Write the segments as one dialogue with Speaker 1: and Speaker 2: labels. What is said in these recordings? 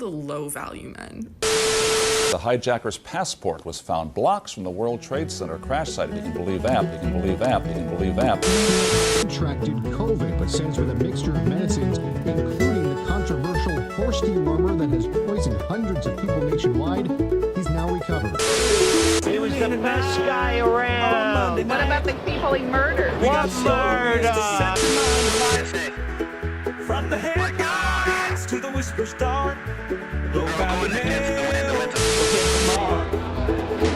Speaker 1: low-value men.
Speaker 2: The hijacker's passport was found blocks from the World Trade Center crash site. You can believe that. You can believe that. You can believe that.
Speaker 3: Contracted COVID, but says with a mixture of medicines, including the controversial horse dewormer that has poisoned hundreds of people nationwide, he's now recovered.
Speaker 4: He was the best guy around.
Speaker 5: What about the people he murdered?
Speaker 4: What murder?
Speaker 6: From the headlines to the whispers dark, low value mail,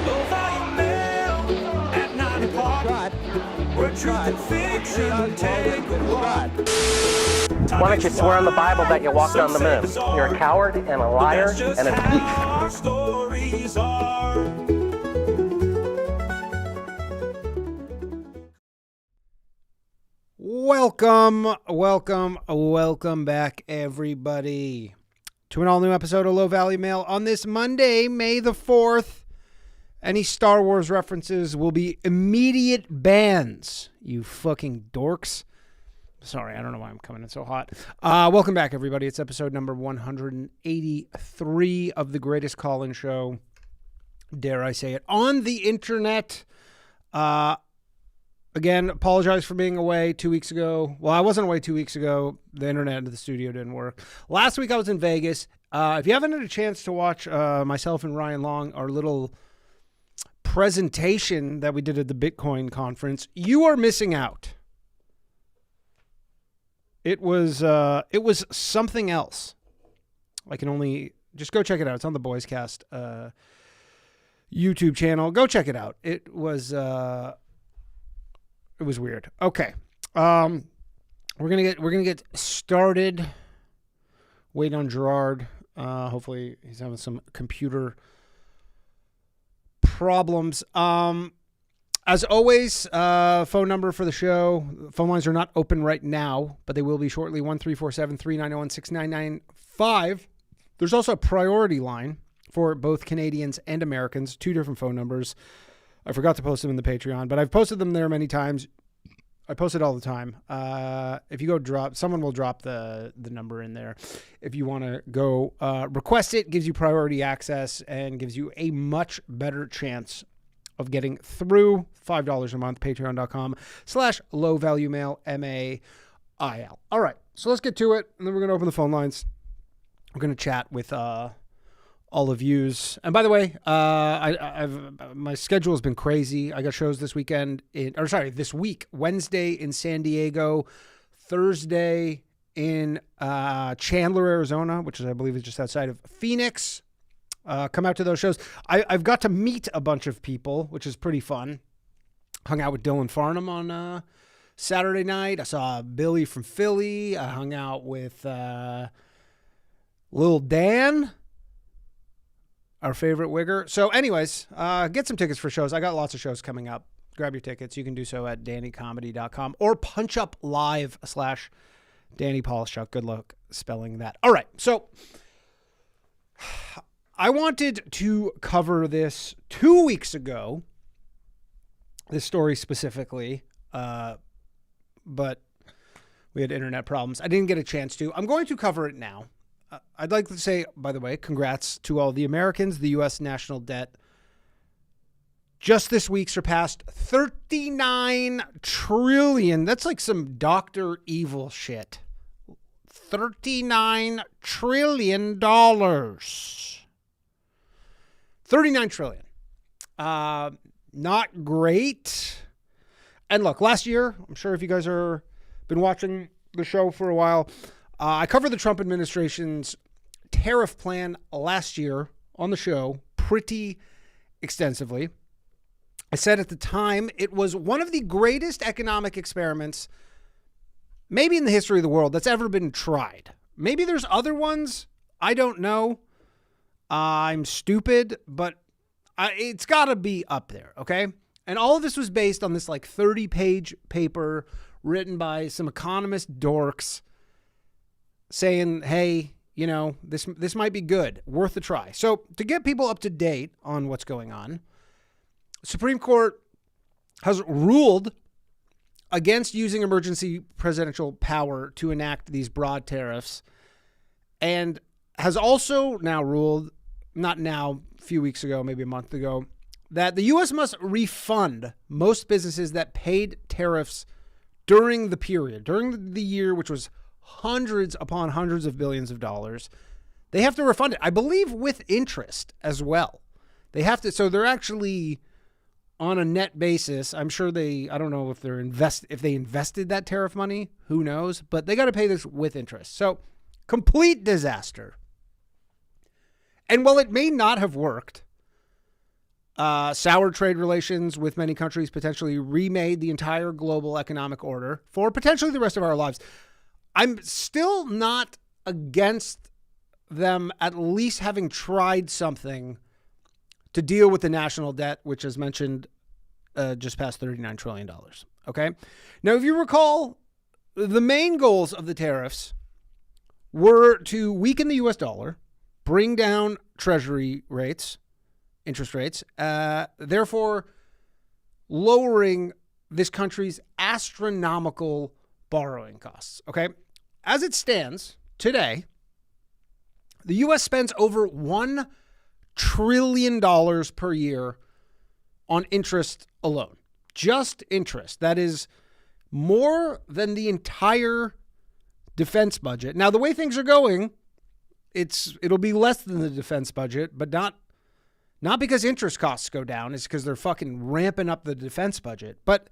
Speaker 6: low value mail at 9 o'clock. We're truth fiction, take a walk.
Speaker 7: Why don't you swear on the Bible that you walked on the moon? You're a coward and a liar and a thief.
Speaker 6: Our stories are.
Speaker 8: Welcome back, everybody, to an all-new episode of Low Value Mail on this Monday, May the 4th. Any Star Wars references will be immediate bans, you fucking dorks. Sorry, I don't know why I'm coming in so hot. Welcome back, everybody. It's episode number 183 of the greatest call-in show, dare I say it, on the internet. Again, apologize for being away 2 weeks ago. Well, I wasn't away 2 weeks ago. The internet at the studio didn't work. Last week I was in Vegas. If you haven't had a chance to watch myself and Ryan Long, our little presentation that we did at the Bitcoin conference, you are missing out. It was something else. I can only just go check it out. It's on the Boys Cast YouTube channel. Go check it out. It was weird. Okay. We're gonna get started. Wait on Gerard. Hopefully he's having some computer problems. As always, phone number for the show. Phone lines are not open right now, but they will be shortly. 1-347-390-6995. There's also a priority line for both Canadians and Americans. Two different phone numbers. I forgot to post them in the Patreon, but I've posted them there many times. I post it all the time. If you go someone will drop the number in there. If you want to go request it, gives you priority access and gives you a much better chance of getting through. $5 a month, patreon.com/lowvaluemail, MAIL. All right, so let's get to it, and then we're going to open the phone lines. We're going to chat with all of yous. And by the way, my schedule has been crazy. I got shows this week, Wednesday in San Diego, Thursday in Chandler, Arizona, which I believe is just outside of Phoenix. Come out to those shows. I've got to meet a bunch of people, which is pretty fun. Hung out with Dylan Farnham on Saturday night. I saw Billy from Philly. I hung out with Lil Dan, our favorite wigger. So anyways, get some tickets for shows. I got lots of shows coming up. Grab your tickets. You can do so at DannyComedy.com or punchuplive/Danny Polishchuk. Good luck spelling that. All right. So I wanted to cover this 2 weeks ago, this story specifically, but we had internet problems. I didn't get a chance to. I'm going to cover it now. I'd like to say, by the way, congrats to all the Americans. The U.S. national debt just this week surpassed $39 trillion. That's like some Dr. Evil shit. $39 trillion. $39 trillion. Not great. And look, last year, I'm sure if you guys are been watching the show for a while, I covered the Trump administration's tariff plan last year on the show pretty extensively. I said at the time it was one of the greatest economic experiments, maybe in the history of the world, that's ever been tried. Maybe there's other ones. I don't know. I'm stupid, but it's got to be up there, okay? And all of this was based on this like 30-page paper written by some economist dorks saying, hey, you know, this might be good, worth a try. So to get people up to date on what's going on, Supreme Court has ruled against using emergency presidential power to enact these broad tariffs. And has also now ruled, not now, a few weeks ago, maybe a month ago, that the U.S. must refund most businesses that paid tariffs during the period, during the year, which was hundreds upon hundreds of billions of dollars. They have to refund it, I believe, with interest as well. They have to, so they're actually on a net basis. I'm sure I don't know if they invested that tariff money, who knows, but they got to pay this with interest. So complete disaster. And while it may not have worked, sour trade relations with many countries potentially remade the entire global economic order for potentially the rest of our lives. I'm still not against them at least having tried something to deal with the national debt, which, as mentioned, just passed $39 trillion. Okay. Now, if you recall, the main goals of the tariffs were to weaken the U.S. dollar, bring down treasury rates, interest rates, therefore lowering this country's astronomical borrowing costs. Okay. As it stands today, the U.S. spends over $1 trillion per year on interest alone. Just interest. That is more than the entire defense budget. Now, the way things are going, it'll be less than the defense budget, but not because interest costs go down. It's because they're fucking ramping up the defense budget. But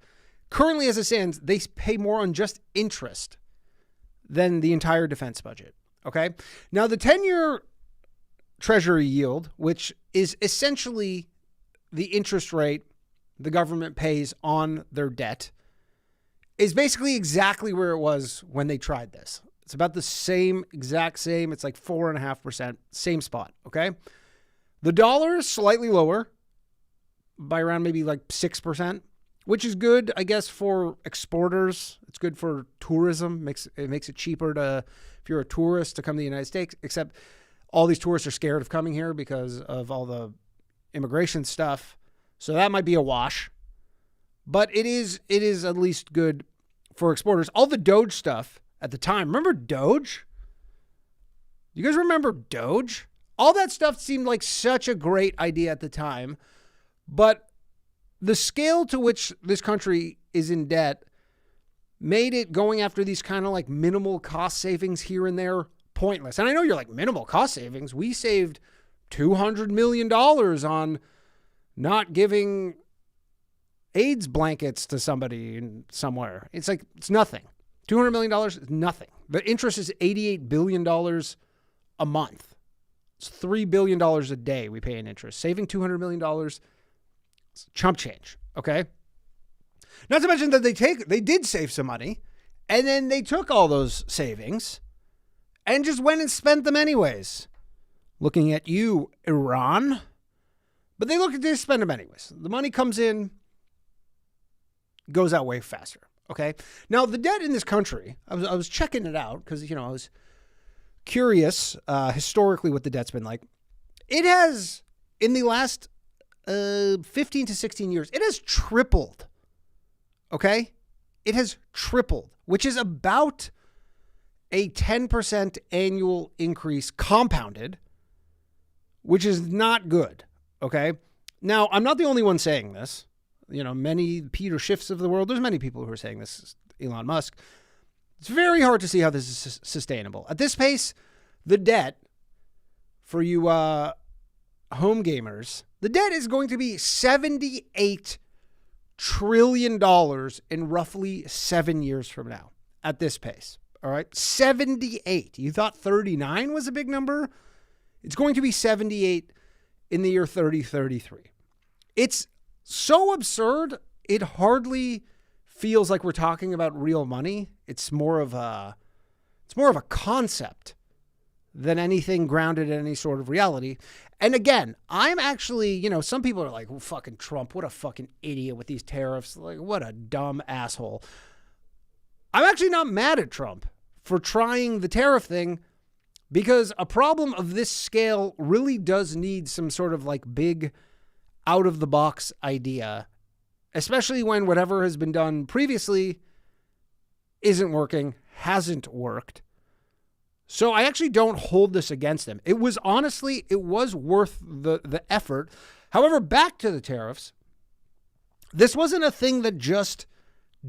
Speaker 8: currently, as it stands, they pay more on just interest than the entire defense budget. Okay. Now, the 10-year Treasury yield, which is essentially the interest rate the government pays on their debt, is basically exactly where it was when they tried this. It's about the exact same. It's like 4.5%, same spot. Okay. The dollar is slightly lower by around maybe like 6%, which is good, I guess, for exporters. It's good for tourism. It makes it cheaper if you're a tourist to come to the United States, except all these tourists are scared of coming here because of all the immigration stuff. So that might be a wash. But it is at least good for exporters. All the Doge stuff at the time. Remember Doge? You guys remember Doge? All that stuff seemed like such a great idea at the time. But the scale to which this country is in debt made it going after these kind of like minimal cost savings here and there pointless. And I know you're like, minimal cost savings? We saved $200 million on not giving AIDS blankets to somebody somewhere. It's like, it's nothing. $200 million is nothing. The interest is $88 billion a month. It's $3 billion a day we pay in interest. Saving $200 million, it's chump change, okay? Not to mention that they did save some money, and then they took all those savings and just went and spent them anyways. Looking at you, Iran. But they spend them anyways. The money comes in, goes out way faster. Okay. Now, the debt in this country, I was checking it out because, I was curious historically what the debt's been like. It has, in the last 15 to 16 years, it has tripled. Okay. It has tripled, which is about a 10% annual increase compounded, which is not good. Okay. Now, I'm not the only one saying this. Many Peter Schiffs of the world, there's many people who are saying this, Elon Musk. It's very hard to see how this is sustainable. At this pace, the debt for you home gamers, the debt is going to be $78 trillion in roughly 7 years from now at this pace. All right. 78. You thought 39 was a big number? It's going to be 78 in the year 3033. It's so absurd, it hardly feels like we're talking about real money. It's more of a concept than anything grounded in any sort of reality. And again, I'm actually, some people are like, oh, fucking Trump, what a fucking idiot with these tariffs. Like, what a dumb asshole. I'm actually not mad at Trump for trying the tariff thing, because a problem of this scale really does need some sort of like big out of the box idea, especially when whatever has been done previously isn't working, hasn't worked. So I actually don't hold this against them. It was worth the effort. However, back to the tariffs, this wasn't a thing that just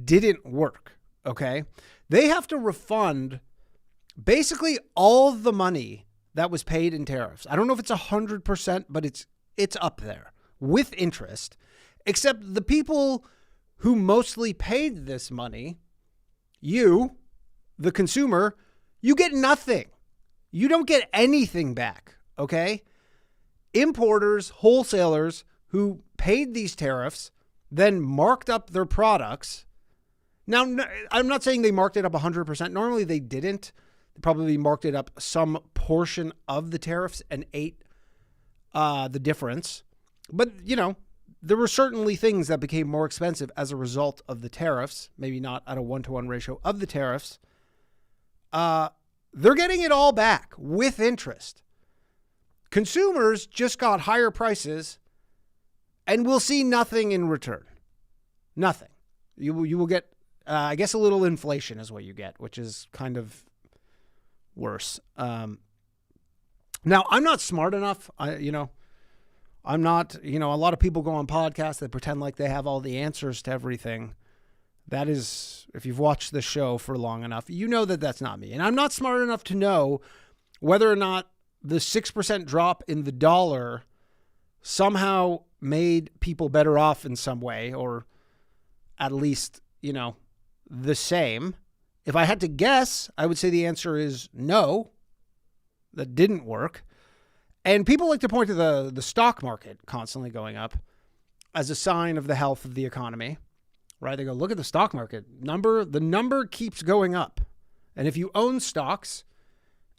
Speaker 8: didn't work, okay? They have to refund basically all of the money that was paid in tariffs. I don't know if it's 100%, but it's up there with interest, except the people who mostly paid this money, you, the consumer, you get nothing. You don't get anything back, okay? Importers, wholesalers who paid these tariffs then marked up their products. Now, I'm not saying they marked it up 100%. Normally they didn't. They probably marked it up some portion of the tariffs and ate the difference. But, you know, there were certainly things that became more expensive as a result of the tariffs, maybe not at a 1-to-1 ratio of the tariffs. They're getting it all back with interest. Consumers just got higher prices and will see nothing in return. Nothing. You will get, I guess, a little inflation is what you get, which is kind of worse. Now, I'm not smart enough. I'm not, a lot of people go on podcasts that pretend like they have all the answers to everything. That is, if you've watched the show for long enough, you know that that's not me. And I'm not smart enough to know whether or not the 6% drop in the dollar somehow made people better off in some way, or at least, the same. If I had to guess, I would say the answer is no, that didn't work. And people like to point to the stock market constantly going up as a sign of the health of the economy, right? They go, look at the stock market number. The number keeps going up. And if you own stocks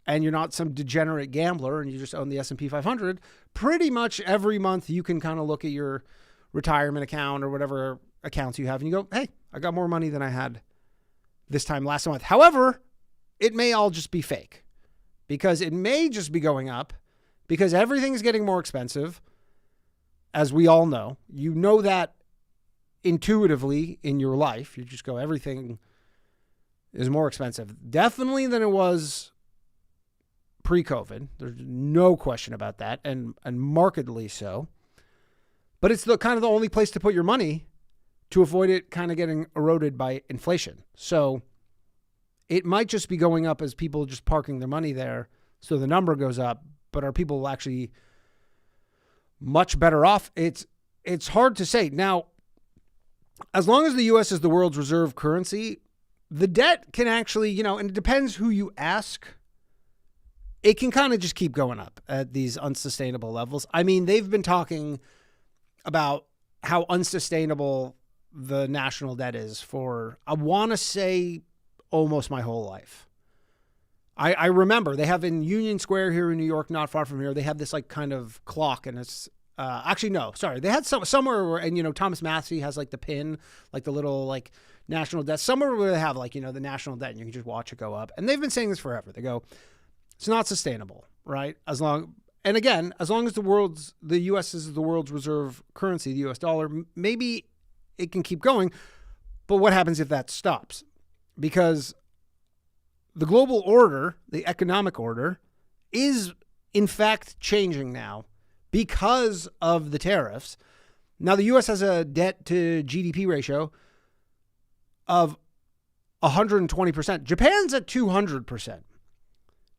Speaker 8: and you're not some degenerate gambler and you just own the S&P 500, pretty much every month you can kind of look at your retirement account or whatever accounts you have and you go, hey, I got more money than I had this time last month. However, it may all just be fake, because it may just be going up because everything's getting more expensive, as we all know. You know that intuitively in your life. You just go, everything is more expensive. Definitely than it was pre-COVID. There's no question about that, and markedly so. But it's the kind of the only place to put your money to avoid it kind of getting eroded by inflation. So it might just be going up as people just parking their money there, so the number goes up. But are people actually much better off? It's hard to say. Now, as long as the U.S. is the world's reserve currency, the debt can actually, and it depends who you ask, it can kind of just keep going up at these unsustainable levels. I mean, they've been talking about how unsustainable the national debt is for, I want to say, almost my whole life. I remember they have in Union Square here in New York, not far from here, they have this like kind of clock, and it's they had somewhere where, and Thomas Massey has like the pin, like the little like national debt, somewhere where they have like, the national debt, and you can just watch it go up. And they've been saying this forever. They go, it's not sustainable, right? As long as the U.S. is the world's reserve currency, the U.S. dollar, maybe it can keep going. But what happens if that stops? Because the global order, the economic order, is in fact changing now because of the tariffs. Now, the U.S. has a debt to GDP ratio of 120%. Japan's at 200%.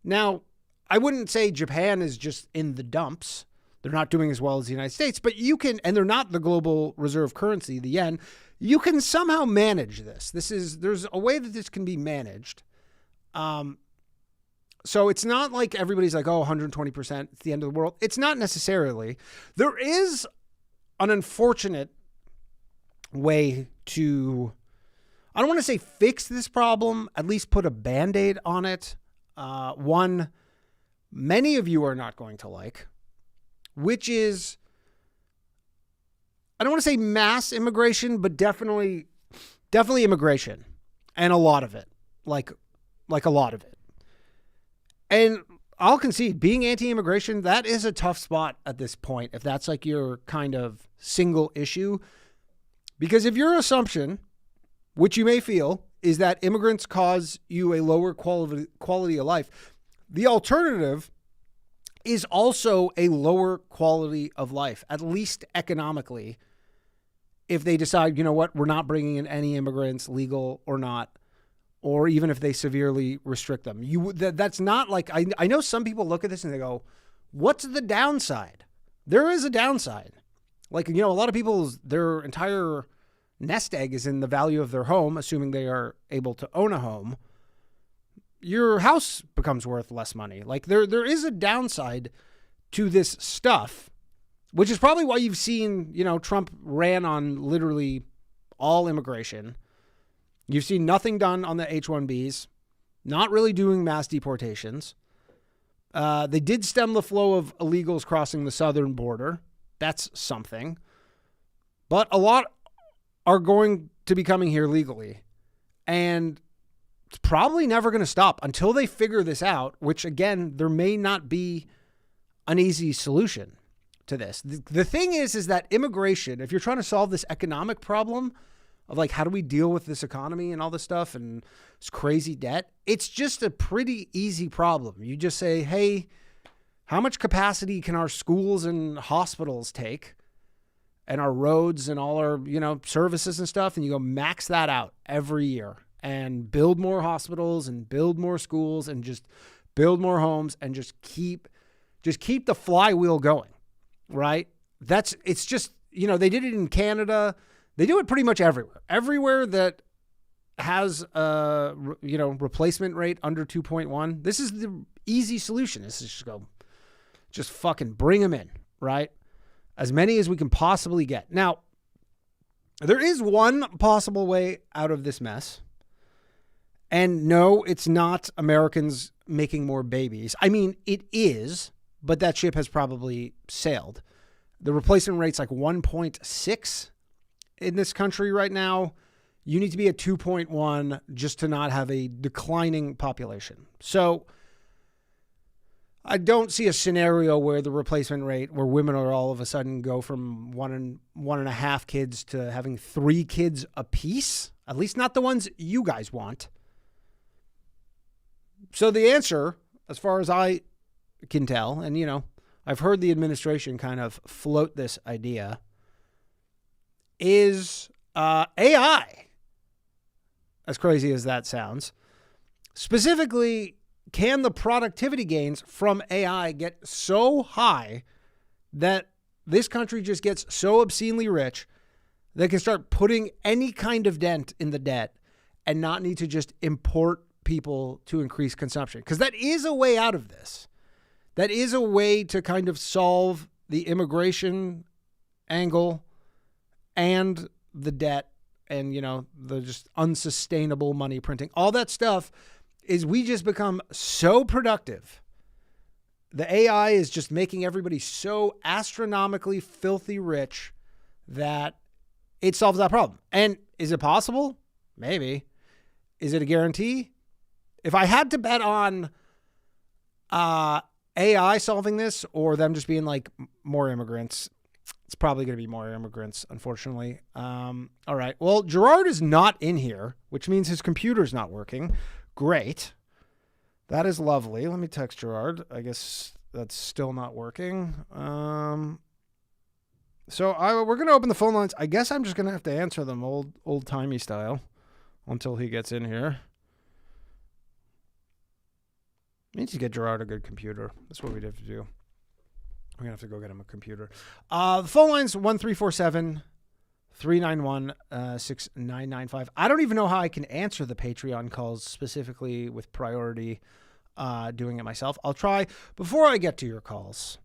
Speaker 8: Now, I wouldn't say Japan is just in the dumps. They're not doing as well as the United States, but you can, and they're not the global reserve currency, the yen. You can somehow manage this. There's a way that this can be managed. So it's not like everybody's like, 120%, it's the end of the world. It's not necessarily. There is an unfortunate way to, I don't want to say fix this problem, at least put a Band-Aid on it. One many of you are not going to like, which is, I don't want to say mass immigration, but definitely immigration, and a lot of it, like a lot of it. And I'll concede, being anti-immigration, that is a tough spot at this point, if that's like your kind of single issue. Because if your assumption, which you may feel, is that immigrants cause you a lower quality of life, The alternative is also a lower quality of life, at least economically, if they decide, you know what, we're not bringing in any immigrants, legal or not, or even if they severely restrict them. That's not like, I know some people look at this and they go, what's the downside? There is a downside. Like, a lot of people's, their entire nest egg is in the value of their home, assuming they are able to own a home. Your house becomes worth less money. Like there is a downside to this stuff, which is probably why you've seen, Trump ran on literally all immigration. You've seen nothing done on the H-1Bs, not really doing mass deportations. They did stem the flow of illegals crossing the southern border. That's something. But a lot are going to be coming here legally. And it's probably never going to stop until they figure this out, which, again, there may not be an easy solution to this. The thing is that immigration, if you're trying to solve this economic problem of like, how do we deal with this economy and all this stuff and this crazy debt, it's just a pretty easy problem. You just say, hey, how much capacity can our schools and hospitals take and our roads and all our, services and stuff? And you go max that out every year and build more hospitals and build more schools and just build more homes and just keep the flywheel going, right? It's just, they did it in Canada. They do it pretty much everywhere. Everywhere that has a, replacement rate under 2.1. This is the easy solution. This is just fucking bring them in, right? As many as we can possibly get. Now, there is one possible way out of this mess. And no, it's not Americans making more babies. I mean, it is, but that ship has probably sailed. The replacement rate's like 1.6 in this country right now. You need to be at 2.1 just to not have a declining population. So I don't see a scenario where the replacement rate, where women are all of a sudden go from 1.5 kids to having 3 kids apiece. At least not the ones you guys want. So the answer, as far as I can tell, and I've heard the administration kind of float this idea, is AI. As crazy as that sounds. Specifically, can the productivity gains from AI get so high that this country just gets so obscenely rich they can start putting any kind of dent in the debt and not need to just import people to increase consumption? Because that is a way out of this. That is a way to kind of solve the immigration angle and the debt and, the just unsustainable money printing. All that stuff is we just become so productive. The AI is just making everybody so astronomically filthy rich that it solves that problem. And is it possible? Maybe. Is it a guarantee? If I had to bet on AI solving this or them just being like more immigrants, it's probably going to be more immigrants, unfortunately. All right. Well, Gerard is not in here, which means his computer's not working. Great. That is lovely. Let me text Gerard. I guess that's still not working. So we're going to open the phone lines. I guess I'm just going to have to answer them old-timey style until he gets in here. We need to get Gerard a good computer. That's what we'd have to do. We're going to have to go get him a computer. The phone line's 1-347-391-6995. I don't even know how I can answer the Patreon calls specifically with priority doing it myself. I'll try. Before I get to your calls,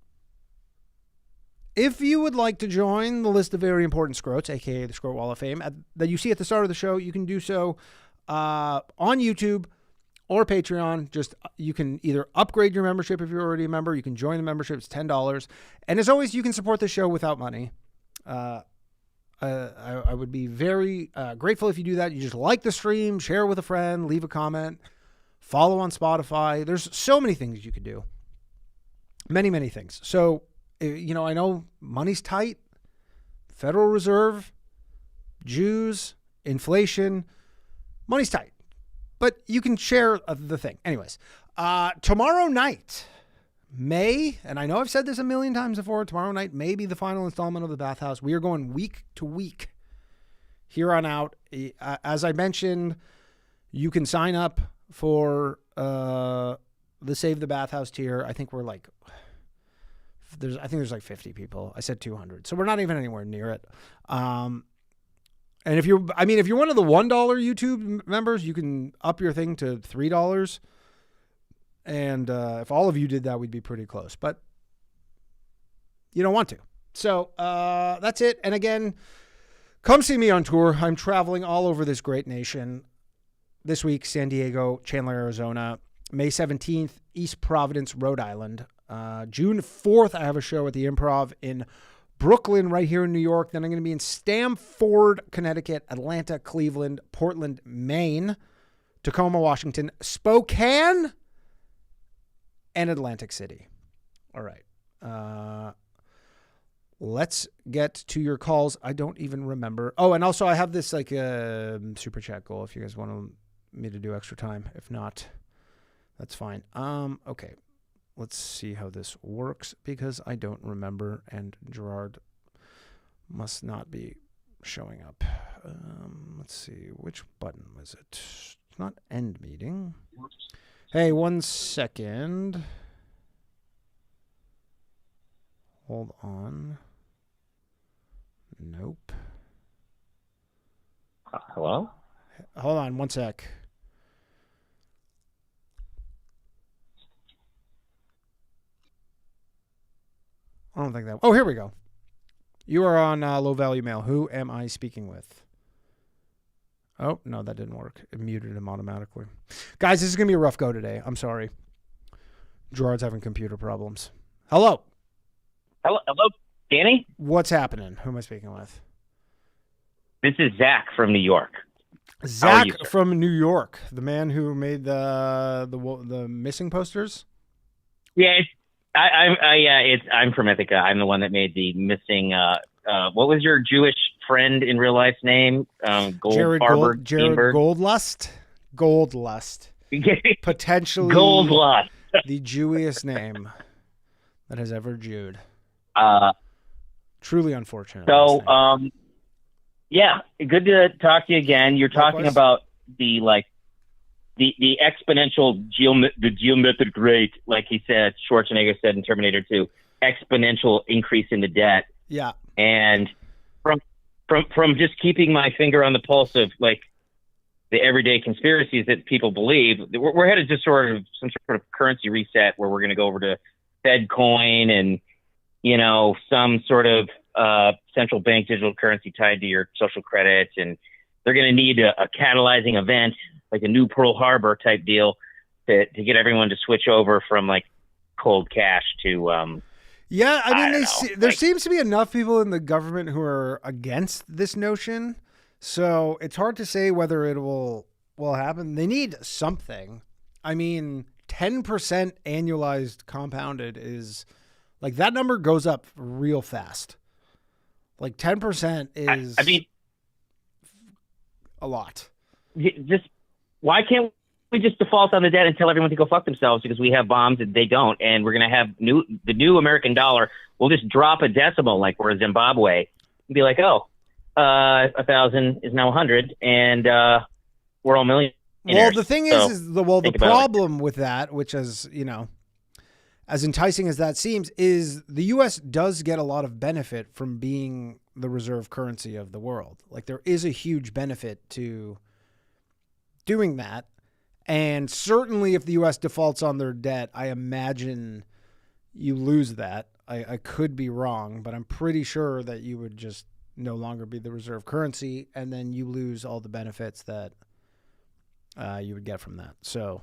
Speaker 8: if you would like to join the list of very important scrotes, a.k.a. the Scrote Wall of Fame, that you see at the start of the show, you can do so on YouTube or Patreon. Just you can either upgrade your membership if you're already a member. You can join the membership. It's $10. And as always, you can support the show without money. I would be very grateful if you do that. You just like the stream, share with a friend, leave a comment, follow on Spotify. There's so many things you could do. Many, many things. So, I know money's tight. Federal Reserve, Jews, inflation, money's tight. But you can share the thing. Anyways, Tomorrow night and I know I've said this a million times before, tomorrow night may be the final installment of the Bathhouse. We are going week to week here on out. As I mentioned, you can sign up for the Save the Bathhouse tier. I think we're like, there's like 50 people. I said 200. So we're not even anywhere near it. And if you're one of the $1 YouTube members, you can up your thing to $3. And if all of you did that, we'd be pretty close. But you don't want to. So that's it. And again, come see me on tour. I'm traveling all over this great nation. This week, San Diego, Chandler, Arizona. May 17th, East Providence, Rhode Island. June 4th, I have a show at the Improv in Brooklyn, right here in New York. Then I'm going to be in Stamford, Connecticut, Atlanta, Cleveland, Portland, Maine, Tacoma, Washington, Spokane, and Atlantic City. All right. Let's get to your calls. I don't even remember. Oh, and also I have this like super chat goal if you guys want me to do extra time. If not, that's fine. Okay. Let's see how this works because I don't remember and Gerard must not be showing up. Let's see. Which button was it? It's not end meeting. Hey, 1 second. Hold on. Nope.
Speaker 1: Hello?
Speaker 8: Hold on 1 sec. I don't think that. Oh, here we go. You are on Low Value Mail. Who am I speaking with? Oh, no, that didn't work. It muted him automatically. Guys, this is going to be a rough go today. I'm sorry. Gerard's having computer problems. Hello.
Speaker 1: Hello, Danny?
Speaker 8: What's happening? Who am I speaking with?
Speaker 1: This is Zack from New York.
Speaker 8: Zack from New York, the man who made the missing posters?
Speaker 1: Yeah, I'm from Ithaca. I'm the one that made the missing, what was your Jewish friend in real life's name?
Speaker 8: Jared Goldlust? Goldlust. Potentially
Speaker 1: Goldlust.
Speaker 8: The Jewiest name that has ever Jewed. Truly unfortunate.
Speaker 1: So, yeah, good to talk to you again. You're talking about the exponential geometric rate, like he said, Schwarzenegger said in Terminator 2, exponential increase in the debt.
Speaker 8: Yeah.
Speaker 1: And from just keeping my finger on the pulse of like the everyday conspiracies that people believe, we're headed to sort of some sort of currency reset where we're going to go over to Fed coin and, you know, some sort of central bank digital currency tied to your social credit. And they're going to need a catalyzing event, like a new Pearl Harbor type deal to get everyone to switch over from like cold cash to,
Speaker 8: yeah, I mean, there seems to be enough people in the government who are against this notion. So it's hard to say whether it will happen. They need something. I mean, 10% annualized compounded is like that number goes up real fast. Like 10% is
Speaker 1: I mean,
Speaker 8: a lot.
Speaker 1: Just why can't we just default on the debt and tell everyone to go fuck themselves because we have bombs and they don't, and we're going to have the new American dollar. We'll just drop a decimal like we're Zimbabwe and be like, 1,000 is now 100, and we're all millionaires.
Speaker 8: Well, the thing is the problem with that, which is, you know, as enticing as that seems, is the U.S. does get a lot of benefit from being the reserve currency of the world. Like there is a huge benefit to doing that. And certainly if the U.S. defaults on their debt, I imagine you lose that. I could be wrong, but I'm pretty sure that you would just no longer be the reserve currency, and then you lose all the benefits that you would get from that. So,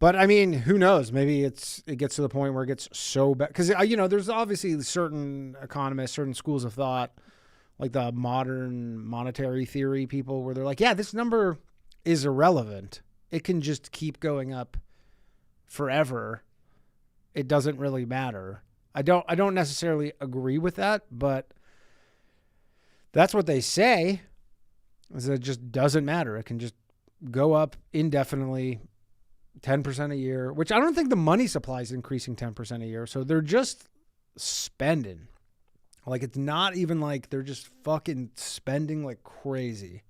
Speaker 8: but I mean, who knows? Maybe it gets to the point where it gets so bad. Because, you know, there's obviously certain economists, certain schools of thought, like the modern monetary theory people, where they're like, yeah, this number is irrelevant. It can just keep going up forever. It doesn't really matter. I don't necessarily agree with that, but that's what they say, is that it just doesn't matter. It can just go up indefinitely 10% a year, which I don't think the money supply is increasing 10% a year. So they're just spending. Like, it's not even like they're just fucking spending like crazy.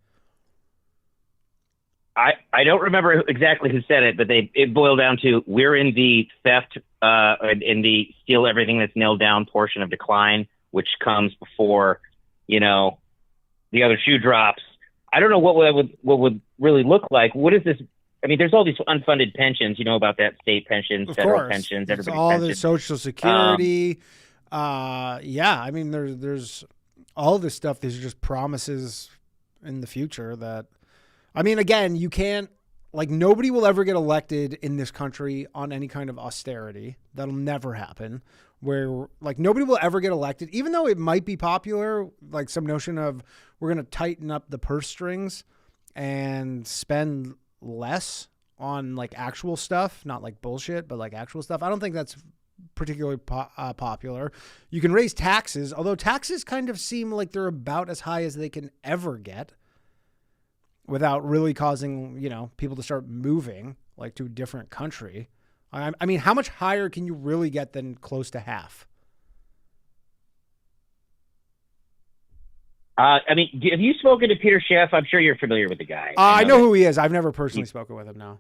Speaker 1: I don't remember exactly who said it, but it boiled down to we're in the theft in the steal everything that's nailed down portion of decline, which comes before, the other shoe drops. I don't know what would really look like. What is this? I mean, there's all these unfunded pensions. You know about that, state pensions, federal pensions, everybody's
Speaker 8: all
Speaker 1: pensions.
Speaker 8: the Social Security. I mean, there's all this stuff. These are just promises in the future that, I mean, again, you can't, like, nobody will ever get elected in this country on any kind of austerity. That'll never happen. Where, like, nobody will ever get elected, even though it might be popular, like some notion of we're going to tighten up the purse strings and spend less on, like, actual stuff, not like bullshit, but like actual stuff. I don't think that's particularly popular. You can raise taxes, although taxes kind of seem like they're about as high as they can ever get without really causing, people to start moving, like, to a different country. I mean, how much higher can you really get than close to half?
Speaker 1: I mean, have you spoken to Peter Schiff? I'm sure you're familiar with the guy.
Speaker 8: I know who he is. I've never personally spoken with him, no.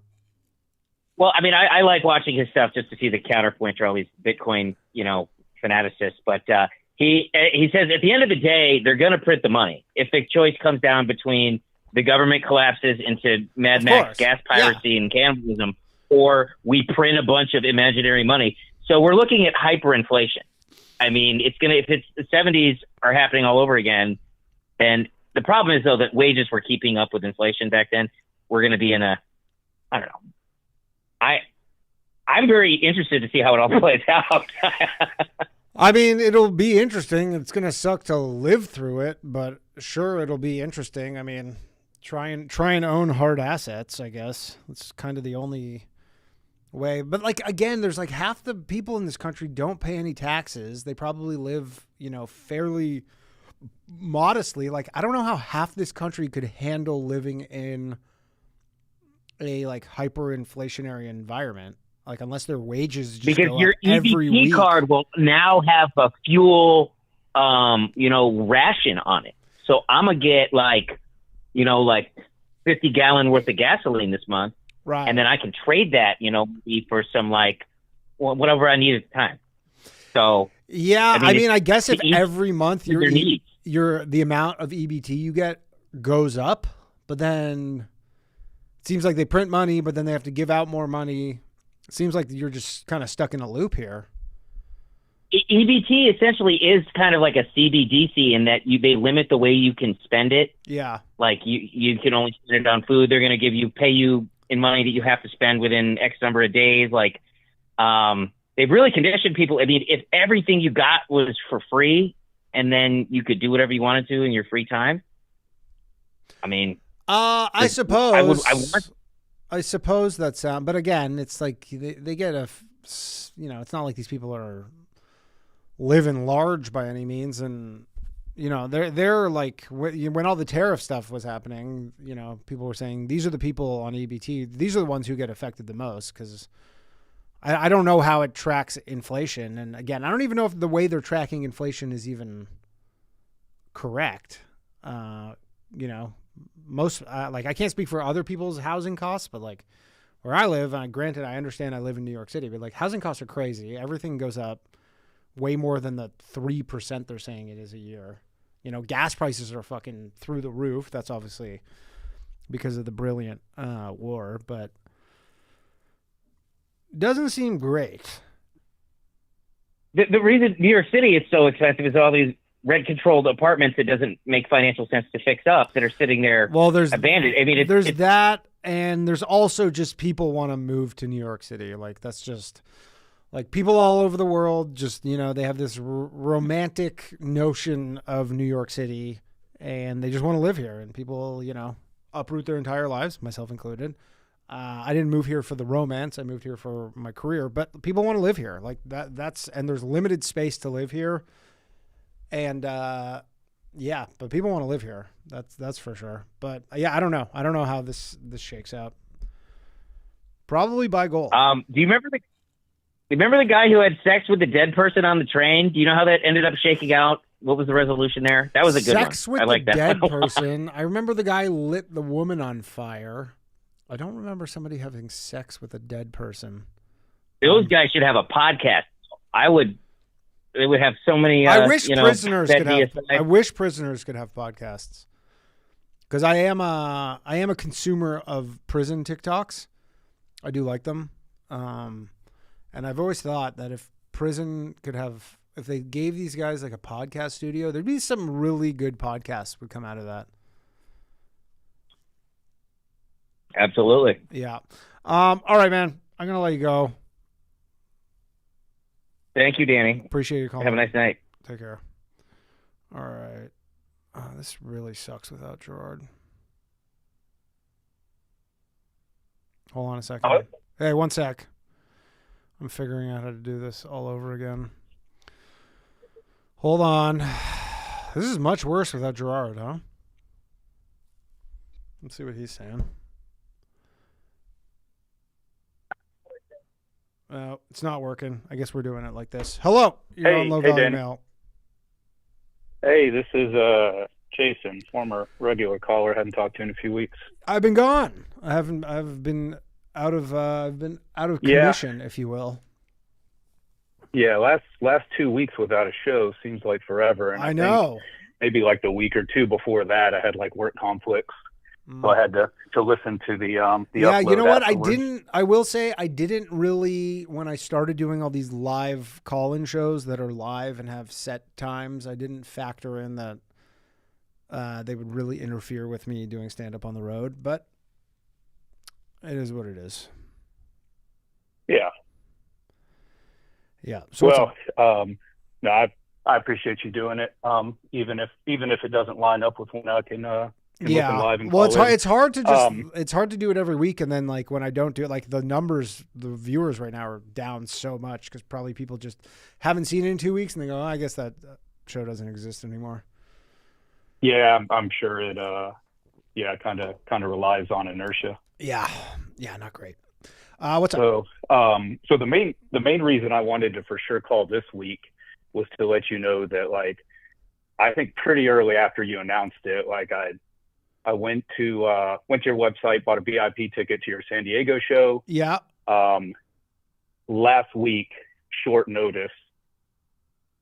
Speaker 1: Well, I mean, I like watching his stuff just to see the counterpoint to all these Bitcoin, fanaticists. But he says at the end of the day, they're going to print the money. If the choice comes down between the government collapses into Mad Max gas piracy and cannibalism, or we print a bunch of imaginary money. So we're looking at hyperinflation. I mean, if it's the 70s are happening all over again, and the problem is, though, that wages were keeping up with inflation back then. We're going to be in I don't know. I'm very interested to see how it all plays out.
Speaker 8: I mean, it'll be interesting. It's going to suck to live through it, but sure, it'll be interesting. I mean, try and own hard assets, I guess. It's kind of the only way. But, like, again, there's like half the people in this country don't pay any taxes. They probably live, fairly modestly. Like, I don't know how half this country could handle living in a, like, hyperinflationary environment. Like, unless their wages just
Speaker 1: because
Speaker 8: go
Speaker 1: your
Speaker 8: up every
Speaker 1: EBT
Speaker 8: week.
Speaker 1: card will now have a fuel, ration on it. So I'm gonna get like 50-gallon worth of gasoline this month,
Speaker 8: Right.
Speaker 1: And then I can trade that, for some whatever I need at the time. So
Speaker 8: yeah, I mean, I guess if every month
Speaker 1: your
Speaker 8: the amount of EBT you get goes up, but then it seems like they print money, but then they have to give out more money. It seems like you're just kind of stuck in a loop here.
Speaker 1: EBT essentially is kind of like a CBDC in that they limit the way you can spend it.
Speaker 8: Yeah.
Speaker 1: Like you can only spend it on food. They're going to pay you in money that you have to spend within X number of days. Like, they've really conditioned people. I mean, if everything you got was for free and then you could do whatever you wanted to in your free time. I mean,
Speaker 8: I suppose. I suppose that sound, but again, it's like they get it's not like these people are living large by any means, and they're like when all the tariff stuff was happening, people were saying these are the people on EBT, these are the ones who get affected the most, because I don't know how it tracks inflation, and again, I don't even know if the way they're tracking inflation is even correct. Most I can't speak for other people's housing costs, but like where I live, granted, I understand I live in New York City, but like housing costs are crazy. Everything goes up way more than the 3% they're saying it is a year. Gas prices are fucking through the roof. That's obviously because of the brilliant war, but doesn't seem great.
Speaker 1: The reason New York City is so expensive is all these rent-controlled apartments that doesn't make financial sense to fix up that are sitting there abandoned. I mean,
Speaker 8: there's that, and there's also just people want to move to New York City. Like, that's just like people all over the world just, they have this romantic notion of New York City, and they just want to live here. And people, uproot their entire lives, myself included. I didn't move here for the romance. I moved here for my career, but people want to live here. Like and there's limited space to live here. And, but people want to live here. That's for sure. But yeah, I don't know. I don't know how this shakes out. Probably by goal.
Speaker 1: Do you remember the guy who had sex with the dead person on the train? Do you know how that ended up shaking out? What was the resolution there? That was a good
Speaker 8: Sex
Speaker 1: one.
Speaker 8: with
Speaker 1: I like
Speaker 8: the
Speaker 1: that
Speaker 8: dead
Speaker 1: one.
Speaker 8: person. I remember the guy lit the woman on fire. I don't remember somebody having sex with a dead person.
Speaker 1: Those guys should have a podcast. They would have so many.
Speaker 8: I wish prisoners could have. I wish prisoners could have podcasts. Because I am a consumer of prison TikToks. I do like them, and I've always thought that if prison could have, if they gave these guys like a podcast studio, there'd be some really good podcasts would come out of that.
Speaker 1: Absolutely.
Speaker 8: Yeah. All right, man. I'm gonna let you go.
Speaker 1: Thank you, Danny.
Speaker 8: Appreciate your call.
Speaker 1: Have a nice night.
Speaker 8: Take care. All right. This really sucks without Gerard. Hold on a second.
Speaker 1: Hello?
Speaker 8: Hey, one sec. I'm figuring out how to do this all over again. Hold on. This is much worse without Gerard, huh? Let's see what he's saying. It's not working. I guess we're doing it like this. Hello. You're on low volume mail.
Speaker 9: Hey, this is Jason, former regular caller. Hadn't talked to you in a few weeks.
Speaker 8: I've been gone. I've been out of commission, if you will.
Speaker 9: Yeah, last 2 weeks without a show seems like forever. And
Speaker 8: I know.
Speaker 9: Maybe like the week or two before that, I had like work conflicts, so I had to listen to the
Speaker 8: yeah,
Speaker 9: upload
Speaker 8: you know what?
Speaker 9: afterwards.
Speaker 8: I will say I didn't really, when I started doing all these live call-in shows that are live and have set times, I didn't factor in that they would really interfere with me doing stand-up on the road. But it is what it is.
Speaker 9: Yeah.
Speaker 8: Yeah. So
Speaker 9: no, I appreciate you doing it. Even if it doesn't line up with when I can listen live and
Speaker 8: well,
Speaker 9: call in.
Speaker 8: it's hard to just it's hard to do it every week, and then like when I don't do it, like the viewers right now are down so much because probably people just haven't seen it in 2 weeks and they go, I guess that show doesn't exist anymore.
Speaker 9: Yeah, I'm sure it. Kind of relies on inertia.
Speaker 8: Yeah, not great. What's up?
Speaker 9: So the main reason I wanted to for sure call this week was to let you know that, like, I think pretty early after you announced it, like I went to your website, bought a VIP ticket to your San Diego show.
Speaker 8: Yeah.
Speaker 9: Last week, short notice,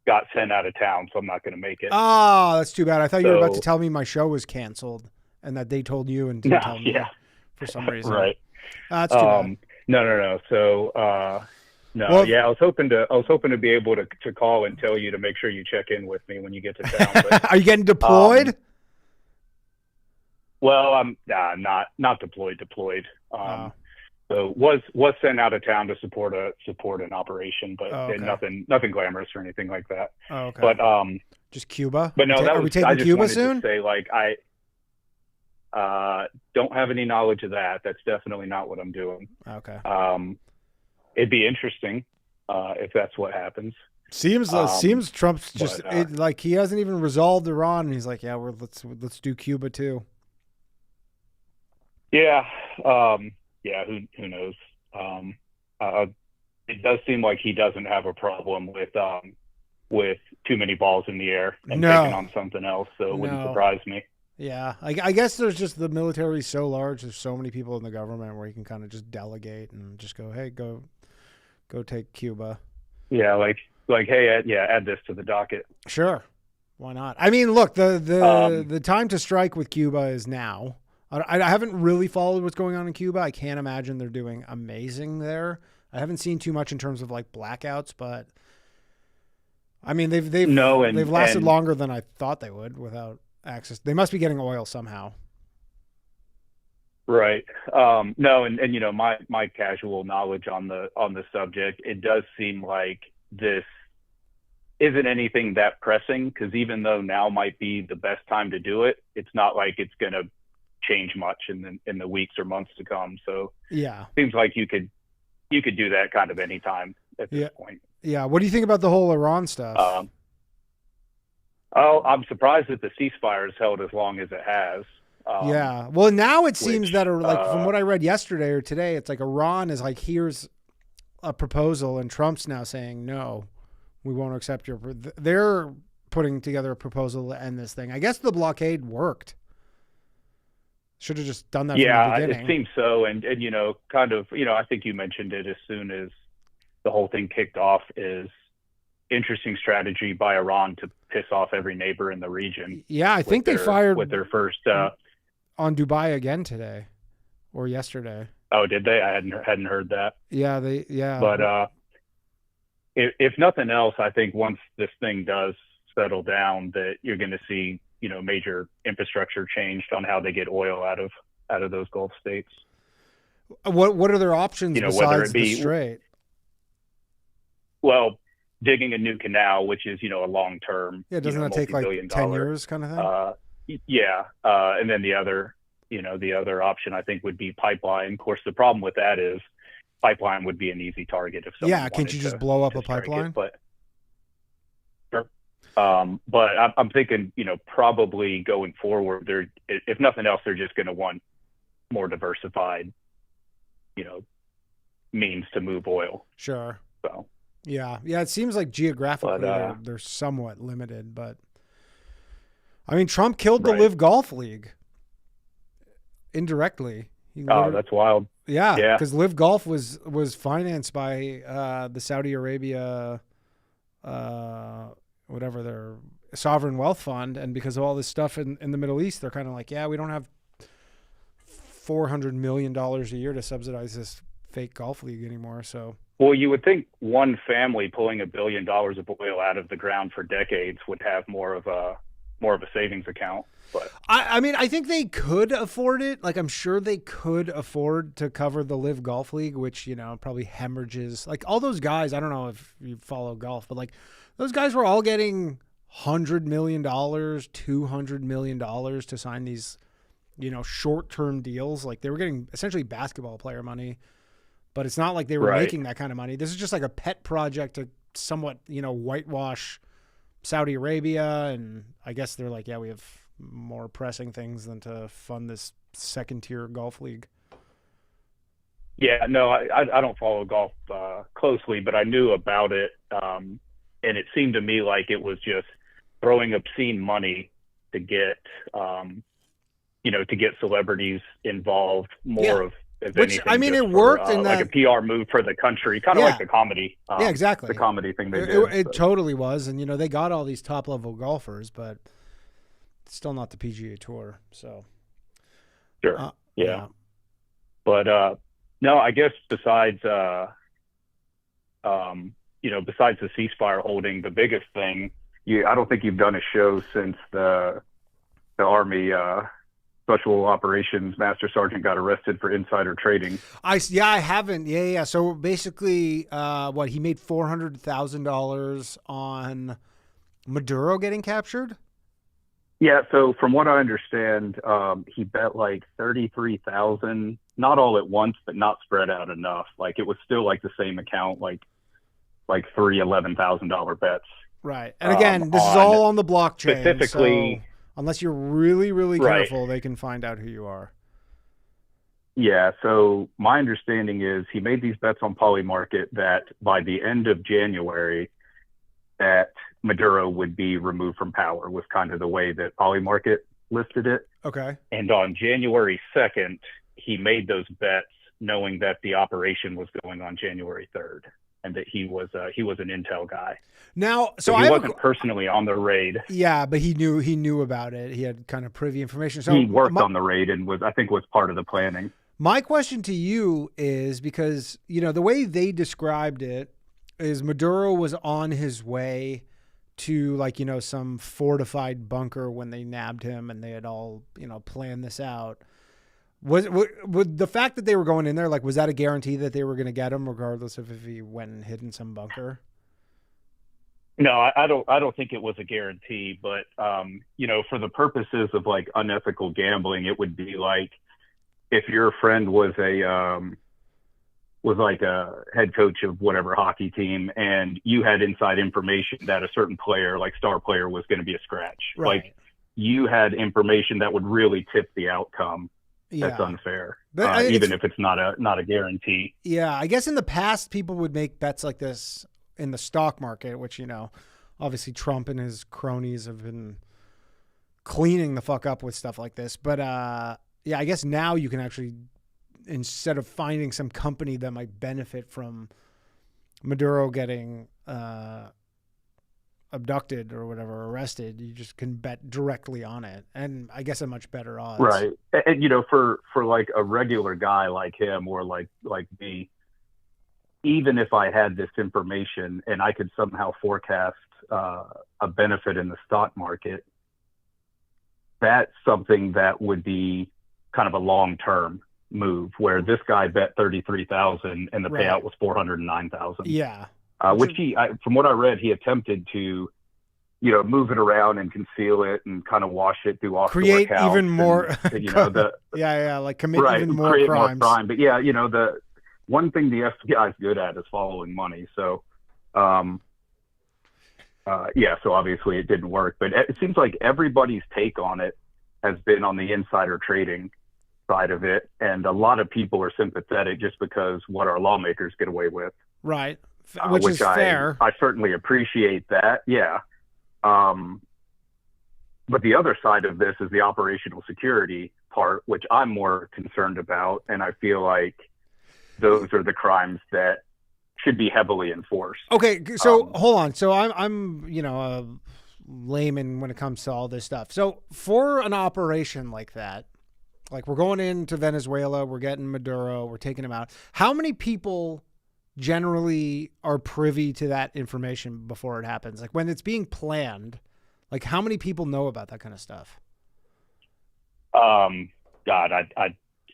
Speaker 9: got sent out of town, so I'm not going to make it.
Speaker 8: Oh, that's too bad. I thought you were about to tell me my show was canceled and that they told you and didn't tell me for some reason.
Speaker 9: Right.
Speaker 8: That's too bad.
Speaker 9: No. So, I was hoping to be able to call and tell you to make sure you check in with me when you get to town. But,
Speaker 8: are you getting deployed?
Speaker 9: Well, I'm not deployed. So was sent out of town to support an operation, but nothing glamorous or anything like that.
Speaker 8: Oh, okay.
Speaker 9: But
Speaker 8: just Cuba.
Speaker 9: But no,
Speaker 8: are we taking Cuba soon?
Speaker 9: To say, like, I don't have any knowledge of that. That's definitely not what I'm doing.
Speaker 8: Okay.
Speaker 9: It'd be interesting if that's what happens.
Speaker 8: Seems Trump's just like he hasn't even resolved Iran, and he's like, yeah, let's do Cuba too.
Speaker 9: Yeah. Who knows? It does seem like he doesn't have a problem with too many balls in the air and taking on something else. So it wouldn't surprise me.
Speaker 8: Yeah, I guess there's just the military is so large. There's so many people in the government where you can kind of just delegate and just go, hey, go take Cuba. Yeah,
Speaker 9: like hey, add this to the docket.
Speaker 8: Sure, why not? I mean, look, the time to strike with Cuba is now. I haven't really followed what's going on in Cuba. I can't imagine they're doing amazing there. I haven't seen too much in terms of like blackouts, but I mean they've lasted longer than I thought they would without access. They must be getting oil somehow.
Speaker 9: Right. No, and you know, my casual knowledge on the subject, it does seem like this isn't anything that pressing, because even though now might be the best time to do it, it's not like it's going to change much in the weeks or months to come. So
Speaker 8: yeah,
Speaker 9: seems like you could do that kind of anytime at this point.
Speaker 8: Yeah. What do you think about the whole Iran stuff?
Speaker 9: I'm surprised that the ceasefire has held as long as it has.
Speaker 8: Yeah. Well, now it seems that from what I read yesterday or today, it's like Iran is like, here's a proposal, and Trump's now saying, no, we won't accept your. They're putting together a proposal to end this thing. I guess the blockade worked. Should have just done that from the beginning.
Speaker 9: It seems so. And kind of, I think you mentioned it as soon as the whole thing kicked off, is interesting strategy by Iran to piss off every neighbor in the region.
Speaker 8: Yeah, I think they fired
Speaker 9: with their first
Speaker 8: on Dubai again today or yesterday.
Speaker 9: Oh, did they? I hadn't heard that.
Speaker 8: Yeah,
Speaker 9: But if nothing else, I think once this thing does settle down, that you're going to see major infrastructure changed on how they get oil out of those Gulf states.
Speaker 8: What are their options besides
Speaker 9: whether it be,
Speaker 8: the Strait?
Speaker 9: Well, digging a new canal, which is a long term.
Speaker 8: Yeah, doesn't that take like 10 years, kind of thing?
Speaker 9: And then the other option I think would be pipeline. Of course, the problem with that is pipeline would be an easy target if someone
Speaker 8: can't you just blow up a pipeline?
Speaker 9: But I'm thinking, probably going forward, if nothing else, they're just going to want more diversified, means to move oil.
Speaker 8: Sure.
Speaker 9: So.
Speaker 8: Yeah. It seems like geographically they're somewhat limited, but I mean, Trump killed the Live Golf League indirectly.
Speaker 9: That's wild.
Speaker 8: Yeah, because Live Golf was financed by the Saudi Arabia, whatever their sovereign wealth fund, and because of all this stuff in the Middle East, they're kind of like, we don't have $400 million a year to subsidize this fake golf league anymore. So,
Speaker 9: well, you would think one family pulling $1 billion of oil out of the ground for decades would have more of a savings account. But
Speaker 8: I mean, I think they could afford it. Like, I'm sure they could afford to cover the Live Golf League, which, probably hemorrhages. Like, all those guys, I don't know if you follow golf, but like those guys were all getting $100 million, $200 million to sign these, short-term deals. Like, they were getting essentially basketball player money, but it's not like they were making that kind of money. This is just like a pet project to somewhat, whitewash Saudi Arabia. And I guess they're like, we have more pressing things than to fund this second-tier golf league.
Speaker 9: Yeah, no, I don't follow golf closely, but I knew about it, and it seemed to me like it was just throwing obscene money to get, to get celebrities involved more of.
Speaker 8: Which, I mean, it worked in that,
Speaker 9: like a PR move for the country, kind of like the comedy.
Speaker 8: Exactly.
Speaker 9: The comedy thing they did.
Speaker 8: It totally was, and they got all these top-level golfers, but still not the PGA Tour. So,
Speaker 9: sure, but no, I guess besides besides the ceasefire holding, the biggest thing, I don't think you've done a show since the Army Special Operations Master Sergeant got arrested for insider trading.
Speaker 8: I haven't. Yeah. So basically, he made $400,000 on Maduro getting captured?
Speaker 9: Yeah, so from what I understand, he bet like 33,000, not all at once, but not spread out enough. Like, it was still like the same account, like three $11,000 bets.
Speaker 8: Right. And again, this is all on the blockchain.
Speaker 9: Specifically,
Speaker 8: so unless you're really, really careful, they can find out who you are.
Speaker 9: Yeah, so my understanding is he made these bets on Polymarket that by the end of January, that Maduro would be removed from power, was kind of the way that Polymarket listed it.
Speaker 8: Okay.
Speaker 9: And on January 2nd, he made those bets knowing that the operation was going on January 3rd and that he was an intel guy.
Speaker 8: Now, so
Speaker 9: he wasn't personally on the raid.
Speaker 8: Yeah, but he knew about it. He had kind of privy information. So
Speaker 9: he worked on the raid and was part of the planning.
Speaker 8: My question to you is, because, the way they described it is Maduro was on his way to some fortified bunker when they nabbed him, and they had all, planned this out. Would the fact that they were going in there, was that a guarantee that they were going to get him regardless of if he went and hid in some bunker?
Speaker 9: No, I don't think it was a guarantee, but, for the purposes of unethical gambling, it would be like if your friend was a head coach of whatever hockey team, and you had inside information that a certain player, star player, was going to be a scratch.
Speaker 8: Right.
Speaker 9: you had information that would really tip the outcome. That's unfair, even if it's not a guarantee.
Speaker 8: Yeah, I guess in the past people would make bets like this in the stock market, which, obviously Trump and his cronies have been cleaning the fuck up with stuff like this. But I guess now you can actually, instead of finding some company that might benefit from Maduro getting abducted or whatever, arrested, you just can bet directly on it, and I guess a much better odds.
Speaker 9: Right. And for like a regular guy like him or like me, even if I had this information and I could somehow forecast a benefit in the stock market, that's something that would be kind of a long-term move, where this guy bet 33,000 and the payout was 409,000.
Speaker 8: Yeah.
Speaker 9: Which from what I read, he attempted to, move it around and conceal it and kind of wash it through offshore
Speaker 8: create
Speaker 9: accounts
Speaker 8: even more,
Speaker 9: commit
Speaker 8: even more crimes.
Speaker 9: More crime. But the one thing the FBI is good at is following money. So, so obviously it didn't work. But it seems like everybody's take on it has been on the insider trading side of it, and a lot of people are sympathetic just because what our lawmakers get away with.
Speaker 8: Right. Which is fair.
Speaker 9: I certainly appreciate that. Yeah. But the other side of this is the operational security part, which I'm more concerned about. And I feel like those are the crimes that should be heavily enforced.
Speaker 8: Okay. So hold on. So I'm, a layman when it comes to all this stuff. So for an operation like that, like we're going into Venezuela, we're getting Maduro, we're taking him out. How many people generally are privy to that information before it happens? Like when it's being planned, like how many people know about that kind of stuff?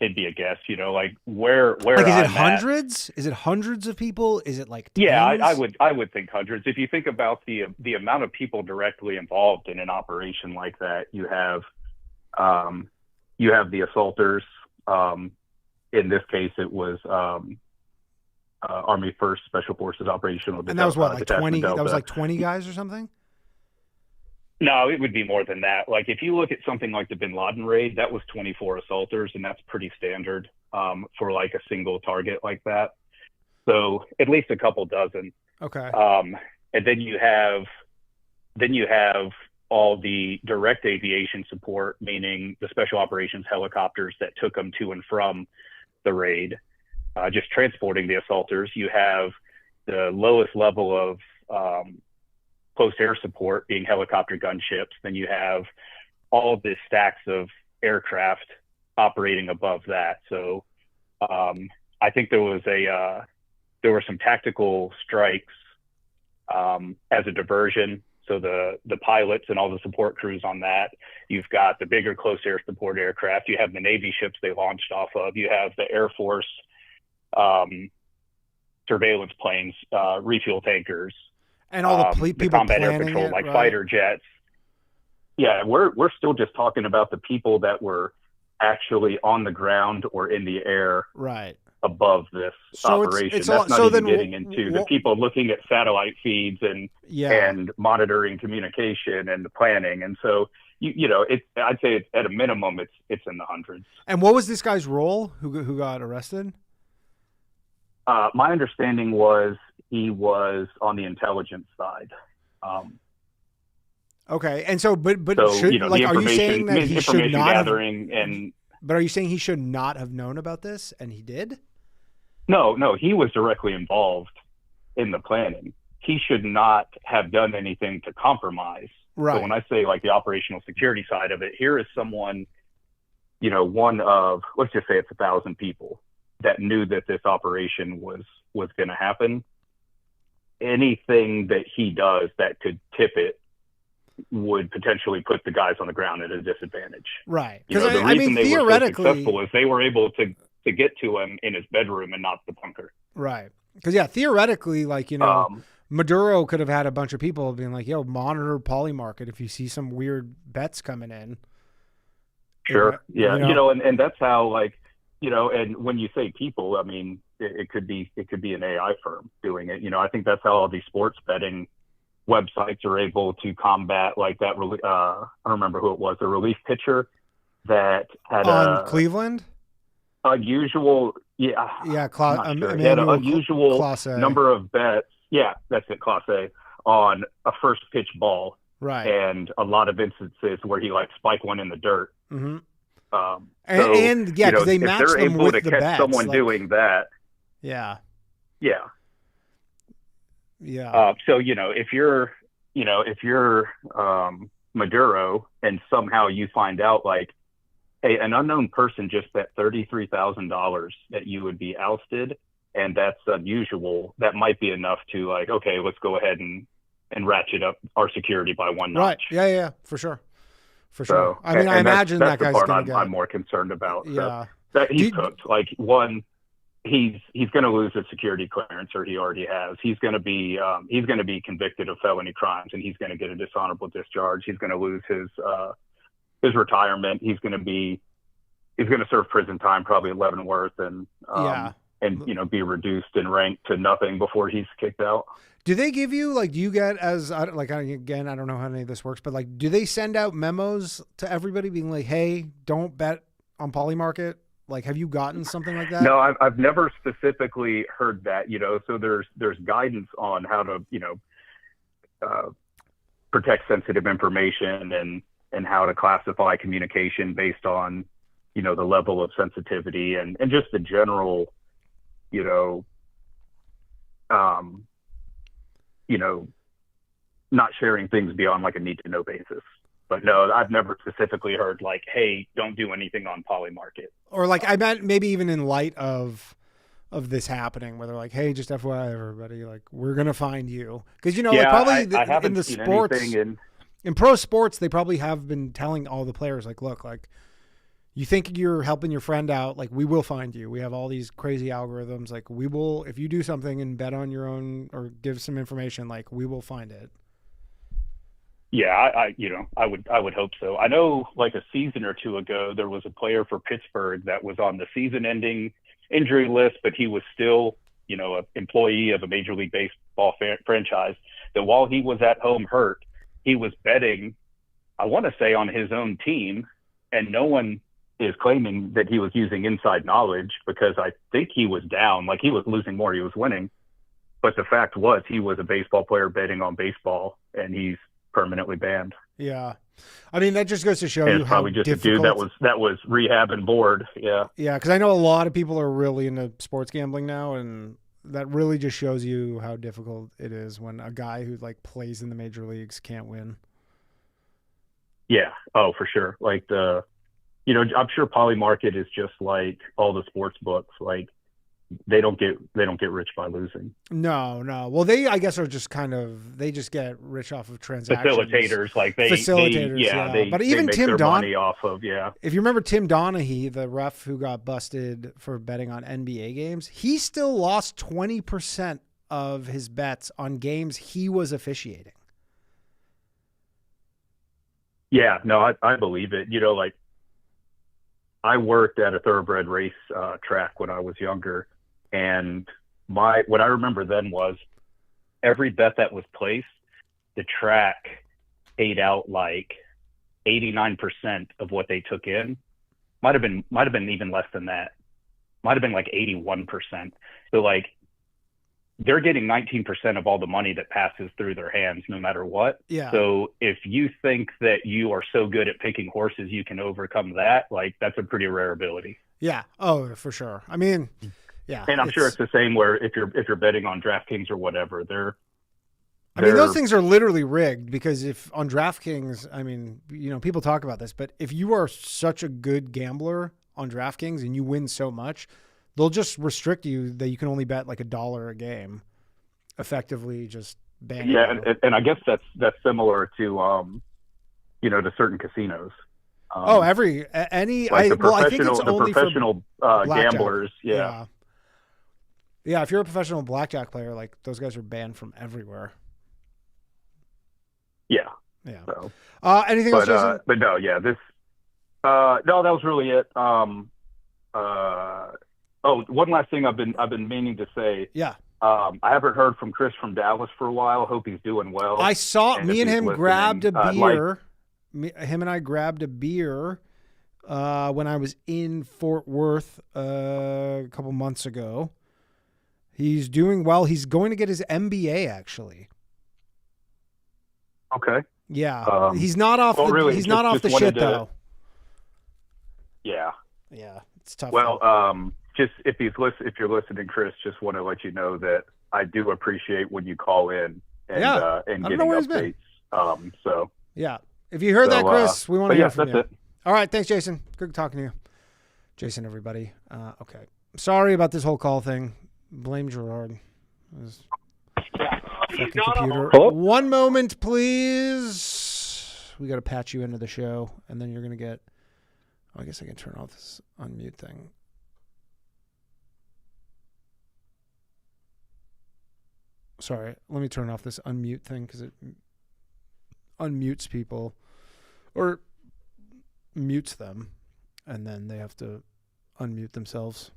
Speaker 9: It'd be a guess, like where
Speaker 8: like, is
Speaker 9: I'm
Speaker 8: it hundreds? Is it hundreds of people? Is it like tens?
Speaker 9: Yeah, I would think hundreds. If you think about the amount of people directly involved in an operation like that, you have the assaulters. In this case, it was Army 1st Special Forces Operational.
Speaker 8: And that was what, like 20? That was like 20 guys or something?
Speaker 9: No, it would be more than that. Like if you look at something like the Bin Laden raid, that was 24 assaulters, and that's pretty standard for like a single target like that. So at least a couple dozen.
Speaker 8: Okay.
Speaker 9: And then you have all the direct aviation support, meaning the special operations helicopters that took them to and from the raid, just transporting the assaulters. You have the lowest level of close air support being helicopter gunships. Then you have all of the stacks of aircraft operating above that. So I think there were some tactical strikes as a diversion. So the pilots and all the support crews on that. You've got the bigger close air support aircraft. You have the Navy ships they launched off of. You have the Air Force surveillance planes, refuel tankers,
Speaker 8: and all the people
Speaker 9: combat air patrol,
Speaker 8: it,
Speaker 9: like
Speaker 8: right?
Speaker 9: fighter jets. Yeah, we're still just talking about the people that were actually on the ground or in the air,
Speaker 8: right,
Speaker 9: above this operation. That's not even getting into the people looking at satellite feeds and monitoring communication and the planning. And so I'd say it's, at a minimum, it's in the hundreds.
Speaker 8: And what was this guy's role? Who got arrested?
Speaker 9: My understanding was he was on the intelligence side.
Speaker 8: Okay, and so, but
Speaker 9: so,
Speaker 8: should, like, are you saying that he should not
Speaker 9: gathering and?
Speaker 8: But are you saying he should not have known about this, and he did?
Speaker 9: No, he was directly involved in the planning. He should not have done anything to compromise.
Speaker 8: Right.
Speaker 9: So when I say like the operational security side of it, here is someone, one of, let's just say it's 1,000 people that knew that this operation was going to happen. Anything that he does that could tip it would potentially put the guys on the ground at a disadvantage.
Speaker 8: Right.
Speaker 9: Because the reason they were so successful is they were able to get to him in his bedroom and not the bunker.
Speaker 8: Right. Because theoretically, like, Maduro could have had a bunch of people being like, yo, monitor Polymarket if you see some weird bets coming in.
Speaker 9: Sure. Yeah. And that's how, like, and when you say people, I mean, it could be an AI firm doing it. I think that's how all these sports betting, websites are able to combat like that. I don't remember who it was, a relief pitcher that had
Speaker 8: on Cleveland.
Speaker 9: Unusual,
Speaker 8: Yeah,
Speaker 9: he had an unusual number of bets. Yeah, that's it, Class A, on a first pitch ball.
Speaker 8: Right.
Speaker 9: And a lot of instances where he like spiked one in the dirt.
Speaker 8: Mm-hmm.
Speaker 9: And
Speaker 8: because they match
Speaker 9: if they're
Speaker 8: them
Speaker 9: able
Speaker 8: with
Speaker 9: to
Speaker 8: the
Speaker 9: catch
Speaker 8: bets,
Speaker 9: someone
Speaker 8: like,
Speaker 9: doing that.
Speaker 8: Yeah.
Speaker 9: Yeah.
Speaker 8: Yeah.
Speaker 9: So, if you're Maduro and somehow you find out like, hey, an unknown person just bet $33,000 that you would be ousted, and that's unusual, that might be enough to like, okay, let's go ahead and ratchet up our security by one notch.
Speaker 8: Right. Yeah. For sure.
Speaker 9: So,
Speaker 8: I mean, I imagine
Speaker 9: that's
Speaker 8: that guy's
Speaker 9: the part
Speaker 8: going to get.
Speaker 9: I'm more concerned about.
Speaker 8: Yeah.
Speaker 9: So that he's cooked. Like he's going to lose his security clearance, or he already has. He's going to be convicted of felony crimes, and he's going to get a dishonorable discharge. He's going to lose his retirement. He's going to serve prison time, probably at Leavenworth, and be reduced in rank to nothing before he's kicked out.
Speaker 8: Do they give you, like, do you get again, I don't know how any of this works, but like, do they send out memos to everybody being like, hey, don't bet on Polymarket? Like, have you gotten something like that?
Speaker 9: No, I've never specifically heard that, so there's guidance on how to, protect sensitive information and how to classify communication based on, the level of sensitivity and just the general, not sharing things beyond like a need to know basis. But no, I've never specifically heard like, hey, don't do anything on Polymarket.
Speaker 8: Or like, I meant maybe even in light of this happening, where they're like, hey, just FYI, everybody, like, we're going to find you. Because, like, probably
Speaker 9: I haven't
Speaker 8: in the
Speaker 9: seen
Speaker 8: sports, in pro sports, they probably have been telling all the players, like, look, like, you think you're helping your friend out, like, we will find you. We have all these crazy algorithms. Like, we will, if you do something and bet on your own or give some information, like, we will find it.
Speaker 9: Yeah, I would hope so. I know like a season or two ago, there was a player for Pittsburgh that was on the season-ending injury list, but he was still, an employee of a Major League Baseball franchise, that while he was at home hurt, he was betting, I want to say, on his own team, and no one is claiming that he was using inside knowledge, because I think he was down, like he was losing more, he was winning. But the fact was he was a baseball player betting on baseball, and he's permanently banned.
Speaker 8: Yeah. I mean, that just goes to show
Speaker 9: and
Speaker 8: you
Speaker 9: it's
Speaker 8: how
Speaker 9: probably just
Speaker 8: difficult...
Speaker 9: a dude that was rehab and bored. Yeah.
Speaker 8: Yeah, because I know a lot of people are really into sports gambling now, and that really just shows you how difficult it is when a guy who like plays in the major leagues can't win.
Speaker 9: Yeah. Oh, for sure. Like I'm sure Polymarket is just like all the sports books. Like they don't get rich by losing.
Speaker 8: No. Well, they, I guess, are just they just get rich off of transactions.
Speaker 9: Facilitators, like
Speaker 8: facilitators. Yeah. But even Tim
Speaker 9: money off of, yeah.
Speaker 8: If you remember Tim Donaghy, the ref who got busted for betting on NBA games, he still lost 20% of his bets on games he was officiating.
Speaker 9: Yeah, no, I believe it. Like I worked at a thoroughbred race track when I was younger. And what I remember then was every bet that was placed, the track paid out like 89% of what they took in. Might have been even less than that. Might have been like 81%. So like they're getting 19% of all the money that passes through their hands, no matter what.
Speaker 8: Yeah.
Speaker 9: So if you think that you are so good at picking horses, you can overcome that. Like that's a pretty rare ability.
Speaker 8: Yeah. Oh, for sure. I mean, yeah.
Speaker 9: And I'm sure it's the same where if you're betting on DraftKings or whatever,
Speaker 8: I mean, those things are literally rigged, because if on DraftKings, I mean, people talk about this, but if you are such a good gambler on DraftKings and you win so much, they'll just restrict you that you can only bet like $1 a game, effectively just ban.
Speaker 9: Yeah. And I guess that's similar to, to certain casinos.
Speaker 8: I think it's only
Speaker 9: professional
Speaker 8: for
Speaker 9: gamblers. Yeah.
Speaker 8: Yeah. If you're a professional blackjack player, like those guys are banned from everywhere.
Speaker 9: Yeah.
Speaker 8: Yeah.
Speaker 9: So,
Speaker 8: anything else, Jason?
Speaker 9: But no, yeah, no, that was really it. One last thing I've been meaning to say.
Speaker 8: Yeah.
Speaker 9: I haven't heard from Chris from Dallas for a while. Hope he's doing well.
Speaker 8: I saw me and him grabbed a beer. Him and I grabbed a beer when I was in Fort Worth a couple months ago. He's doing well. He's going to get his MBA actually.
Speaker 9: Okay.
Speaker 8: Yeah, he's not off he's not off the shit though.
Speaker 9: Yeah.
Speaker 8: Yeah, it's tough.
Speaker 9: Well, just if you're listening, Chris, just want to let you know that I do appreciate when you call in and getting updates. So
Speaker 8: yeah, if you heard that, Chris, we want to hear from you.
Speaker 9: It.
Speaker 8: All right, thanks, Jason. Good talking to you, Jason. Everybody. Okay, sorry about this whole call thing. Blame Gerard. Fucking computer.
Speaker 9: Hello?
Speaker 8: One moment, please. We got to patch you into the show, and then you're gonna get. Oh, I guess I can turn off this unmute thing. Sorry, let me turn off this unmute thing because it unmutes people or mutes them, and then they have to unmute themselves.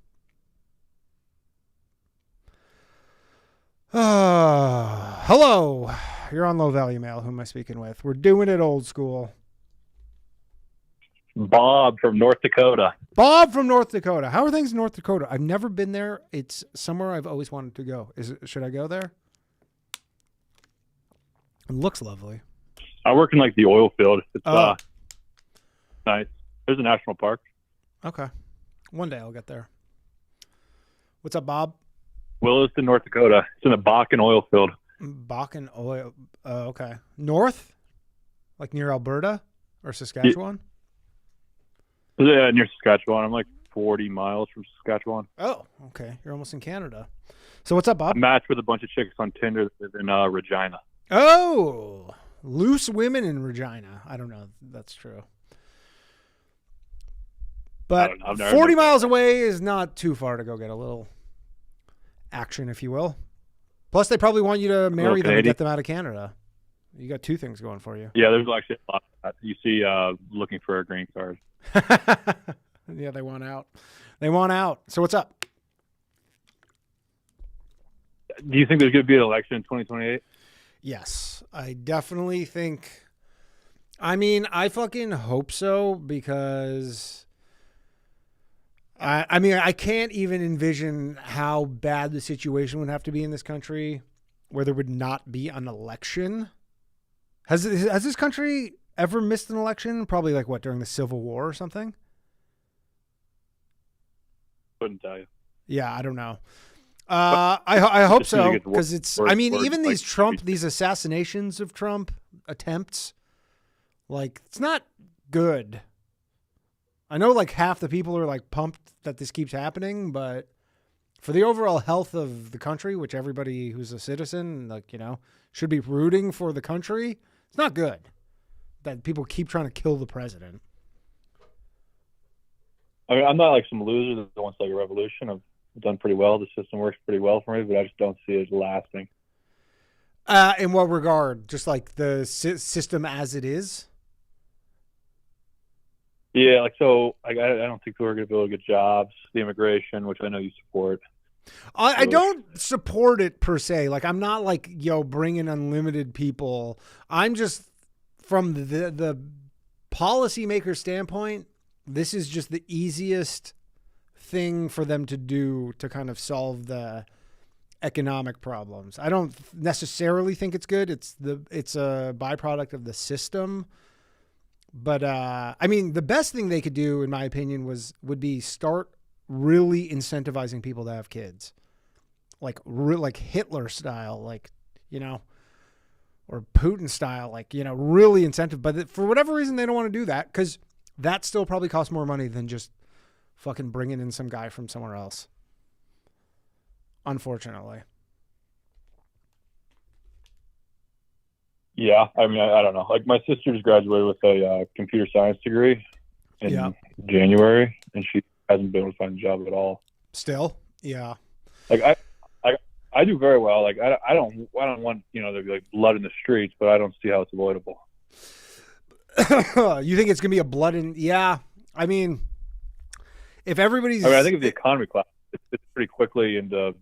Speaker 8: Hello, you're on Low Value Mail. Who am I speaking with? We're doing it old school.
Speaker 10: Bob from North Dakota.
Speaker 8: Bob from North Dakota. How are things in North Dakota? I've never been there. It's somewhere I've always wanted to go. Should I go there? It looks lovely.
Speaker 10: I work in like the oil field. It's nice. There's a national park.
Speaker 8: Okay. One day I'll get there. What's up, Bob?
Speaker 10: Williston, North Dakota. It's in the Bakken oil field.
Speaker 8: Bakken oil. Okay. North? Like near Alberta or Saskatchewan?
Speaker 10: Yeah, near Saskatchewan. I'm like 40 miles from Saskatchewan.
Speaker 8: Oh, okay. You're almost in Canada. So what's up, Bob?
Speaker 10: I matched with a bunch of chicks on Tinder that live in Regina.
Speaker 8: Oh, loose women in Regina. I don't know if that's true. But 40 miles away is not too far to go get a little action, if you will. Plus, they probably want you to marry them and get them out of Canada. You got two things going for you.
Speaker 10: Yeah, there's actually a lot of that. You see looking for a green card.
Speaker 8: Yeah, they want out. They want out. So what's up?
Speaker 10: Do you think there's going to be an election in 2028?
Speaker 8: Yes, I definitely think. I mean, I fucking hope so because I mean, I can't even envision how bad the situation would have to be in this country where there would not be an election. Has this country ever missed an election? Probably like what, during the Civil War or something?
Speaker 10: Couldn't tell you.
Speaker 8: Yeah, I don't know. I hope so because it's. I mean, even these assassinations of Trump attempts, like it's not good. I know like half the people are like pumped that this keeps happening, but for the overall health of the country, which everybody who's a citizen, like, you know, should be rooting for the country, it's not good that people keep trying to kill the president.
Speaker 10: I mean, I'm not like some loser that wants like a revolution. I've done pretty well. The system works pretty well for me, but I just don't see it as lasting.
Speaker 8: In what regard? Just like the system as it is?
Speaker 10: Yeah, like so. I don't think people are going to be able to get jobs. The immigration, which I know you support.
Speaker 8: I don't support it per se. Like I'm not like bring in unlimited people. I'm just from the policymaker standpoint. This is just the easiest thing for them to do to kind of solve the economic problems. I don't necessarily think it's good. It's a byproduct of the system. But I mean, the best thing they could do, in my opinion, would be start really incentivizing people to have kids, like Hitler style, like or Putin style, like really incentive. But for whatever reason, they don't want to do that because that still probably costs more money than just fucking bringing in some guy from somewhere else. Unfortunately.
Speaker 10: Yeah, I mean, I don't know. Like my sister just graduated with a computer science degree in January, and she hasn't been able to find a job at all.
Speaker 8: Still, yeah.
Speaker 10: Like I do very well. Like I don't want there to be like blood in the streets, but I don't see how it's avoidable.
Speaker 8: You think it's gonna be a blood in? Yeah, I mean, if everybody's,
Speaker 10: I think if the economy collapses, it's pretty quickly into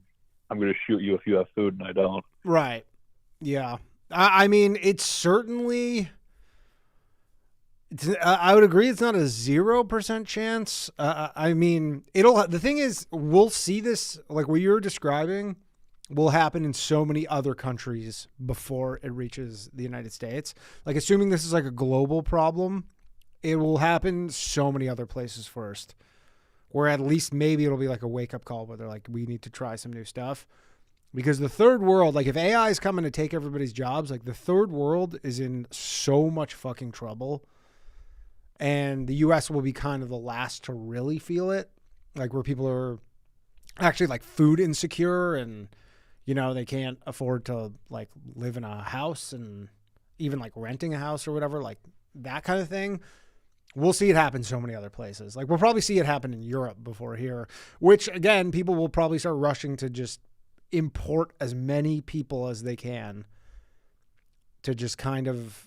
Speaker 10: I'm going to shoot you if you have food and I don't.
Speaker 8: Right. Yeah. I mean, it's certainly. I would agree. It's not a 0% chance. I mean, the thing is, we'll see this, like what you're describing, will happen in so many other countries before it reaches the United States. Like, assuming this is like a global problem, it will happen so many other places first, where at least maybe it'll be like a wake up call where they're like, we need to try some new stuff. Because the third world, like if AI is coming to take everybody's jobs, like the third world is in so much fucking trouble. And the U.S. will be kind of the last to really feel it, like where people are actually like food insecure and, you know, they can't afford to like live in a house and even like renting a house or whatever, like that kind of thing. We'll see it happen so many other places. Like we'll probably see it happen in Europe before here, which again, people will probably start rushing to just import as many people as they can to just kind of,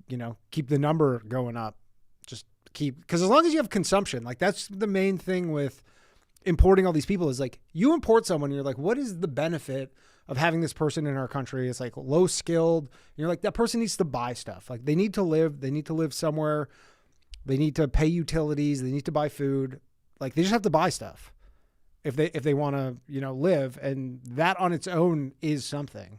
Speaker 8: you know, keep the number going up. Just keep, because as long as you have consumption, like that's the main thing with importing all these people is like you import someone and you're like, what is the benefit of having this person in our country? It's like low skilled. You're like, that person needs to buy stuff. Like they need to live somewhere. They need to pay utilities. They need to buy food. Like they just have to buy stuff if they want to, you know, live. And that on its own is something.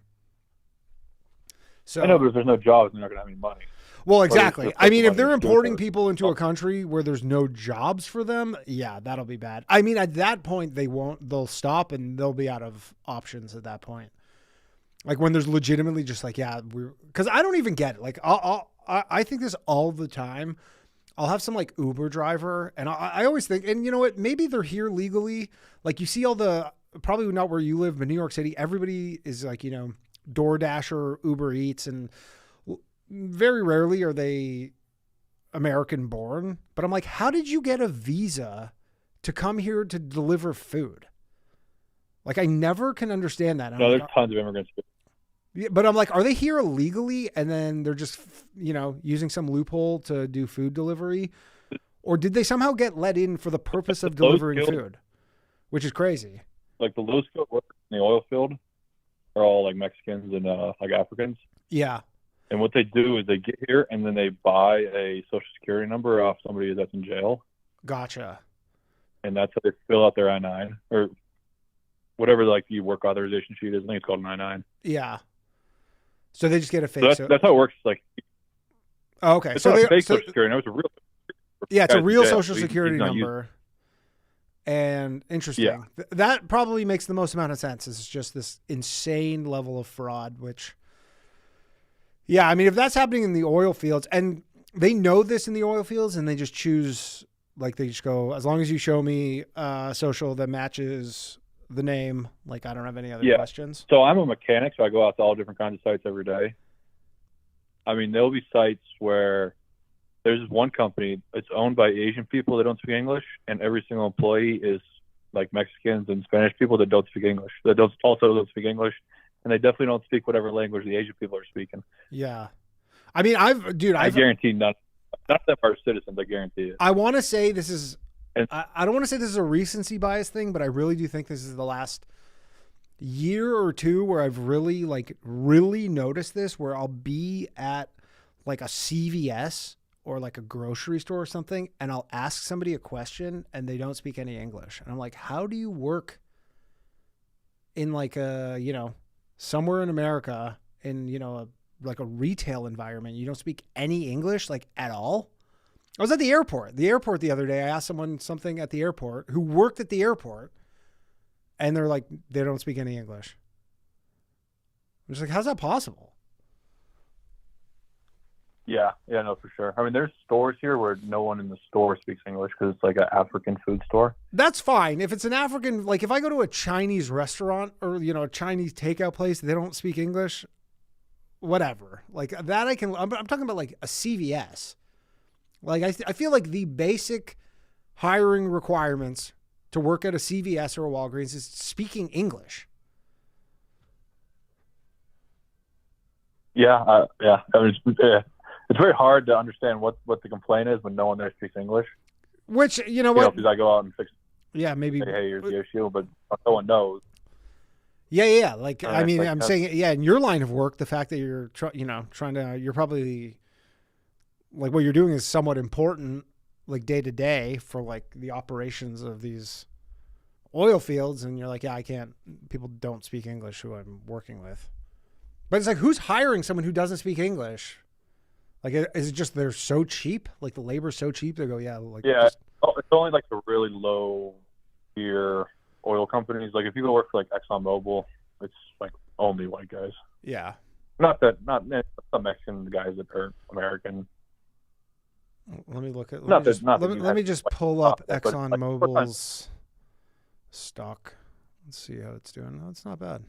Speaker 8: So
Speaker 10: I know, but if there's no jobs, they're not going to have any money.
Speaker 8: Well, exactly. I mean, if they're importing people into a country where there's no jobs for them, yeah, that'll be bad. I mean, at that point, they'll stop and they'll be out of options at that point. Like when there's legitimately just like, yeah, because I don't even get it. Like I think this all the time. I'll have some like Uber driver and I always think, and you know what, maybe they're here legally. Like you see all probably not where you live, but New York City, everybody is like, you know, DoorDash or Uber Eats, and very rarely are they American born. But I'm like, how did you get a visa to come here to deliver food? Like I never can understand that.
Speaker 10: No, there's tons of immigrants.
Speaker 8: Yeah, but I'm like, are they here illegally and then they're just, you know, using some loophole to do food delivery? Or did they somehow get let in for the purpose of delivering food? Which is crazy.
Speaker 10: Like the low skilled workers in the oil field are all like Mexicans and like Africans.
Speaker 8: Yeah.
Speaker 10: And what they do is they get here and then they buy a social security number off somebody that's in jail.
Speaker 8: Gotcha.
Speaker 10: And that's how they fill out their I-9 or whatever like the work authorization sheet is. I think it's called an I-9.
Speaker 8: Yeah. So they just get a fake.
Speaker 10: So that's how it works. Like,
Speaker 8: oh, okay.
Speaker 10: It's not a fake social security number. It's a real.
Speaker 8: Yeah, it's a real social security number. And interesting.
Speaker 10: Yeah.
Speaker 8: That probably makes the most amount of sense. It's just this insane level of fraud, which, yeah, I mean, if that's happening in the oil fields and they know this in the oil fields and they just choose, like they just go, as long as you show me social that matches the name, like I don't have any other questions.
Speaker 10: So I'm a mechanic, so I go out to all different kinds of sites every day. I mean, there'll be sites where there's one company, it's owned by Asian people that don't speak English, and every single employee is like Mexicans and Spanish people that don't speak English, also don't speak English, and they definitely don't speak whatever language the Asian people are speaking.
Speaker 8: Yeah. I mean, I
Speaker 10: guarantee none of them are citizens, I guarantee it.
Speaker 8: I want to say this is, I don't want to say this is a recency bias thing, but I really do think this is the last year or two where I've really noticed this, where I'll be at like a CVS or like a grocery store or something, and I'll ask somebody a question and they don't speak any English. And I'm like, how do you work in like a, you know, somewhere in America in, you know, like a retail environment? You don't speak any English, like at all? I was at the airport the other day. I asked someone something at the airport who worked at the airport, and they're like, they don't speak any English. I'm just like, how's that possible?
Speaker 10: Yeah, no, for sure. I mean, there's stores here where no one in the store speaks English because it's like an African food store.
Speaker 8: That's fine. If it's an African, like if I go to a Chinese restaurant or, you know, a Chinese takeout place, they don't speak English, whatever. Like that I'm talking about like a CVS. Like I feel like the basic hiring requirements to work at a CVS or a Walgreens is speaking English.
Speaker 10: Yeah. I mean, it's very hard to understand what the complaint is when no one there speaks English.
Speaker 8: Which, you know what?
Speaker 10: Because I go out and fix.
Speaker 8: Yeah, maybe.
Speaker 10: Hey, here's the issue, but no one knows.
Speaker 8: Yeah. Like,
Speaker 10: All
Speaker 8: I
Speaker 10: right,
Speaker 8: mean,
Speaker 10: like
Speaker 8: I'm
Speaker 10: that.
Speaker 8: saying, yeah, in your line of work, the fact that you're, you're probably like what you're doing is somewhat important, like day to day for like the operations of these oil fields. And you're like, yeah, I can't, people don't speak English who I'm working with. But it's like, who's hiring someone who doesn't speak English? Like, is it just they're so cheap? Like the labor's so cheap, they go, yeah, like,
Speaker 10: Yeah,
Speaker 8: just,
Speaker 10: it's only like the really low tier oil companies. Like if you go work for like ExxonMobil, it's like only white guys.
Speaker 8: yeah.
Speaker 10: Not some Mexican guys that are American.
Speaker 8: Let me look at.
Speaker 10: Not that
Speaker 8: Let me just pull up ExxonMobil's stock. Let's see how it's doing. No, it's not bad.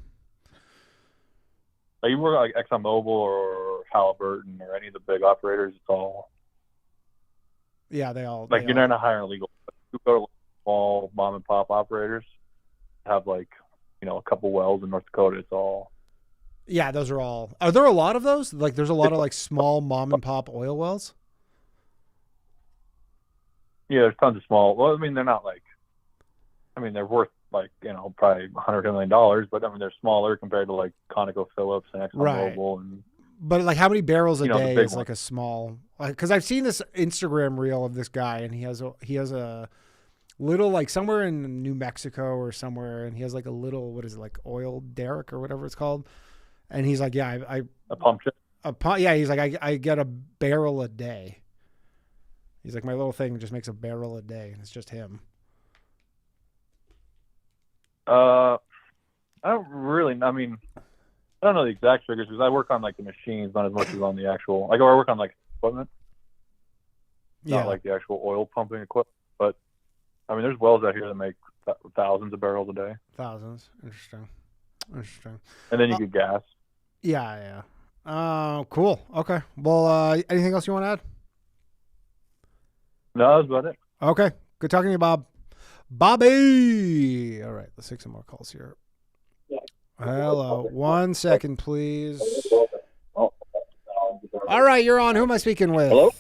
Speaker 10: Like you work like ExxonMobil or Halliburton or any of the big operators, it's all
Speaker 8: Yeah, they all
Speaker 10: like you're not hiring illegal. You go to small mom and pop operators, have like a couple wells in North Dakota. It's all.
Speaker 8: Yeah, those are all. Are there a lot of those? Like, there's a lot of like small mom and pop oil wells.
Speaker 10: Yeah, there's tons of small. Well, I mean, they're not like. I mean, they're worth like probably $100 million, but I mean they're smaller compared to like ConocoPhillips and ExxonMobil and.
Speaker 8: But like, how many barrels a day is
Speaker 10: one.
Speaker 8: like a small? Because I've seen this Instagram reel of this guy, and he has a little like somewhere in New Mexico or somewhere, and he has like a little like oil derrick or whatever it's called, and he's like, yeah,
Speaker 10: a pump ship.
Speaker 8: Yeah, he's like, I get a barrel a day. He's like, my little thing just makes a barrel a day, and it's just him.
Speaker 10: I don't really. I mean, I don't know the exact figures because I work on like the machines, not as much as on the actual. Like, I work on like equipment, not like the actual oil pumping equipment. But I mean, there's wells out here that make thousands of barrels a day.
Speaker 8: Thousands, interesting.
Speaker 10: And then you get gas.
Speaker 8: Yeah. Cool. Okay. Well, anything else you want to add?
Speaker 10: No, that's about it.
Speaker 8: Okay. Good talking to you, Bob. Bobby. All right. Let's take some more calls here. Hello. 1 second, please. All right. You're on. Who am I speaking with?
Speaker 11: Hello.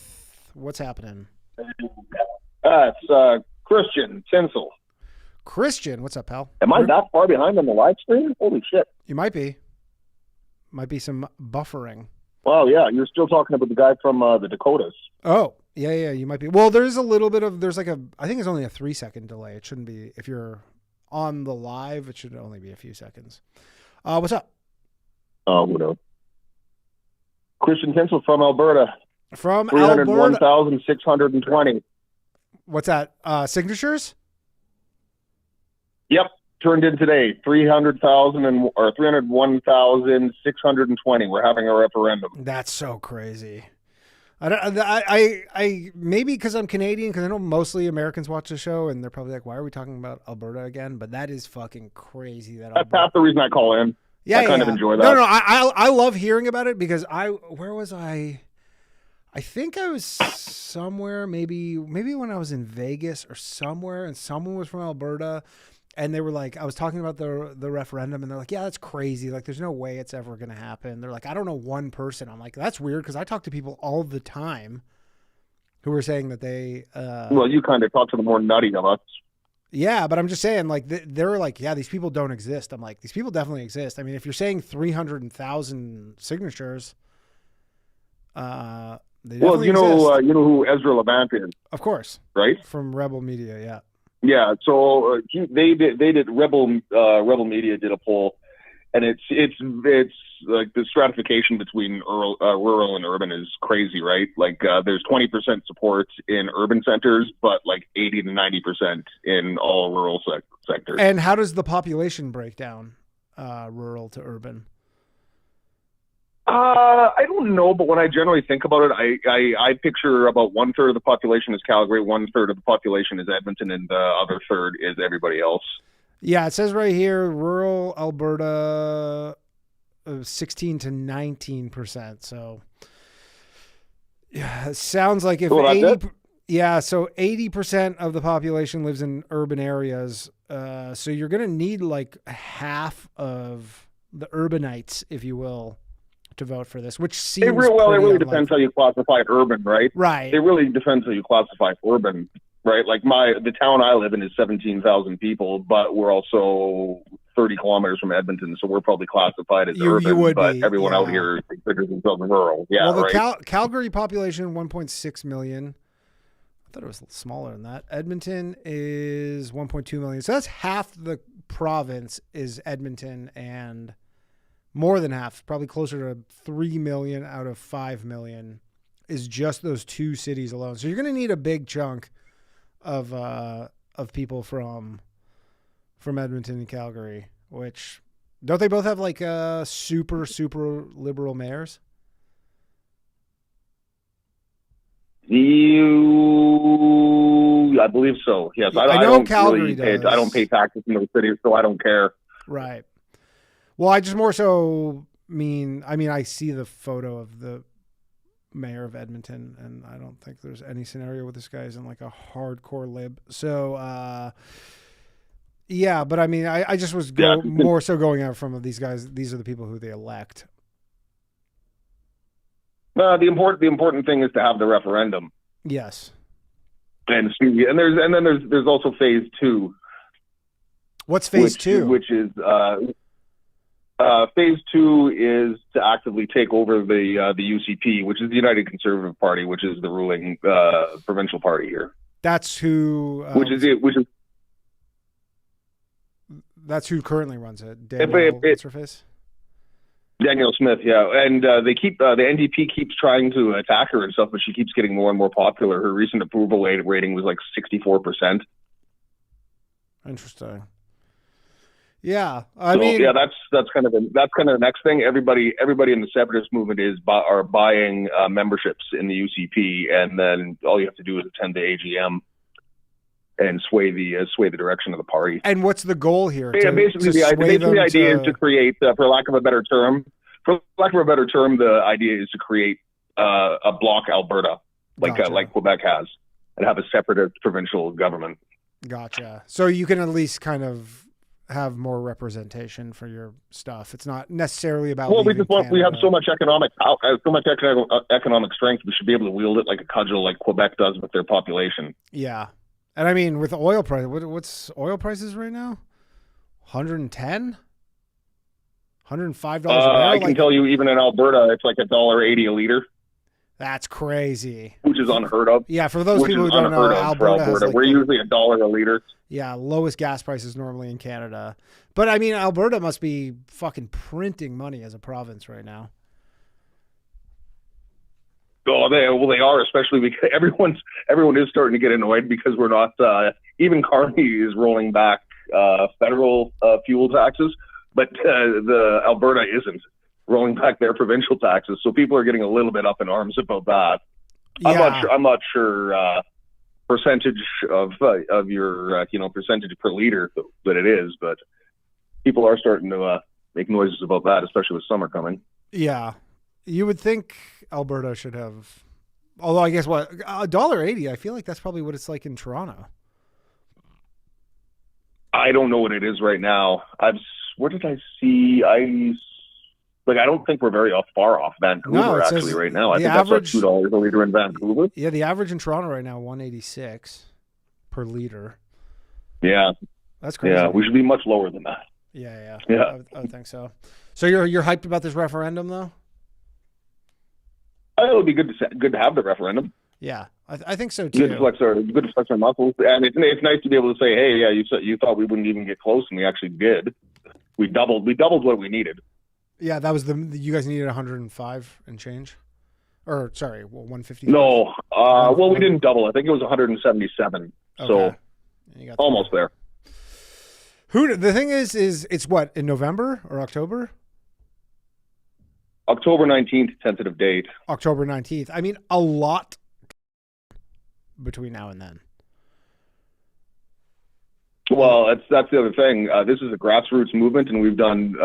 Speaker 8: What's happening?
Speaker 11: It's Christian Tinsel.
Speaker 8: Christian. What's up, pal?
Speaker 11: Am I that far behind on the live stream? Holy shit.
Speaker 8: You might be. Might be some buffering.
Speaker 11: Well, yeah. You're still talking about the guy from the Dakotas.
Speaker 8: Oh, yeah, you might be. Well, there's a little bit of, I think it's only a 3-second delay. It shouldn't be, if you're on the live, it should only be a few seconds. What's up?
Speaker 11: Oh, who knows? Christian Tinsel from Alberta.
Speaker 8: From Alberta.
Speaker 11: 301,620.
Speaker 8: What's that? Signatures?
Speaker 11: Yep. Turned in today. 301,620. We're having a referendum.
Speaker 8: That's so crazy. I maybe because I'm Canadian, because I know mostly Americans watch the show and they're probably like, why are we talking about Alberta again? But that is fucking crazy.
Speaker 11: That's half the reason I call in.
Speaker 8: Yeah,
Speaker 11: I kind of enjoy that.
Speaker 8: No, I love hearing about it because where was I? I think I was somewhere, maybe when I was in Vegas or somewhere, and someone was from Alberta. And they were like, I was talking about the referendum, and they're like, yeah, that's crazy. Like, there's no way it's ever going to happen. They're like, I don't know one person. I'm like, that's weird because I talk to people all the time who were saying that they.
Speaker 11: Well, you kind of talk to the more nutty of us.
Speaker 8: Yeah, but I'm just saying, like, they're like, yeah, these people don't exist. I'm like, these people definitely exist. I mean, if you're saying 300,000 signatures, they definitely
Speaker 11: you know who Ezra Levant is,
Speaker 8: of course,
Speaker 11: right?
Speaker 8: From Rebel Media, yeah.
Speaker 11: Yeah, so they did Rebel Media did a poll, and it's like the stratification between rural and urban is crazy, right? Like there's 20% support in urban centers, but like 80 to 90% in all rural sectors.
Speaker 8: And how does the population break down, rural to urban?
Speaker 11: I don't know, but when I generally think about it, I picture about 1/3 of the population is Calgary, 1/3 of the population is Edmonton, and the other third is everybody else.
Speaker 8: Yeah, it says right here, rural Alberta, 16 to 19%. So, yeah, it sounds like if 80%. Yeah, so 80% of the population lives in urban areas. So you're going to need like half of the urbanites, if you will, to vote for this, which seems
Speaker 11: it really depends how you classify urban, right?
Speaker 8: Right.
Speaker 11: It really depends how you classify urban, right? Like the town I live in is 17,000 people, but we're also 30 kilometers from Edmonton, so we're probably classified as urban.
Speaker 8: You would
Speaker 11: but
Speaker 8: be,
Speaker 11: everyone
Speaker 8: yeah.
Speaker 11: out here considers themselves rural. Yeah,
Speaker 8: well, the
Speaker 11: right.
Speaker 8: Calgary population 1.6 million. I thought it was smaller than that. Edmonton is 1.2 million. So that's half the province is Edmonton, and more than half, probably closer to 3 million out of 5 million is just those two cities alone. So you're going to need a big chunk of people from Edmonton and Calgary, which don't they both have like super liberal mayors?
Speaker 11: I believe so. Yes,
Speaker 8: I know
Speaker 11: I don't
Speaker 8: Calgary
Speaker 11: really
Speaker 8: does.
Speaker 11: I don't pay taxes in those cities, so I don't care.
Speaker 8: Right. Well, I just more so mean. I mean, I see the photo of the mayor of Edmonton, and I don't think there's any scenario where this guy isn't like a hardcore lib. So, yeah. But I mean, I just was more so going out from these guys. These are the people who they elect.
Speaker 11: The important thing is to have the referendum.
Speaker 8: Yes.
Speaker 11: And there's also phase 2.
Speaker 8: What's phase 2?
Speaker 11: Which is phase 2 is to actively take over the UCP, which is the United Conservative Party, which is the ruling provincial party here.
Speaker 8: That's who. That's who currently runs it. Daniel, what's her face?
Speaker 11: Danielle Smith, yeah, and the NDP keeps trying to attack her and stuff, but she keeps getting more and more popular. Her recent approval rating was like 64%.
Speaker 8: Interesting. Yeah, I mean,
Speaker 11: yeah, that's kind of the next thing. Everybody in the separatist movement are buying memberships in the UCP, and then all you have to do is attend the AGM and sway the direction of the party.
Speaker 8: And what's the goal here?
Speaker 11: Basically, the idea is to create, for lack of a better term, the idea is to create a bloc Alberta, like Quebec has, and have a separate provincial government.
Speaker 8: Gotcha. So you can at least kind of have more representation for your stuff. It's not necessarily about.
Speaker 11: Well, we have so much economic strength. We should be able to wield it like a cudgel, like Quebec does with their population.
Speaker 8: Yeah. And I mean, with oil price, what's oil prices right now? 110, $105 a barrel.
Speaker 11: I can tell you, even in Alberta, it's like $1.80 a liter.
Speaker 8: That's crazy.
Speaker 11: Which is unheard of.
Speaker 8: Yeah, for those people who don't know, Alberta
Speaker 11: we're usually $1 a liter.
Speaker 8: Yeah, lowest gas prices normally in Canada. But I mean, Alberta must be fucking printing money as a province right now.
Speaker 11: Oh, they are, especially because everyone is starting to get annoyed because we're not. Even Carney is rolling back federal fuel taxes, but the Alberta isn't rolling back their provincial taxes. So people are getting a little bit up in arms about that.
Speaker 8: Yeah.
Speaker 11: I'm not sure percentage of your percentage per liter that it is, but people are starting to make noises about that, especially with summer coming.
Speaker 8: Yeah. You would think Alberta should have, although I guess $1.80. I feel like that's probably what it's like in Toronto.
Speaker 11: I don't know what it is right now. What did I see? I don't think we're very far off Vancouver actually right now. I think that's like $2 a liter in Vancouver.
Speaker 8: Yeah, the average in Toronto right now $1.86 per liter.
Speaker 11: Yeah,
Speaker 8: that's crazy.
Speaker 11: Yeah, we should be much lower than that.
Speaker 8: Yeah.
Speaker 11: Yeah,
Speaker 8: I would think so. So you're hyped about this referendum though?
Speaker 11: It would be good to have the referendum.
Speaker 8: Yeah, I think so too.
Speaker 11: Good to flex our muscles, and it's nice to be able to say, "Hey, yeah, you thought we wouldn't even get close, and we actually did. We doubled what we needed."
Speaker 8: Yeah, that was you guys needed 105 and change, or sorry, 150.
Speaker 11: No, well, we didn't double. I think it was 177. Okay. So almost there.
Speaker 8: The thing is it's what, in November or October?
Speaker 11: October 19th, tentative date.
Speaker 8: October 19th. I mean, a lot between now and then.
Speaker 11: Well, that's the other thing. This is a grassroots movement, and we've done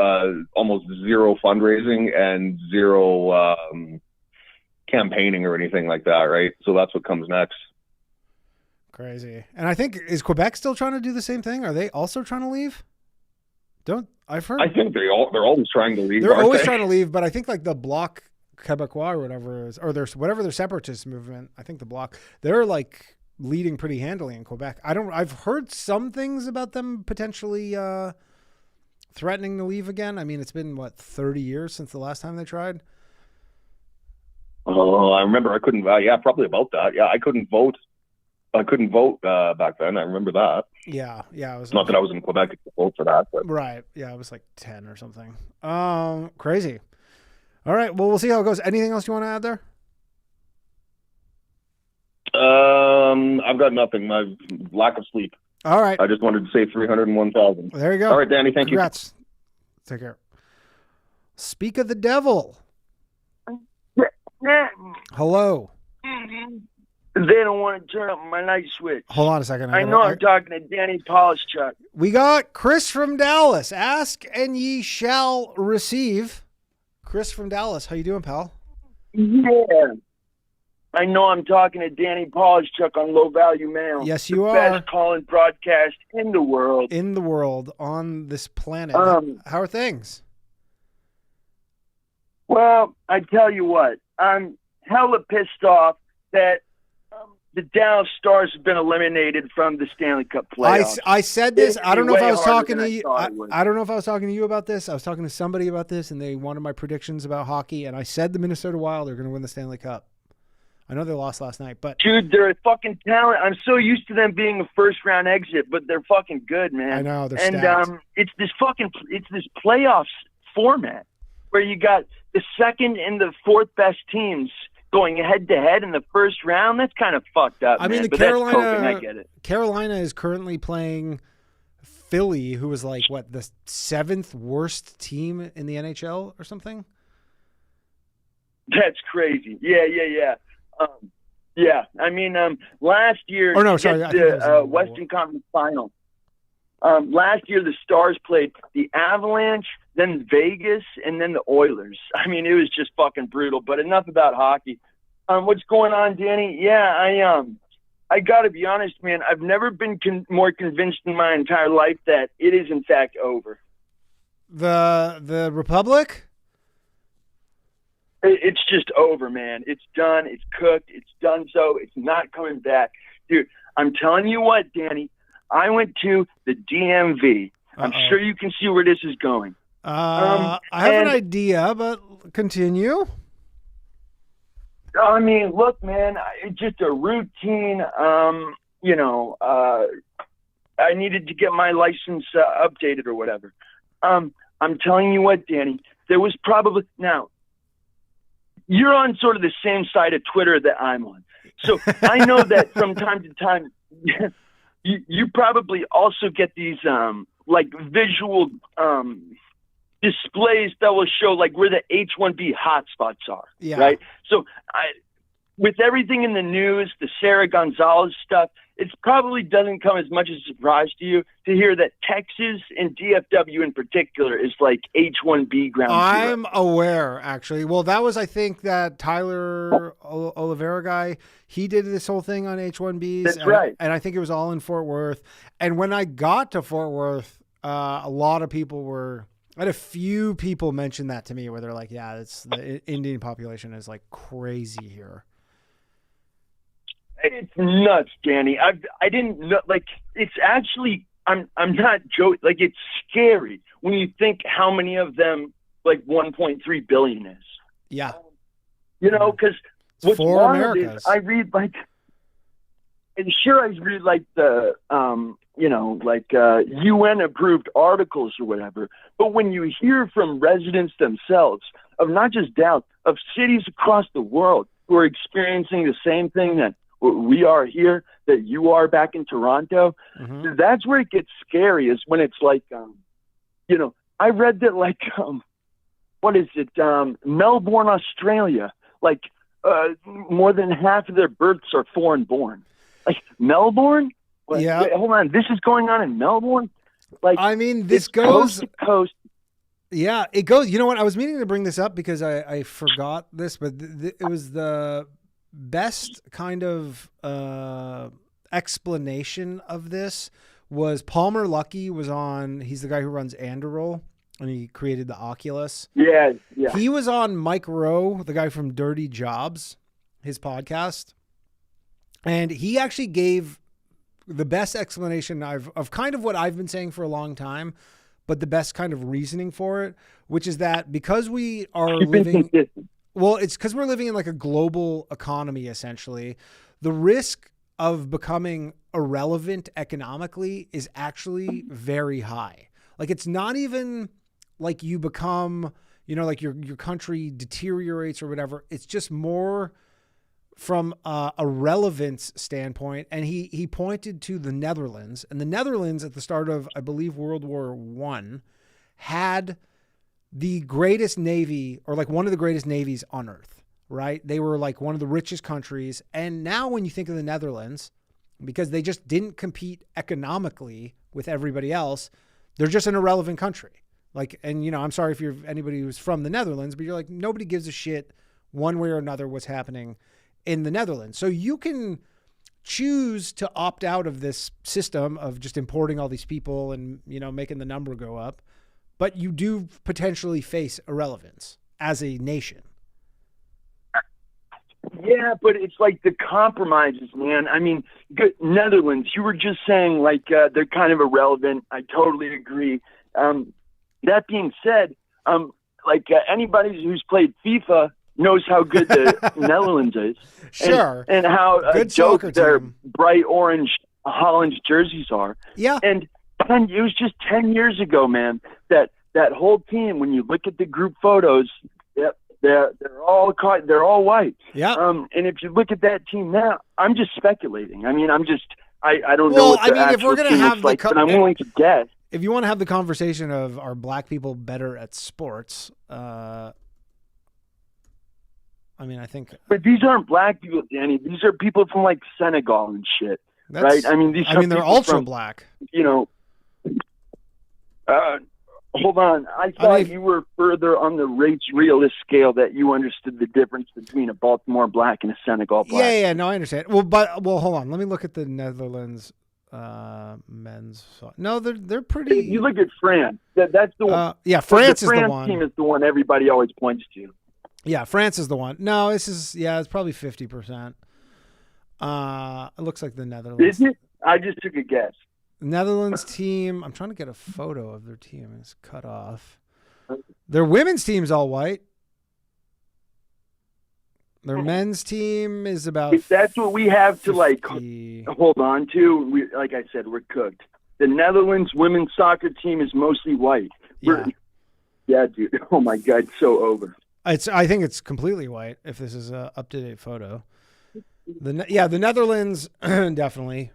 Speaker 11: almost zero fundraising and zero campaigning or anything like that, right? So that's what comes next.
Speaker 8: Crazy. And I think, is Quebec still trying to do the same thing? Are they also trying to leave? I've heard.
Speaker 11: I think they're always trying to leave.
Speaker 8: They're always trying to leave, but I think like the Bloc Québécois or whatever is, or their separatist movement. I think the Bloc, they're like leading pretty handily in Quebec. I've heard some things about them potentially threatening to leave again. I mean, it's been, 30 years since the last time they tried?
Speaker 11: Oh, I remember I couldn't. Yeah, probably about that. Yeah, I couldn't vote. Back then. I remember that.
Speaker 8: Yeah. It was
Speaker 11: not that I was in Quebec to vote for that, but
Speaker 8: right. Yeah, I was like 10 or something. Crazy. All right. Well, we'll see how it goes. Anything else you want to add there?
Speaker 11: I've got nothing. My lack of sleep.
Speaker 8: All right.
Speaker 11: I just wanted to say 301,000.
Speaker 8: There you go.
Speaker 11: All right, Danny. Thank
Speaker 8: Congrats. Take care. Speak of the devil. Hello.
Speaker 12: They don't want to turn up my light switch.
Speaker 8: Hold on a second.
Speaker 12: I know I'm talking to Danny Polishchuk.
Speaker 8: We got Chris from Dallas. Ask and ye shall receive. Chris from Dallas. How you doing, pal?
Speaker 12: Yeah. I know I'm talking to Danny Polishchuk on Low Value Mail.
Speaker 8: Yes, you are.
Speaker 12: Best call-in broadcast in the world.
Speaker 8: In the world, on this planet. How are things?
Speaker 12: Well, I tell you what. I'm hella pissed off that the Dallas Stars have been eliminated from the Stanley Cup playoffs.
Speaker 8: I said this. I don't know if I was talking to you. I don't know if I was talking to you about this. I was talking to somebody about this, and they wanted my predictions about hockey. And I said the Minnesota Wild are going to win the Stanley Cup. I know they lost last night, but
Speaker 12: dude, they're a fucking talent. I'm so used to them being a first round exit, but they're fucking good, man.
Speaker 8: I know they're
Speaker 12: stacked. It's this playoffs format where you got the second and the fourth best teams going head to head in the first round. That's kind of fucked up.
Speaker 8: I mean,
Speaker 12: man.
Speaker 8: the
Speaker 12: Carolina, that's coping, I get it.
Speaker 8: Carolina is currently playing Philly, who was like the 7th worst team in the NHL or something.
Speaker 12: That's crazy. Yeah. Yeah. I mean, last year, the Western Conference Final. Last year, the Stars played the Avalanche, then Vegas, and then the Oilers. I mean, it was just fucking brutal. But enough about hockey. What's going on, Danny? Yeah, I got to be honest, man. I've never been more convinced in my entire life that it is in fact over.
Speaker 8: The Republic?
Speaker 12: It's just over, man. It's done. It's cooked. It's done. So it's not coming back, dude. I'm telling you what, Danny. I went to the DMV. I'm sure you can see where this is going.
Speaker 8: I have an idea, but continue.
Speaker 12: I mean, look, man, it's just a routine. I needed to get my license updated or whatever. I'm telling you what, Danny, there was probably now. You're on sort of the same side of Twitter that I'm on. So I know that from time to time, you probably also get these visual displays that will show like where the H-1B hotspots are.
Speaker 8: Yeah.
Speaker 12: Right. So with everything in the news, the Sarah Gonzalez stuff, it probably doesn't come as much as a surprise to you to hear that Texas and DFW in particular is like H-1B ground zero.
Speaker 8: I'm aware, actually. Well, that was, I think, that Tyler Oliveira guy. He did this whole thing on H-1Bs.
Speaker 12: That's right.
Speaker 8: And I think it was all in Fort Worth. And when I got to Fort Worth, a lot of people I had a few people mention that to me where they're like, yeah, the Indian population is like crazy here.
Speaker 12: It's nuts, Danny. I didn't know. Like, it's actually. I'm not joking. Like, it's scary when you think how many of them, like 1.3 billion is.
Speaker 8: Yeah.
Speaker 12: Because what's wild
Speaker 8: Americas.
Speaker 12: is I read like, and sure I read like the UN approved articles or whatever. But when you hear from residents themselves of not just Dallas, of cities across the world who are experiencing the same thing that we are here, that you are back in Toronto, that's where it gets scary, is when it's like, I read that like, what is it? Melbourne, Australia, like more than half of their births are foreign born. Like Melbourne?
Speaker 8: Yeah.
Speaker 12: Wait, hold on. This is going on in Melbourne? Like,
Speaker 8: I mean, this goes
Speaker 12: coast to coast.
Speaker 8: Yeah, it goes. You know what? I was meaning to bring this up because I forgot this, but it was the best kind of explanation of this was Palmer Luckey was on. He's the guy who runs Anduril, and he created the Oculus.
Speaker 12: Yeah.
Speaker 8: He was on Mike Rowe, the guy from Dirty Jobs, his podcast, and he actually gave the best explanation of kind of what I've been saying for a long time, but the best kind of reasoning for it, which is that because we are living, well, it's because we're living in like a global economy, essentially, the risk of becoming irrelevant economically is actually very high. Like, it's not even like you become, you know, like your country deteriorates or whatever. It's just more from a relevance standpoint. And he pointed to the Netherlands, and the Netherlands at the start of, I believe, World War I had the greatest navy, or like one of the greatest navies on earth, right? They were like one of the richest countries. And now when you think of the Netherlands, because they just didn't compete economically with everybody else, they're just an irrelevant country. Like, and you know, I'm sorry if you're anybody who's from the Netherlands, but you're like, nobody gives a shit one way or another what's happening in the Netherlands. So you can choose to opt out of this system of just importing all these people and, you know, making the number go up, but you do potentially face irrelevance as a nation.
Speaker 12: Yeah, but it's like the compromises, man. I mean, Netherlands, you were just saying like they're kind of irrelevant. I totally agree. That being said, anybody who's played FIFA knows how good the Netherlands is.
Speaker 8: Sure.
Speaker 12: And how
Speaker 8: good
Speaker 12: dope
Speaker 8: soccer
Speaker 12: their
Speaker 8: team.
Speaker 12: bright orange Holland jerseys are.
Speaker 8: Yeah.
Speaker 12: And it was just 10 years ago, man, that whole team, when you look at the group photos, yep, they're all white.
Speaker 8: Yeah.
Speaker 12: And if you look at that team now, I'm just speculating. I mean, I don't know what the actual team looks like, but I'm willing to guess.
Speaker 8: If you want to have the conversation of, are black people better at sports? I mean, I think.
Speaker 12: But these aren't black people, Danny. These are people from like Senegal and shit, right? I mean,
Speaker 8: they're ultra black.
Speaker 12: You know. Hold on. I thought you were further on the race realist scale, that you understood the difference between a Baltimore black and a Senegal black.
Speaker 8: Yeah, no, I understand. Well, hold on. Let me look at the Netherlands men's. No, they're pretty.
Speaker 12: You look at France. That's the one.
Speaker 8: Yeah, France
Speaker 12: is
Speaker 8: the one.
Speaker 12: The France team is the one everybody always points to.
Speaker 8: Yeah, France is the one. No, it's probably 50%. It looks like the Netherlands.
Speaker 12: Is it? I just took a guess.
Speaker 8: Netherlands team. I'm trying to get a photo of their team. It's cut off. Their women's team's all white. Their men's team is about. If
Speaker 12: that's what we have
Speaker 8: 50.
Speaker 12: To like hold on to. Like I said, we're cooked. The Netherlands women's soccer team is mostly white. Yeah, dude. Oh my God, so over.
Speaker 8: I think it's completely white. If this is a up-to-date photo, the Netherlands definitely.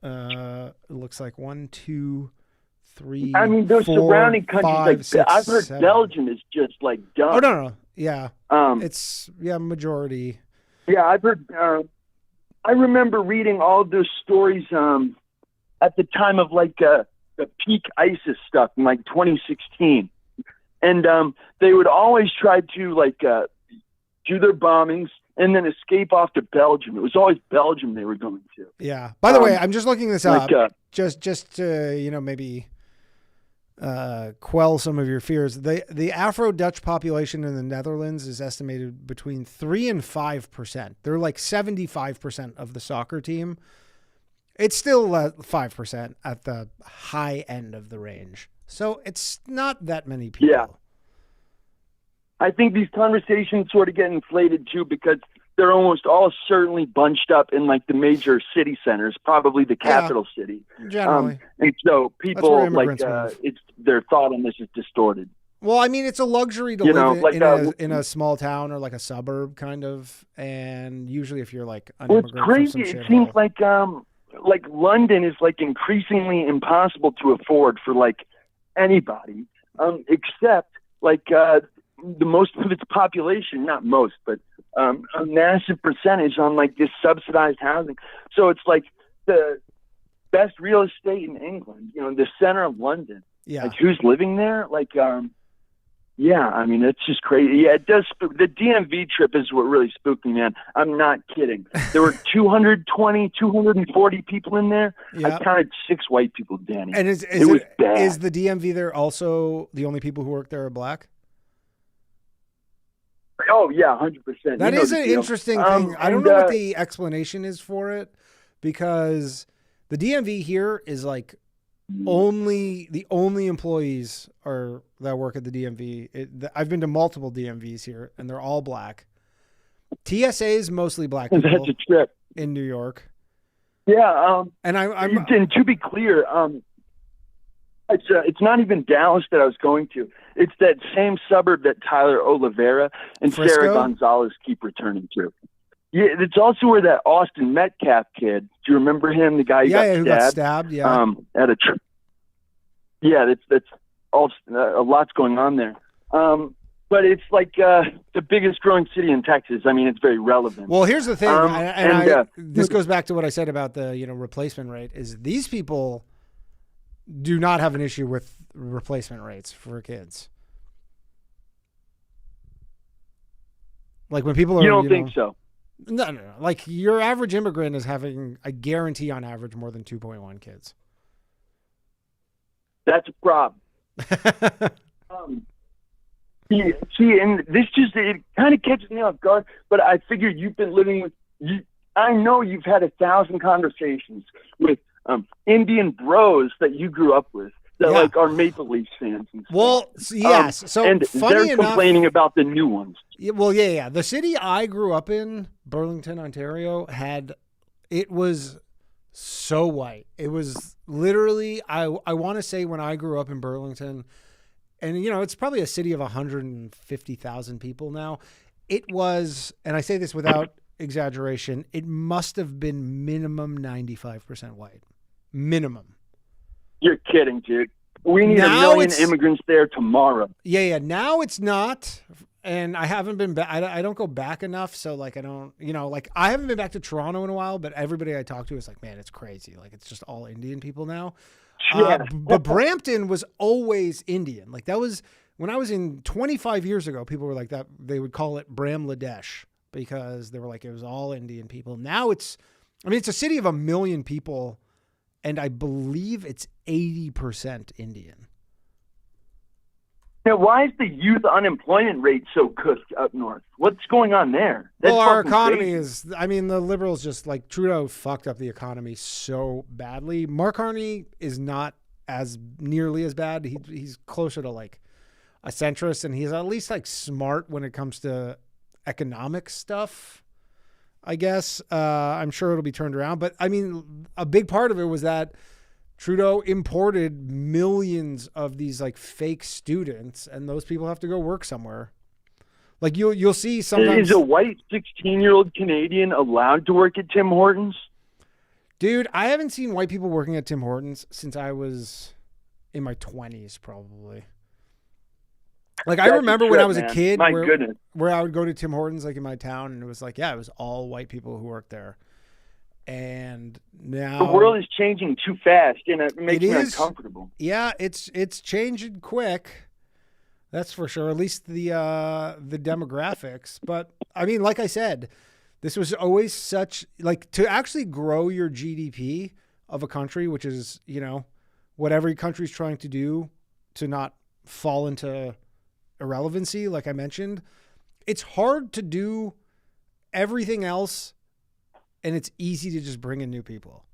Speaker 8: It looks like 1, 2, 3.
Speaker 12: I mean, those
Speaker 8: 4,
Speaker 12: surrounding countries.
Speaker 8: 5,
Speaker 12: like
Speaker 8: 6,
Speaker 12: I've heard
Speaker 8: 7.
Speaker 12: Belgium is just like dumb.
Speaker 8: Oh no. Yeah. It's majority.
Speaker 12: Yeah, I've heard. I remember reading all of those stories at the time of like the peak ISIS stuff in like 2016, and they would always try to like do their bombings and then escape off to Belgium. It was always Belgium they were going to.
Speaker 8: Yeah. By the way, I'm just looking this up, just to maybe quell some of your fears. The Afro-Dutch population in the Netherlands is estimated between 3 and 5%. They're like 75% of the soccer team. It's still 5% at the high end of the range. So it's not that many people.
Speaker 12: Yeah. I think these conversations sort of get inflated too, because they're almost all certainly bunched up in like the major city centers, probably the capital city.
Speaker 8: Generally.
Speaker 12: And so people like it's their thought on this is distorted.
Speaker 8: Well, I mean, it's a luxury to live in a small town or like a suburb kind of. And usually if you're like an
Speaker 12: it's crazy. It seems like London is like increasingly impossible to afford for like anybody, except like the most of its population, not most, but a massive percentage on like this subsidized housing. So it's like the best real estate in England, you know, the center of London.
Speaker 8: Yeah.
Speaker 12: Like who's living there? Like, yeah, I mean, it's just crazy. Yeah, it does. The DMV trip is what really spooked me, man. I'm not kidding. There were 240 people in there. Yeah. I counted 6 white people, Danny.
Speaker 8: And
Speaker 12: it was bad.
Speaker 8: Is the DMV there also the only people who work there are black?
Speaker 12: Oh, yeah, 100%.
Speaker 8: That is an interesting thing. I don't know what the explanation is for it, because the DMV here is like the only employees are that work at the DMV. I've been to multiple DMVs here, and they're all black. TSA is mostly black people.
Speaker 12: That's a trip
Speaker 8: in New York.
Speaker 12: Yeah,
Speaker 8: and
Speaker 12: and to be clear, it's not even Dallas that I was going to. It's that same suburb that Tyler Oliveira and
Speaker 8: Frisco?
Speaker 12: Sarah Gonzalez keep returning to. Yeah, it's also where that Austin Metcalf kid. Do you remember him? The guy who got stabbed.
Speaker 8: Yeah.
Speaker 12: At a trip. Yeah, that's all. A lot's going on there. But it's like the biggest growing city in Texas. I mean, it's very relevant.
Speaker 8: Well, here's the thing, this goes back to what I said about the replacement rate. Is these people do not have an issue with replacement rates for kids. Like when people are,
Speaker 12: you don't think so?
Speaker 8: No. Like your average immigrant is having, I guarantee, on average, more than 2.1 kids.
Speaker 12: That's a problem. See, and this it kind of catches me off guard, but I figured you've been living with you. I know you've had 1,000 conversations with Indian bros that you grew up with that like are Maple Leafs fans. And stuff.
Speaker 8: Well, yes. So
Speaker 12: and
Speaker 8: funny
Speaker 12: they're
Speaker 8: enough,
Speaker 12: complaining about the new ones.
Speaker 8: Yeah. The city I grew up in, Burlington, Ontario, it was so white. It was literally, I want to say when I grew up in Burlington, and it's probably a city of 150,000 people now. It was, and I say this without exaggeration, it must have been minimum 95% white. Minimum.
Speaker 12: You're kidding, dude. We need a million immigrants there tomorrow.
Speaker 8: Yeah. Now it's not. And I haven't been back. I don't go back enough. So like, I don't, I haven't been back to Toronto in a while, but everybody I talk to is like, man, it's crazy. Like it's just all Indian people now.
Speaker 12: Yeah.
Speaker 8: But Brampton was always Indian. Like that was when I was in 25 years ago, people were like that. They would call it Bramladesh because they were like, it was all Indian people. Now it's a city of 1 million people. And I believe it's 80% Indian.
Speaker 12: Now, why is the youth unemployment rate so cooked up north? What's going on there?
Speaker 8: Well, our economy is, the liberals just like Trudeau fucked up the economy so badly. Mark Carney is not as nearly as bad. He's closer to like a centrist, and he's at least like smart when it comes to economic stuff. I guess I'm sure it'll be turned around, but a big part of it was that Trudeau imported millions of these like fake students, and those people have to go work somewhere. Like you'll see sometimes.
Speaker 12: Is a white 16-year-old Canadian allowed to work at Tim Hortons?
Speaker 8: Dude, I haven't seen white people working at Tim Hortons since I was in my 20s, probably. Like I remember when I was a kid where I would go to Tim Hortons like in my town, and it was like, it was all white people who worked there. And now
Speaker 12: the world is changing too fast, and it makes me uncomfortable.
Speaker 8: Yeah, it's changing quick. That's for sure. At least the demographics. But like I said, this was always such like to actually grow your GDP of a country, which is, what every country's trying to do to not fall into irrelevancy, like I mentioned. It's hard to do everything else, and it's easy to just bring in new people.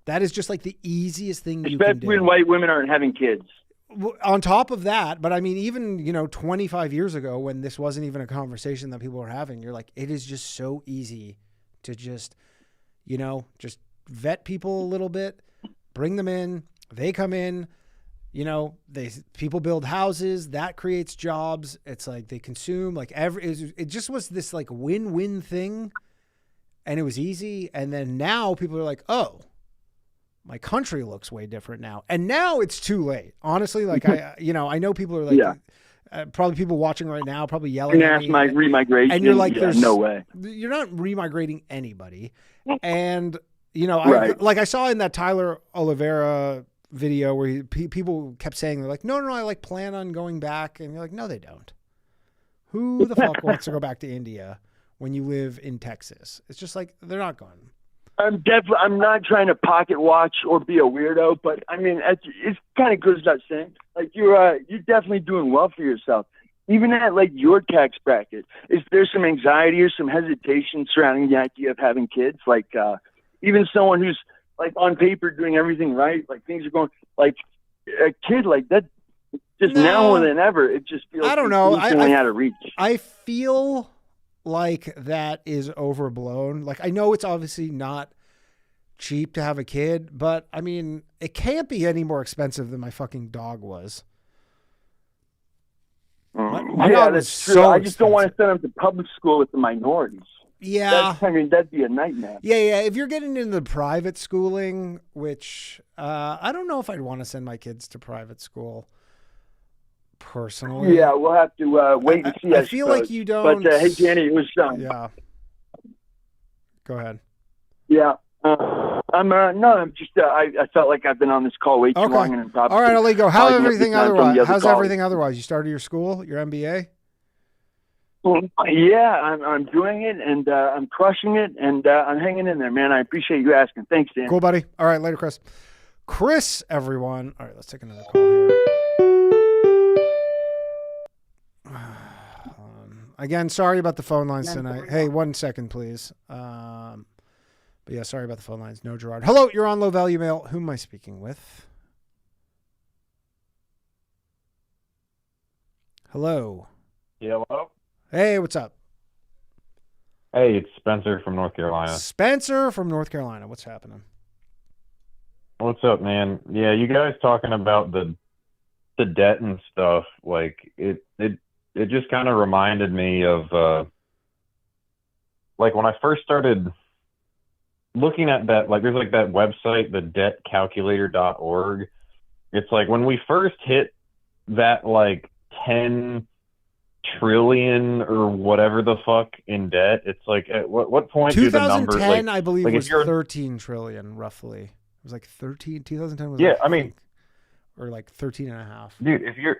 Speaker 8: That is just like the easiest thing you can do.
Speaker 12: Especially when white women aren't having kids.
Speaker 8: On top of that, but even 25 years ago when this wasn't even a conversation that people were having, you're like, it is just so easy to just vet people a little bit, bring them in, they come in, people build houses, that creates jobs. It's like they consume, like it just was this like win-win thing, and it was easy. And then now people are like, oh, my country looks way different now. And now it's too late. Honestly, like I know people are like, probably people watching right now, probably yelling at me.
Speaker 12: Remigration.
Speaker 8: And you're like, there's
Speaker 12: no way.
Speaker 8: You're not remigrating anybody. And,
Speaker 12: right.
Speaker 8: I saw in that Tyler Oliveira video where people kept saying, they're like, no, I like plan on going back. And you're like, no, they don't. Who the fuck wants to go back to India when you live in Texas? It's just like, they're not going.
Speaker 12: I'm not trying to pocket watch or be a weirdo, but it kind of goes without saying. Like you're definitely doing well for yourself, even at like your tax bracket. Is there some anxiety or some hesitation surrounding the idea of having kids? Like even someone who's like on paper doing everything right, like things are going. like a kid like that, just now more than ever, it just feels
Speaker 8: I don't know.
Speaker 12: increasingly out of reach.
Speaker 8: I feel like that is overblown. Like, I know it's obviously not cheap to have a kid, but I mean, it can't be any more expensive than my fucking dog was. My dog was
Speaker 12: that's true.
Speaker 8: so
Speaker 12: I just don't want to send them to public school with the minorities.
Speaker 8: Yeah.
Speaker 12: That'd be a nightmare.
Speaker 8: Yeah. If you're getting into the private schooling, which I don't know if I'd want to send my kids to private school personally.
Speaker 12: Yeah, we'll have to wait and see.
Speaker 8: I feel like you don't.
Speaker 12: But hey, Danny, it was
Speaker 8: Yeah. Go ahead.
Speaker 12: Yeah. I'm just. I felt like I've been on this call way too long, and probably.
Speaker 8: All right, I'll let you go. How's everything otherwise? How's
Speaker 12: calls.
Speaker 8: everything otherwise? You started your school, your MBA?
Speaker 12: Yeah, I'm doing it, and I'm crushing it, and I'm hanging in there, man. I appreciate you asking. Thanks, Dan.
Speaker 8: Cool, buddy. All right, later, Chris. Chris, everyone. All right, let's take another call here. Again, sorry about the phone lines tonight. Hey, 1 second, please. But yeah, sorry about the phone lines. No, Gerard. Hello, you're on Low Value Mail. Who am I speaking with? Hello.
Speaker 13: Yeah, hello?
Speaker 8: Hey, what's up?
Speaker 13: Hey, it's Spencer from North Carolina.
Speaker 8: Spencer from North Carolina. What's happening?
Speaker 13: What's up, man? Yeah, you guys talking about the debt and stuff, like it just kind of reminded me of like when I first started looking at that, like there's like that website, the debtcalculator.org. It's like when we first hit that like 10 trillion or whatever the fuck in debt, it's like at what point do the numbers
Speaker 8: 2010
Speaker 13: like,
Speaker 8: I believe
Speaker 13: like
Speaker 8: was 13 trillion roughly. It was like 13. 2010 was like,
Speaker 13: I mean,
Speaker 8: or like 13 and a half.
Speaker 13: Dude, if you're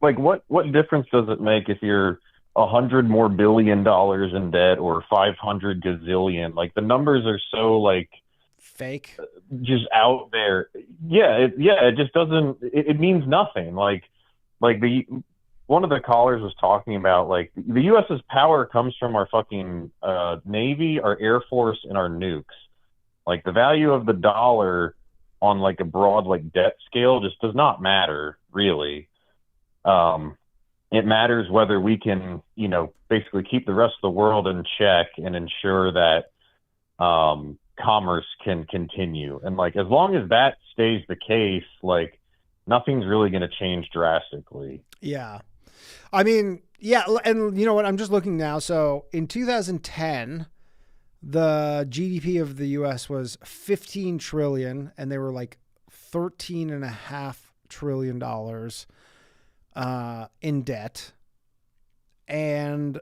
Speaker 13: like, what difference does it make if you're $100 more billion in debt or 500 gazillion? Like the numbers are so like
Speaker 8: fake,
Speaker 13: just out there. It just doesn't. It means nothing. Like one of the callers was talking about like the U.S.'s power comes from our fucking Navy, our Air Force, and our nukes. Like the value of the dollar on like a broad like debt scale just does not matter really. It matters whether we can, basically keep the rest of the world in check and ensure that commerce can continue. And like as long as that stays the case, like nothing's really going to change drastically.
Speaker 8: Yeah. I mean, yeah, and you know what? I'm just looking now. So in 2010, the GDP of the U.S. was 15 trillion, and they were like $13.5 trillion in debt. And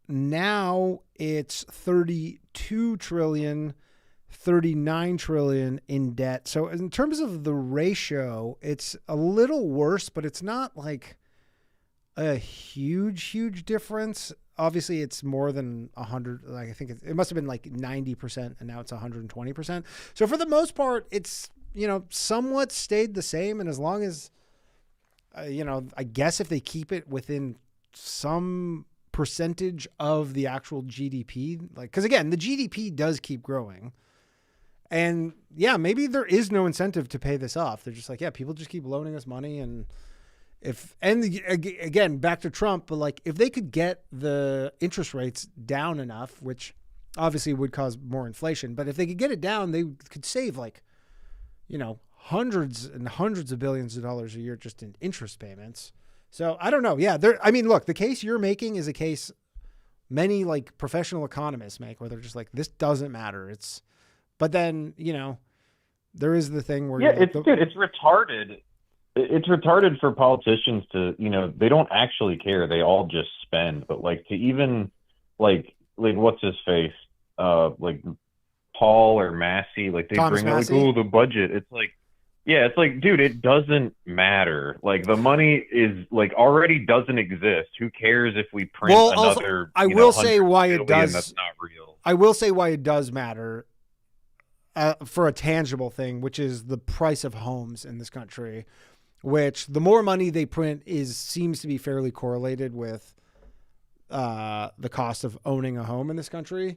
Speaker 8: now it's 32 trillion, 39 trillion in debt. So in terms of the ratio, it's a little worse, but it's not like a huge difference. Obviously it's more than 100. Like I think it must have been like 90% and now it's 120%. So for the most part, it's, somewhat stayed the same. And as long as, I guess if they keep it within some percentage of the actual GDP, like, cause again, the GDP does keep growing. And yeah, maybe there is no incentive to pay this off. They're just like, yeah, people just keep loaning us money. And again, back to Trump, but like if they could get the interest rates down enough, which obviously would cause more inflation, but if they could get it down, they could save like, hundreds and hundreds of billions of dollars a year just in interest payments. So I don't know. Yeah. Look, the case you're making is a case many like professional economists make where they're just like, this doesn't matter. But then, there is the thing where
Speaker 13: it's retarded. It's retarded for politicians to, they don't actually care. They all just spend. But like to even like what's his face? Like Paul or Massey, like they
Speaker 8: Thomas
Speaker 13: bring it, like,
Speaker 8: Massey?
Speaker 13: oh, the budget. It's like, yeah, it's like, dude, it doesn't matter. Like the money is like already doesn't exist. Who cares if we print another?
Speaker 8: I will say why it does.
Speaker 13: That's not real.
Speaker 8: I will say why it does matter for a tangible thing, which is the price of homes in this country. Which the more money they print seems to be fairly correlated with the cost of owning a home in this country.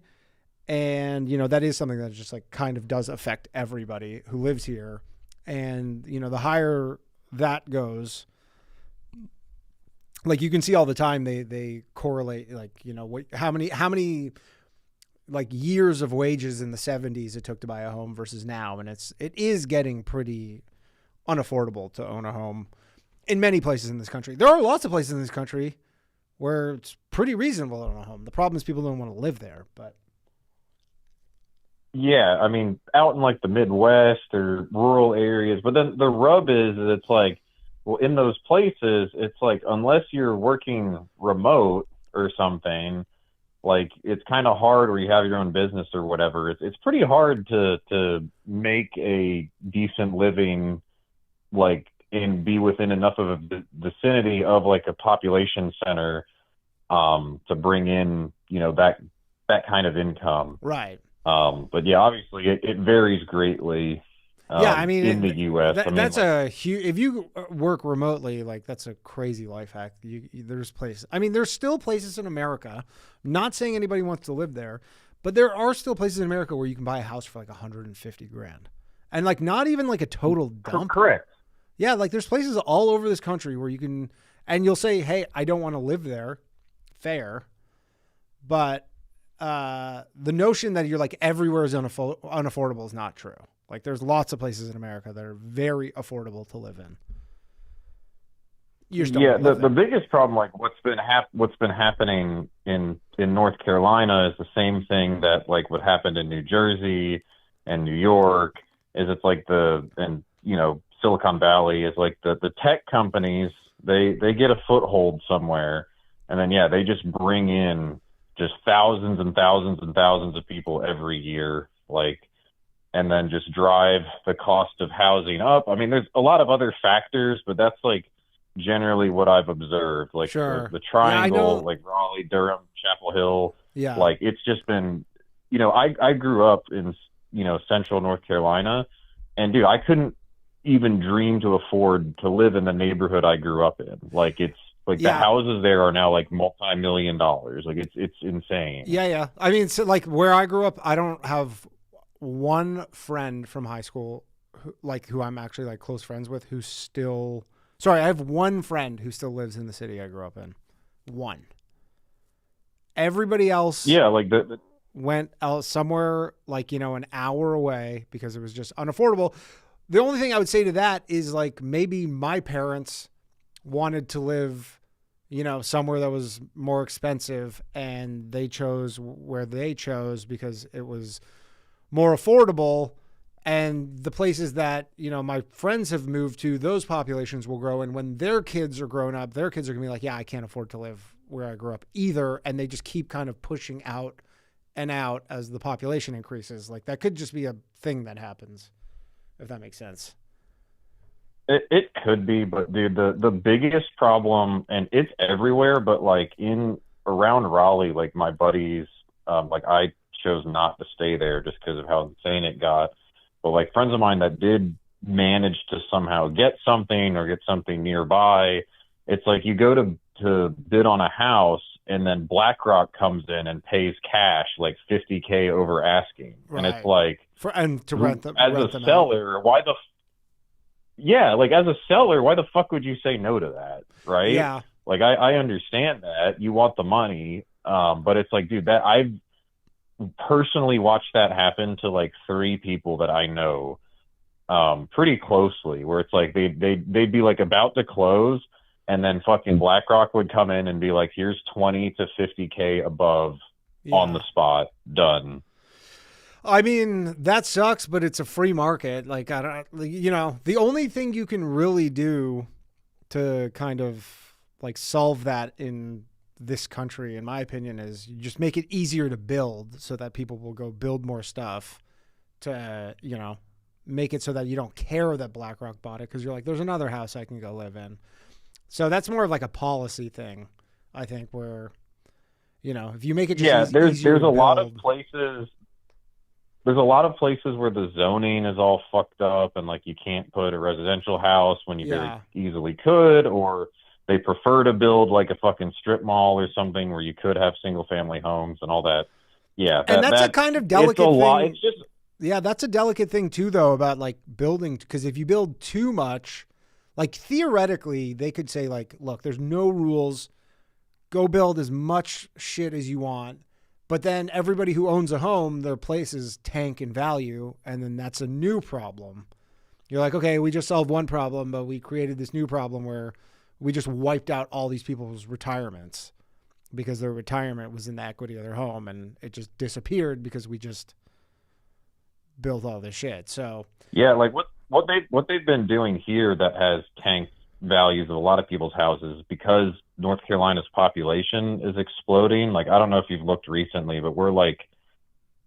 Speaker 8: And, that is something that just like kind of does affect everybody who lives here. And, the higher that goes, like you can see all the time, they correlate, like, how many like years of wages in the 70s it took to buy a home versus now. And it is getting pretty unaffordable to own a home in many places in this country. There are lots of places in this country where it's pretty reasonable to own a home. The problem is people don't want to live there, but.
Speaker 13: Yeah, I mean, out in like the Midwest or rural areas, but then the rub is it's like, well, in those places, it's like, unless you're working remote or something, like it's kind of hard, or you have your own business or whatever. It's pretty hard to make a decent living, like, and be within enough of a vicinity of like a population center to bring in, that kind of income.
Speaker 8: Right.
Speaker 13: But yeah, obviously it varies greatly. In the U.S.
Speaker 8: That's a huge. If you work remotely, like that's a crazy life hack. There's places. I mean, there's still places in America. I'm not saying anybody wants to live there, but there are still places in America where you can buy a house for like $150,000, and like not even like a total dump.
Speaker 13: Correct.
Speaker 8: Yeah, like there's places all over this country where you can, and you'll say, "Hey, I don't want to live there." Fair, but the notion that you're like everywhere is unaffordable is not true. Like there's lots of places in America that are very affordable to live in.
Speaker 13: The biggest problem, like what's been happening in North Carolina, is the same thing that like what happened in New Jersey and New York. Is it's like Silicon Valley is like the tech companies, they get a foothold somewhere, and then they just bring in just thousands and thousands and thousands of people every year, like, and then just drive the cost of housing up. I mean, there's a lot of other factors, but that's like generally what I've observed. Like the triangle, like Raleigh, Durham, Chapel Hill.
Speaker 8: Yeah.
Speaker 13: Like it's just been, I grew up in, central North Carolina, and dude, I couldn't even dream to afford to live in the neighborhood I grew up in. Like it's like the houses there are now like multi-million dollars. Like it's insane.
Speaker 8: Yeah. I mean, so like where I grew up, I don't have one friend from high school who I'm actually like close friends with I have one friend who still lives in the city I grew up in. One. Everybody else went out somewhere like, an hour away because it was just unaffordable. The only thing I would say to that is like maybe my parents wanted to live, somewhere that was more expensive, and they chose where they chose because it was more affordable. And the places that, my friends have moved to, those populations will grow. And when their kids are grown up, their kids are going to be like, yeah, I can't afford to live where I grew up either. And they just keep kind of pushing out and out as the population increases. Like that could just be a thing that happens, if that makes sense.
Speaker 13: It could be, but dude, the biggest problem, and it's everywhere, but like around Raleigh, like my buddies, like I chose not to stay there just because of how insane it got. But like friends of mine that did manage to somehow get something or get something nearby, it's like you go to bid on a house, and then BlackRock comes in and pays cash like $50,000 over asking. Right. And it's like,
Speaker 8: to rent them
Speaker 13: as a seller, why the fuck would you say no to that? Right.
Speaker 8: Yeah.
Speaker 13: Like I understand that you want the money. But it's like, dude, that I've personally watched that happen to like 3 people that I know, pretty closely, where it's like they'd be like about to close, and then fucking BlackRock would come in and be like, here's 20 to 50K above on the spot, done.
Speaker 8: I mean, that sucks, but it's a free market. Like, the only thing you can really do to kind of like solve that in this country, in my opinion, is you just make it easier to build so that people will go build more stuff to, make it so that you don't care that BlackRock bought it because you're like, there's another house I can go live in. So that's more of like a policy thing, I think, where, if you make it just
Speaker 13: there's a lot of places. There's a lot of places where the zoning is all fucked up, and like you can't put a residential house when you very easily could, or they prefer to build like a fucking strip mall or something where you could have single family homes and all that. Yeah.
Speaker 8: And that's a kind of delicate thing.
Speaker 13: It's just,
Speaker 8: Yeah, that's a delicate thing too, though, about like building, because if you build too much, like theoretically, they could say like, look, there's no rules. Go build as much shit as you want. But then everybody who owns a home, their places tank in value. And then that's a new problem. You're like, okay, we just solved one problem, but we created this new problem where we just wiped out all these people's retirements because their retirement was in the equity of their home, and it just disappeared because we just built all this shit. So
Speaker 13: yeah, like what they've been doing here that has tanked values of a lot of people's houses, because North Carolina's population is exploding. Like, I don't know if you've looked recently, but we're like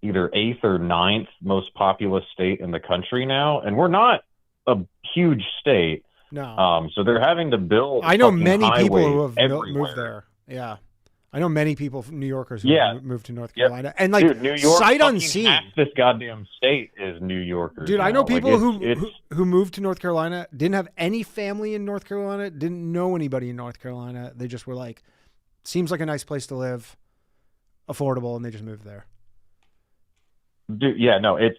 Speaker 13: either 8th or 9th most populous state in the country now, and we're not a huge state.
Speaker 8: No.
Speaker 13: So they're having to build.
Speaker 8: I know many people who have
Speaker 13: everywhere.
Speaker 8: moved there. Yeah. I know many people, New Yorkers, who have moved to North
Speaker 13: Yep.
Speaker 8: Carolina. And like,
Speaker 13: dude, New York,
Speaker 8: sight unseen.
Speaker 13: Half this goddamn state is New Yorkers.
Speaker 8: Dude,
Speaker 13: now.
Speaker 8: I know people
Speaker 13: like,
Speaker 8: who moved to North Carolina, didn't have any family in North Carolina, didn't know anybody in North Carolina. They just were like, seems like a nice place to live, affordable, and they just moved there.
Speaker 13: Dude, yeah, no, it's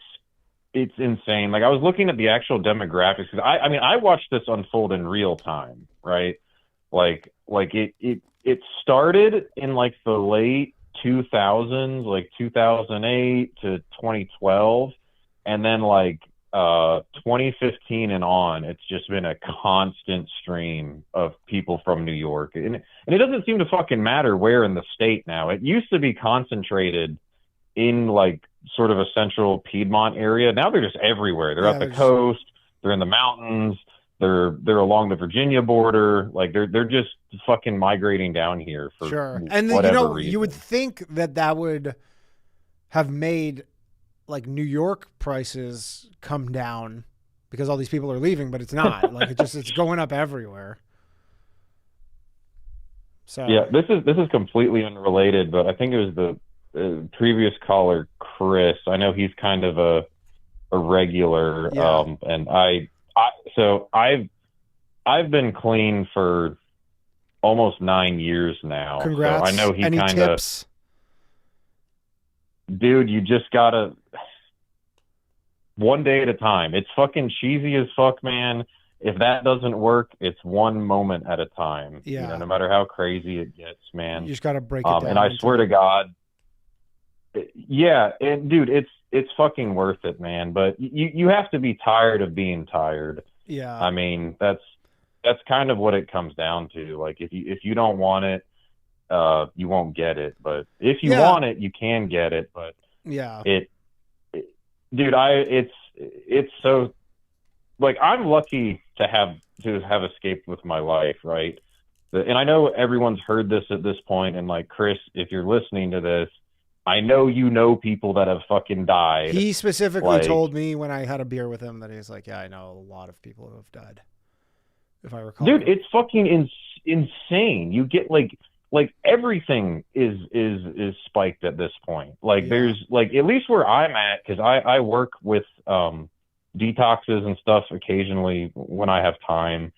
Speaker 13: insane. Like, I was looking at the actual demographics, because I mean, I watched this unfold in real time, right? Like it started in like the late 2000s, like 2008 to 2012, and then like 2015 and on, it's just been a constant stream of people from New York, and it doesn't seem to fucking matter where in the state now. It used to be concentrated in like sort of a central Piedmont area. Now they're just everywhere. They're up the coast. They're in the mountains. They're along the Virginia border. Like they're just fucking migrating down here for
Speaker 8: sure. And
Speaker 13: whatever reason.
Speaker 8: You would think that would have made like New York prices come down because all these people are leaving, but it's not. Like it's going up everywhere. So
Speaker 13: yeah, this is completely unrelated, but I think it was the previous caller, Chris. I know he's kind of a regular,
Speaker 8: yeah.
Speaker 13: And I've been clean for almost 9 years now.
Speaker 8: Congrats.
Speaker 13: So I know he
Speaker 8: Any
Speaker 13: kind of,
Speaker 8: tips?
Speaker 13: Dude, you just gotta one day at a time. It's fucking cheesy as fuck, man. If that doesn't work, it's one moment at a time.
Speaker 8: Yeah.
Speaker 13: You know, no matter how crazy it gets, man.
Speaker 8: You just gotta break it down.
Speaker 13: And I swear to God, yeah, and dude, it's fucking worth it, man. But you have to be tired of being tired.
Speaker 8: Yeah.
Speaker 13: I mean, that's kind of what it comes down to. Like, if you don't want it, you won't get it. But if you want it, you can get it. But
Speaker 8: yeah,
Speaker 13: dude, it's so, like, I'm lucky to have escaped with my life, right? And I know everyone's heard this at this point, and like, Chris, if you're listening to this, I know you know people that have fucking died.
Speaker 8: He specifically told me when I had a beer with him that he's like, yeah, I know a lot of people who have died, if I recall.
Speaker 13: Dude, it's fucking insane. You get like everything is spiked at this point. Like there's like, at least where I'm at, because I work with detoxes and stuff occasionally when I have time.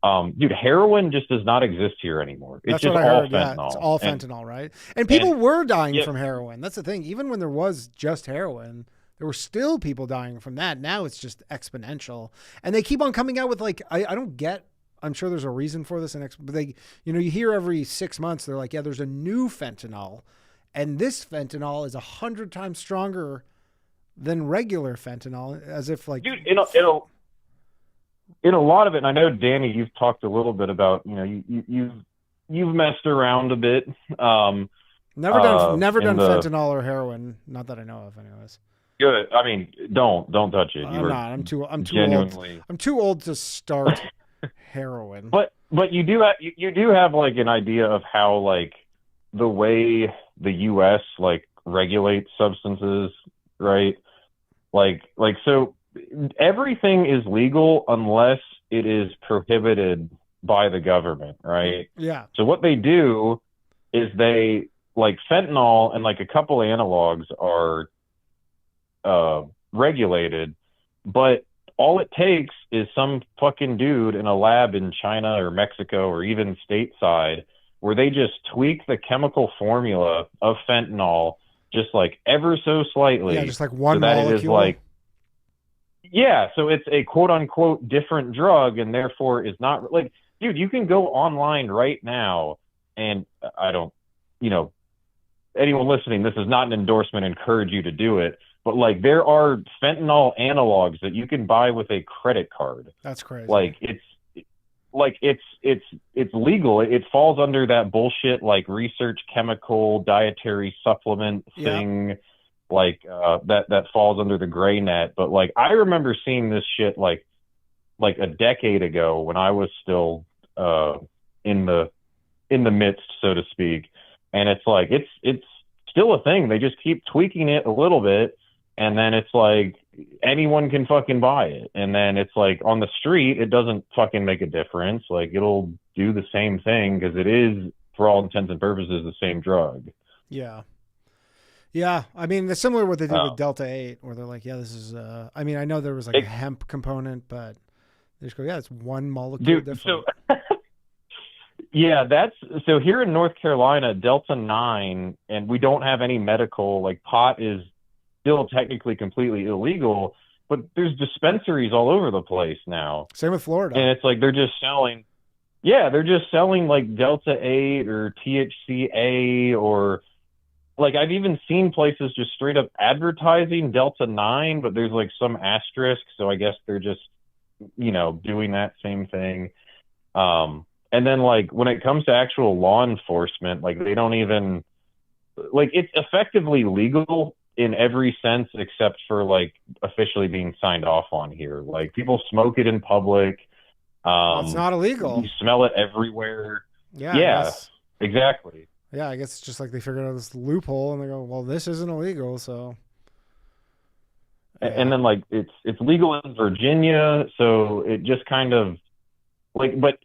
Speaker 13: Dude, heroin just does not exist here anymore. It's
Speaker 8: That's
Speaker 13: just
Speaker 8: what I
Speaker 13: all
Speaker 8: heard.
Speaker 13: fentanyl.
Speaker 8: Yeah, it's all fentanyl, right? And people were dying from heroin. That's the thing. Even when there was just heroin, there were still people dying from that. Now it's just exponential. And they keep on coming out with like, I don't get, I'm sure there's a reason for this. But they, you hear every 6 months, they're like, yeah, there's a new fentanyl. And this fentanyl is 100 times stronger than regular fentanyl, as if like...
Speaker 13: Dude, in a lot of it, and I know, Danny, you've talked a little bit about, you've messed around a bit.
Speaker 8: Never done fentanyl or heroin, not that I know of, anyways.
Speaker 13: Good. I mean, don't touch it.
Speaker 8: I'm not. I'm too
Speaker 13: genuinely
Speaker 8: old. I'm too old to start heroin.
Speaker 13: But you do have like an idea of how like the way the U.S. like regulates substances, right? Like so. Everything is legal unless it is prohibited by the government, right?
Speaker 8: Yeah.
Speaker 13: So what they do is they, like, fentanyl and like a couple analogs are regulated, but all it takes is some fucking dude in a lab in China or Mexico or even stateside where they just tweak the chemical formula of fentanyl just like ever so slightly.
Speaker 8: Yeah, just like one
Speaker 13: so that
Speaker 8: molecule.
Speaker 13: it is like, yeah, so it's a quote unquote different drug, and therefore is not like, dude, you can go online right now, and I don't, anyone listening, this is not an endorsement, encourage you to do it, but like there are fentanyl analogs that you can buy with a credit card.
Speaker 8: That's crazy.
Speaker 13: Like it's legal. It falls under that bullshit like research chemical dietary supplement thing. Like that falls under the gray net. But like I remember seeing this shit like a decade ago when I was still in the midst, so to speak. And it's like it's still a thing. They just keep tweaking it a little bit, and then it's like anyone can fucking buy it. And then it's like on the street, it doesn't fucking make a difference. Like it'll do the same thing because it is, for all intents and purposes, the same drug.
Speaker 8: Yeah. Yeah. I mean, it's similar to what they did with Delta 8, where they're like, yeah, this is, I mean, I know there was like a hemp component, but they just go, yeah, it's one molecule different.
Speaker 13: So, yeah, so here in North Carolina, Delta 9, and we don't have any medical, like pot is still technically completely illegal, but there's dispensaries all over the place now.
Speaker 8: Same with Florida.
Speaker 13: And it's like they're just selling like Delta 8 or THCA, or like I've even seen places just straight up advertising Delta 9, but there's like some asterisk, so I guess they're just, doing that same thing. And then like when it comes to actual law enforcement, like they don't even, like it's effectively legal in every sense except for like officially being signed off on here. Like people smoke it in public.
Speaker 8: It's not illegal.
Speaker 13: You smell it everywhere.
Speaker 8: Yeah.
Speaker 13: Exactly.
Speaker 8: Yeah, I guess it's just like they figured out this loophole and they go, well, this isn't illegal, so. Yeah.
Speaker 13: And then like it's legal in Virginia, so it just kind of like, but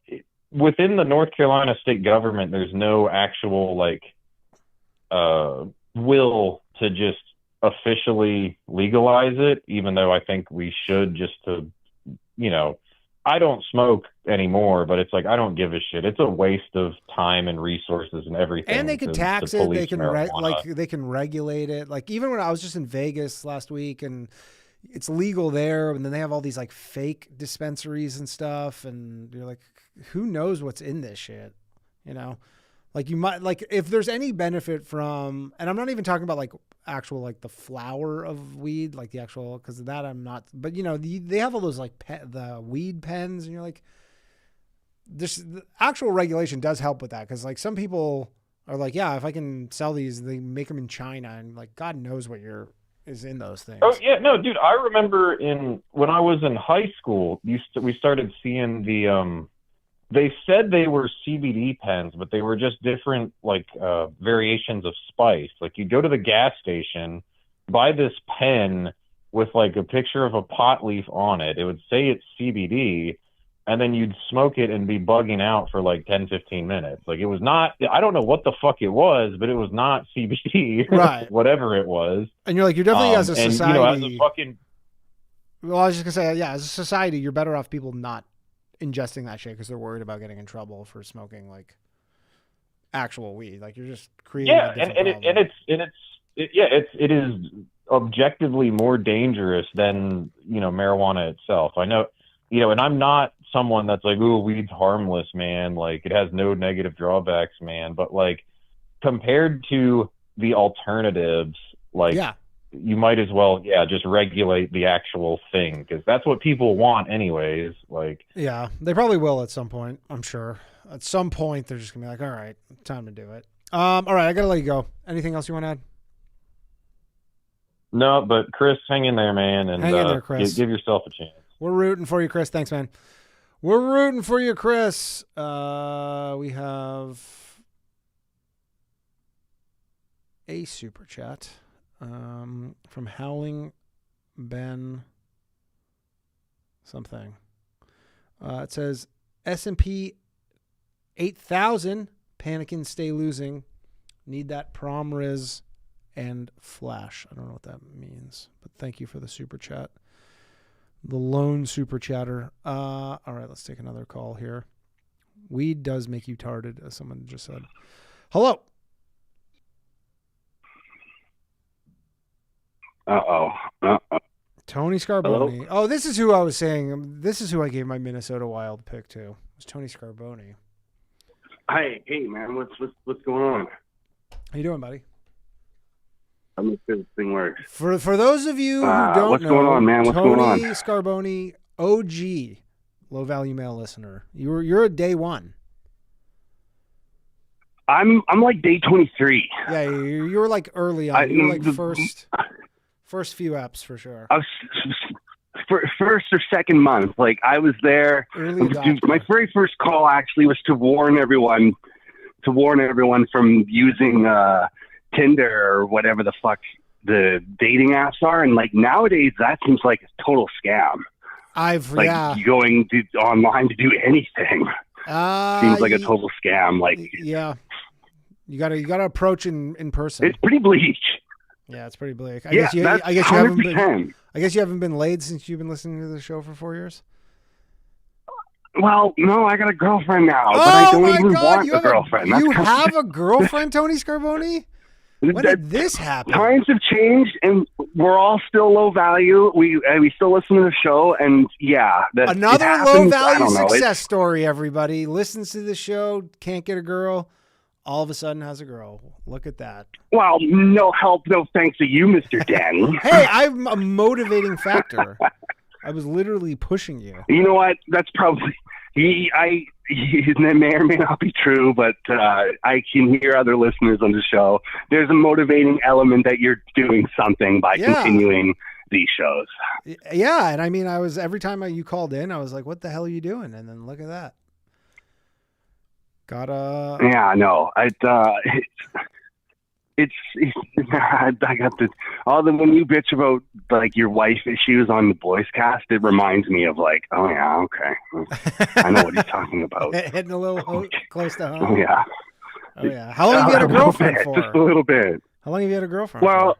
Speaker 13: within the North Carolina state government, there's no actual like will to just officially legalize it, even though I think we should, just to, I don't smoke anymore, but it's like I don't give a shit. It's a waste of time and resources and everything.
Speaker 8: And they can tax it. They can they can regulate it. Like even when I was just in Vegas last week, and it's legal there, and then they have all these like fake dispensaries and stuff, and you're like, who knows what's in this shit? Like you might, like if there's any benefit from, and I'm not even talking about like actual like the flower of weed, like the actual, because of that I'm not, but they have all those like the weed pens, and you're like, the actual regulation does help with that, because like some people are like, yeah, if I can sell these, they make them in China, and like God knows what is in those things.
Speaker 13: Oh yeah, no, dude, I remember when I was in high school, we started seeing the they said they were CBD pens, but they were just different, like, variations of spice. Like, you go to the gas station, buy this pen with, like, a picture of a pot leaf on it. It would say it's CBD, and then you'd smoke it and be bugging out for, like, 10, 15 minutes. Like, it was not, I don't know what the fuck it was, but it was not CBD.
Speaker 8: Right.
Speaker 13: Whatever it was.
Speaker 8: And you're like, you're definitely, as a society.
Speaker 13: And, as a fucking...
Speaker 8: Well, I was just going to say, yeah, as a society, you're better off people not ingesting that shit because they're worried about getting in trouble for smoking like actual weed. Like you're just creating a different problem.
Speaker 13: It is objectively more dangerous than marijuana itself. I know, and I'm not someone that's like, ooh, weed's harmless, man. Like it has no negative drawbacks, man. But like compared to the alternatives, like you might as well, just regulate the actual thing, because that's what people want anyways. Like,
Speaker 8: yeah, they probably will at some point. I'm sure at some point they're just gonna be like, all right, time to do it. All right, I gotta let you go. Anything else you want to add?
Speaker 13: No, but Chris, hang in there, man, and
Speaker 8: hang in there, Chris.
Speaker 13: Give yourself a chance.
Speaker 8: We're rooting for you, Chris. Thanks, man. We're rooting for you, Chris. We have a super chat. From Howling Ben something. It says S&P 8,000, panicking, stay losing. Need that prom riz and flash. I don't know what that means, but thank you for the super chat. The lone super chatter. All right, let's take another call here. Weed does make you tarded, as someone just said. Hello. Tony Scarboni. Oh, this is who I was saying. This is who I gave my Minnesota Wild pick to. It was Tony Scarboni.
Speaker 14: Hey, man, what's going on?
Speaker 8: How you doing, buddy?
Speaker 14: I'm just sure this thing works.
Speaker 8: For those of you who don't know,
Speaker 14: what's going on, man? What's
Speaker 8: Tony
Speaker 14: going on?
Speaker 8: Scarboni, OG, low value male listener. You're a day one.
Speaker 14: I'm like day 23.
Speaker 8: Yeah, you were like early on. You were like first few apps for sure.
Speaker 14: I was first or second month. Like I was there. My very first call actually was to warn everyone from using Tinder or whatever the fuck the dating apps are. And like nowadays, that seems like a total scam. Going online to do anything seems like a total scam. Like
Speaker 8: yeah, you gotta approach in person.
Speaker 14: It's pretty bleak.
Speaker 8: Yeah, it's pretty bleak. I
Speaker 14: Yeah,
Speaker 8: guess you
Speaker 14: that's
Speaker 8: haven't
Speaker 14: 100%.
Speaker 8: been. I guess you haven't been laid since you've been listening to the show for 4 years.
Speaker 14: Well, no, I got a girlfriend now, but I don't even want a girlfriend.
Speaker 8: You have a girlfriend, Tony Scarboni? When did this happen?
Speaker 14: Times have changed, and we're all still low value. We still listen to the show, and yeah,
Speaker 8: another low value success story. Everybody listens to the show, can't get a girl, all of a sudden has a girl. Look at that.
Speaker 14: Well, no help, no thanks to you, Mr. Danny.
Speaker 8: Hey, I'm a motivating factor. I was literally pushing you.
Speaker 14: You know what? That's probably it may or may not be true, but I can hear other listeners on the show. There's a motivating element that you're doing something by continuing these shows.
Speaker 8: Yeah, and I mean, every time you called in, I was like, "What the hell are you doing?" And then look at that.
Speaker 14: Yeah, no, I got when you bitch about like your wife issues on the Boys Cast, it reminds me of like, oh yeah, okay, I know what he's talking about.
Speaker 8: Hitting a little close to home.
Speaker 14: Oh yeah.
Speaker 8: Oh yeah. How long have you had a girlfriend for?
Speaker 14: Just a little bit.
Speaker 8: How long have you had a girlfriend?
Speaker 14: Well,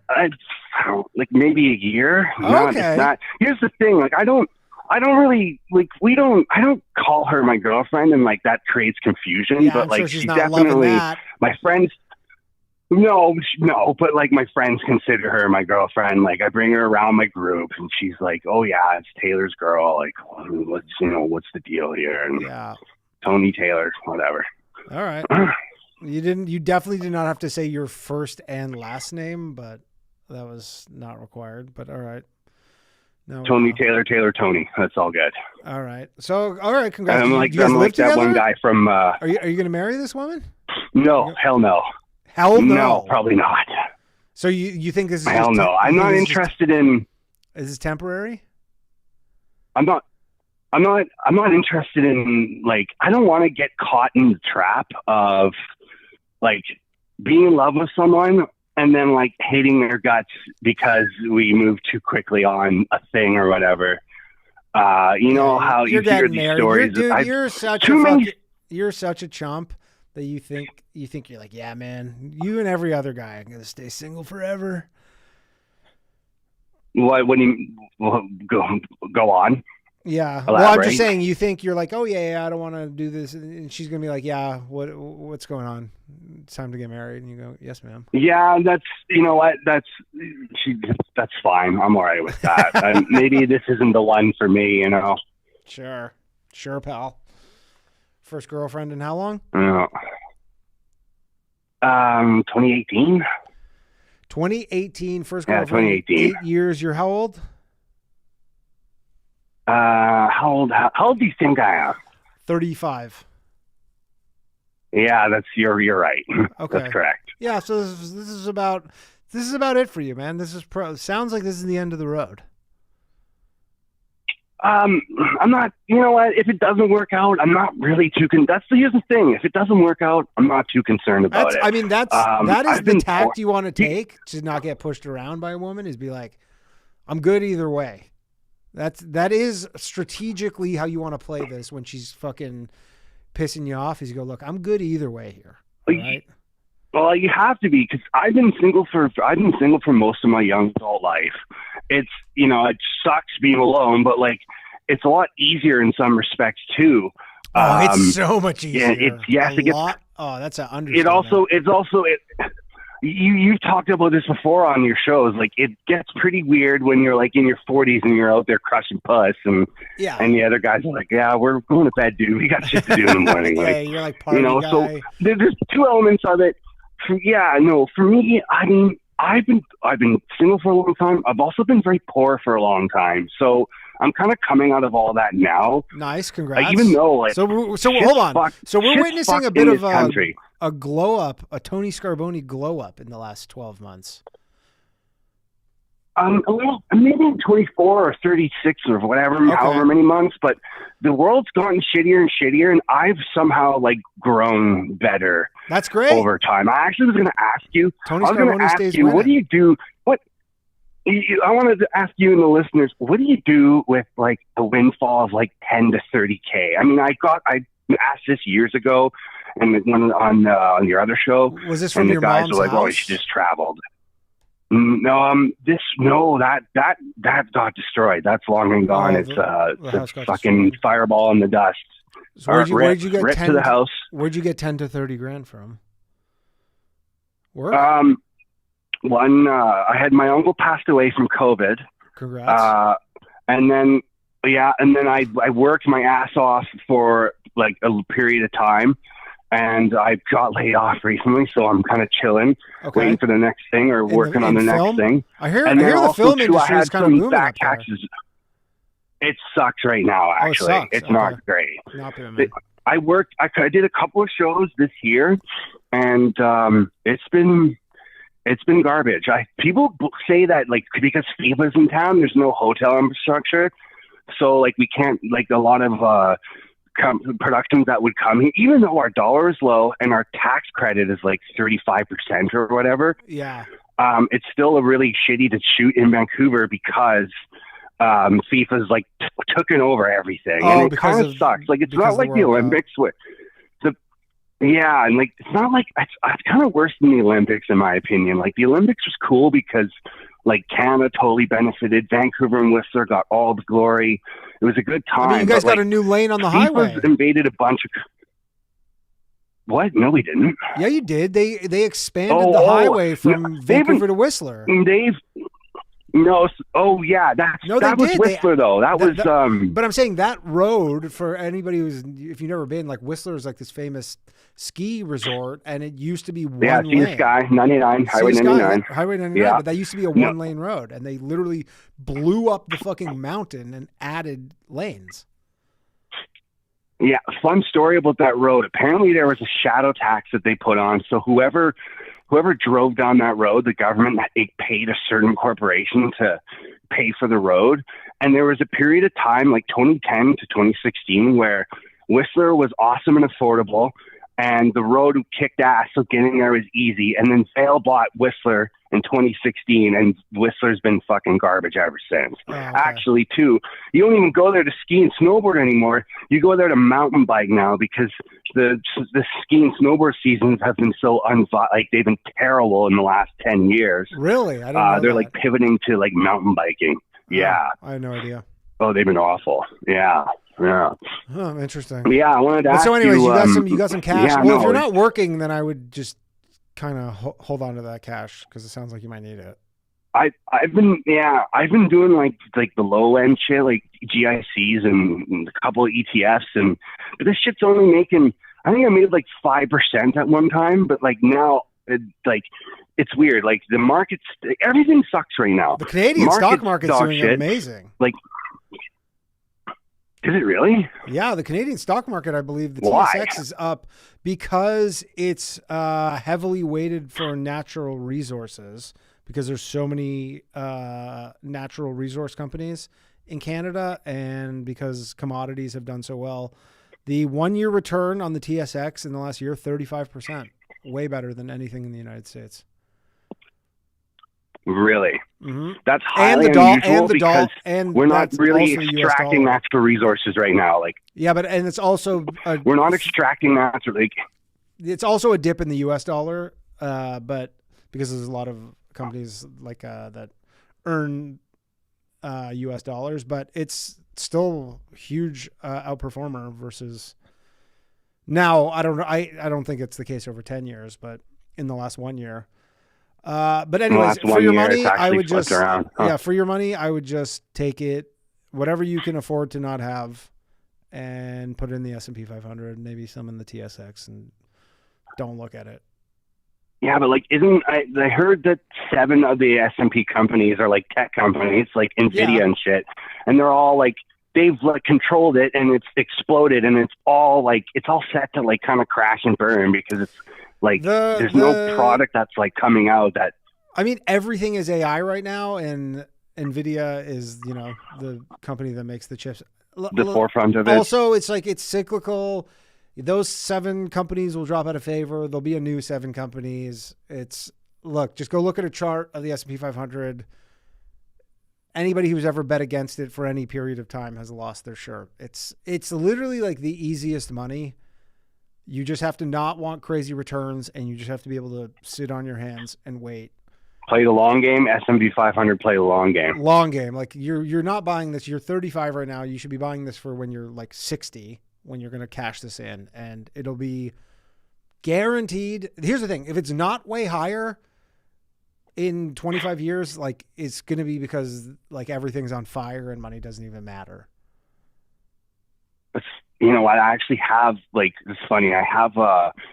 Speaker 14: like maybe a year.
Speaker 8: Okay.
Speaker 14: Here's the thing. Like I don't really like. I don't call her my girlfriend, and like that creates confusion.
Speaker 8: Yeah,
Speaker 14: but
Speaker 8: I'm
Speaker 14: like
Speaker 8: sure she's
Speaker 14: she
Speaker 8: not
Speaker 14: definitely
Speaker 8: loving that.
Speaker 14: my friends. No, but like my friends consider her my girlfriend. Like I bring her around my group, and she's like, "Oh yeah, it's Taylor's girl. Like, what's the deal here?" And
Speaker 8: yeah,
Speaker 14: Tony Taylor, whatever.
Speaker 8: All right. You definitely did not have to say your first and last name, but that was not required. But all right. No,
Speaker 14: Tony Taylor, Tony. That's all good.
Speaker 8: All right. So all right, congrats.
Speaker 14: I'm like that one guy from.
Speaker 8: Are you going to marry this woman?
Speaker 14: No, hell no.
Speaker 8: Hell no.
Speaker 14: No, probably not.
Speaker 8: So you think this is
Speaker 14: hell no? I'm not interested in.
Speaker 8: Is this temporary?
Speaker 14: I'm not interested in like. I don't want to get caught in the trap of like being in love with someone and then like hating their guts because we move too quickly on a thing or whatever. You know how you hear these stories.
Speaker 8: You're such a chump that you think you're like, yeah, man, you and every other guy are gonna stay single forever.
Speaker 14: What? When you go on?
Speaker 8: Yeah.
Speaker 14: Elaborate.
Speaker 8: Well, I'm just saying, you think you're like, oh yeah, I don't want to do this, and she's gonna be like, yeah, what's going on? It's time to get married, and you go, yes, ma'am.
Speaker 14: Yeah, that's fine. I'm all right with that. Maybe this isn't the one for me, you know.
Speaker 8: Sure, pal. First girlfriend in how long?
Speaker 14: 2018.
Speaker 8: 2018, first girlfriend.
Speaker 14: 2018.
Speaker 8: 8 years. You're how old?
Speaker 14: How old do you think I am?
Speaker 8: 35.
Speaker 14: Yeah, you're right.
Speaker 8: Okay.
Speaker 14: That's correct.
Speaker 8: Yeah, so this is about it for you, man. This is sounds like this is the end of the road.
Speaker 14: I'm not, you know what, if it doesn't work out, I'm not really too here's the thing. If it doesn't work out, I'm not too concerned about it.
Speaker 8: I mean, that is the tact you want to take to not get pushed around by a woman, is be like, I'm good either way. That is strategically how you want to play this when she's fucking pissing you off, is you go, look, I'm good either way here. All right?
Speaker 14: Well, you have to be, because I've been single for most of my young adult life. It's, it sucks being alone, but like, it's a lot easier in some respects too.
Speaker 8: It's so much easier.
Speaker 14: Yeah, it gets.
Speaker 8: Oh, that's an understatement.
Speaker 14: you've talked about this before on your shows. Like, it gets pretty weird when you're like in your 40s and you're out there crushing puss, and the other guys are like, yeah, we're going to bed, dude. We got shit to do in the morning.
Speaker 8: Yeah,
Speaker 14: like,
Speaker 8: you're like party guy.
Speaker 14: So there's two elements of it. For me, I mean, I've been single for a long time. I've also been very poor for a long time. So I'm kind of coming out of all that now.
Speaker 8: Nice, congrats.
Speaker 14: Even though, like,
Speaker 8: so hold on. So we're witnessing a bit of a glow up, a Tony Scarboni glow up in the last 12 months.
Speaker 14: Maybe 24 or 36 or whatever, however many months, but the world's gotten shittier and shittier, and I've somehow like grown better.
Speaker 8: That's great.
Speaker 14: Over time. I actually was going to ask you,
Speaker 8: Tony Scarboni stays winning.
Speaker 14: What do you do? I wanted to ask you and the listeners, what do you do with like a windfall of like 10 to 30K? I mean, I asked this years ago, and when on your other show,
Speaker 8: was this from your mom's house?
Speaker 14: And the guys were like, "Oh, she just traveled." No, that got destroyed. That's long and gone. It's a fucking fireball in the dust.
Speaker 8: So where'd you get
Speaker 14: right
Speaker 8: 10
Speaker 14: to the house?
Speaker 8: Where'd you get 10 to 30 grand from? Work?
Speaker 14: I had my uncle passed away from COVID.
Speaker 8: Congrats.
Speaker 14: And then I worked my ass off for like a period of time, and I got laid off recently, so I'm kind of chilling, waiting for the next thing or working on the next thing.
Speaker 8: I hear the film industry is kind of booming up there.
Speaker 14: It sucks right now, actually. It's not great. I did a couple of shows this year, and it's been garbage. People say that like because FIFA's in town, there's no hotel infrastructure, so like we can't like a lot of productions that would come here, even though our dollar is low and our tax credit is like 35% or whatever.
Speaker 8: Yeah.
Speaker 14: It's still a really shitty to shoot in Vancouver because FIFA's like taken over everything, and it kind of sucks. Like it's not like the Olympics with and like it's not like it's kind of worse than the Olympics in my opinion. Like the Olympics was cool because like Canada totally benefited. Vancouver and Whistler got all the glory. It was a good time.
Speaker 8: I mean, you guys got a new lane on the highway.
Speaker 14: Invaded a bunch of. What? No, we didn't.
Speaker 8: Yeah, you did. They expanded the highway from Vancouver to Whistler.
Speaker 14: That was Whistler though. That was.
Speaker 8: But I'm saying that road for anybody if you've never been, like Whistler is like this famous ski resort, and it used to be one lane.
Speaker 14: Sea to Sky 99, Highway 99.
Speaker 8: Highway 99, but that used to be a one-lane road, and they literally blew up the fucking mountain and added lanes.
Speaker 14: Yeah, fun story about that road. Apparently there was a shadow tax that they put on, so whoever drove down that road, the government paid a certain corporation to pay for the road. And there was a period of time, like 2010 to 2016, where Whistler was awesome and affordable, and the road kicked ass, so getting there was easy. And then Vail bought Whistler in 2016, and Whistler's been fucking garbage ever since.
Speaker 8: Oh, okay.
Speaker 14: Actually, too, you don't even go there to ski and snowboard anymore. You go there to mountain bike now because the ski and snowboard seasons have been so they've been terrible in the last 10 years.
Speaker 8: Really? I don't know.
Speaker 14: They're like pivoting to like mountain biking. Yeah.
Speaker 8: I had no idea.
Speaker 14: Oh, they've been awful. Yeah.
Speaker 8: Oh, interesting.
Speaker 14: Yeah, I wanted to ask
Speaker 8: so anyways,
Speaker 14: you,
Speaker 8: you got some cash.
Speaker 14: Yeah,
Speaker 8: well, if you're not working, then I would just kind of hold on to that cash because it sounds like you might need it.
Speaker 14: I've been doing like the low end shit, like GICs and a couple of ETFs, but this shit's only making. I think I made like 5% at one time, but like now, it's weird. Like the markets, everything sucks right now.
Speaker 8: The Canadian stock market's doing amazing.
Speaker 14: Like. Is it really?
Speaker 8: Yeah, the Canadian stock market, I believe the TSX is up because it's heavily weighted for natural resources because there's so many natural resource companies in Canada and because commodities have done so well. The 1 year return on the TSX in the last year, 35%, way better than anything in the United States.
Speaker 14: Really?
Speaker 8: Mm-hmm.
Speaker 14: That's highly unusual because we're not really extracting
Speaker 8: that
Speaker 14: natural resources right now. Like,
Speaker 8: yeah, but it's also
Speaker 14: we're not extracting natural. Like,
Speaker 8: it's also a dip in the U.S. dollar, but because there's a lot of companies like that earn U.S. dollars, but it's still a huge outperformer versus now. I don't think it's the case over 10 years, but in the last 1 year. But anyways,
Speaker 14: Well,
Speaker 8: for your
Speaker 14: year
Speaker 8: money,
Speaker 14: it's
Speaker 8: I
Speaker 14: actually
Speaker 8: would just
Speaker 14: flipped around. Huh.
Speaker 8: yeah, for your money, I would just take it, whatever you can afford to not have, and put it in the S&P 500, maybe some in the TSX, and don't look at it.
Speaker 14: Yeah, but like, I heard that 7 of the S&P companies are like tech companies, like Nvidia and shit, and they're all like, they've like controlled it and it's exploded, and it's all set to like kind of crash and burn because it's like there's no product that's like coming out that.
Speaker 8: I mean, everything is AI right now, and Nvidia is, you know, the company that makes the chips.
Speaker 14: The forefront of it.
Speaker 8: Also, it's like, it's cyclical. Those 7 companies will drop out of favor. There'll be a new 7 companies. Just go look at a chart of the S&P 500. Anybody who's ever bet against it for any period of time has lost their shirt. It's literally like the easiest money. You just have to not want crazy returns, and you just have to be able to sit on your hands and wait.
Speaker 14: Play the long game. S&P 500, play the long game.
Speaker 8: Long game. Like, you're not buying this. You're 35 right now. You should be buying this for when you're like 60, when you're going to cash this in, and it'll be guaranteed. Here's the thing. If it's not way higher in 25 years, like, it's going to be because like everything's on fire and money doesn't even matter.
Speaker 14: You know what? I actually have, like, it's funny. I have,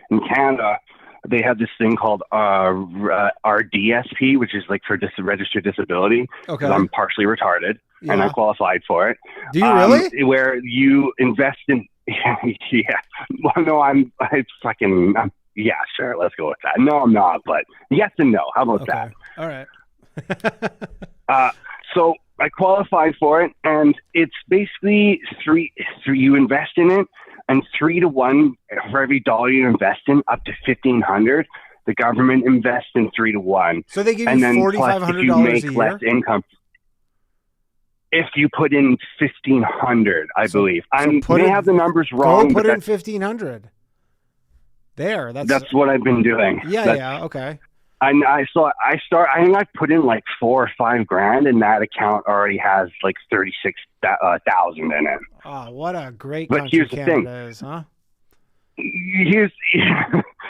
Speaker 14: in Canada, they have this thing called RDSP, which is like for registered disability. Okay. I'm partially retarded, and I qualified for it.
Speaker 8: Do you really?
Speaker 14: Where you invest in, yeah. Well, no, yeah, sure. Let's go with that. No, I'm not, but yes and no. How about that?
Speaker 8: All right.
Speaker 14: So I qualified for it, and it's basically three. You invest in it, and 3 to 1 for every dollar you invest in, up to $1,500. The government invests in 3 to 1.
Speaker 8: So they give you $4,500
Speaker 14: if you make less income. If you put in $1,500, I believe. I may have the numbers wrong.
Speaker 8: Go put in $1,500. There.
Speaker 14: That's what I've been doing.
Speaker 8: Yeah. Okay.
Speaker 14: I think I put in like $4 or $5 grand, and that account already has like 36,000 in it.
Speaker 8: Oh, what a great country Canada is, huh?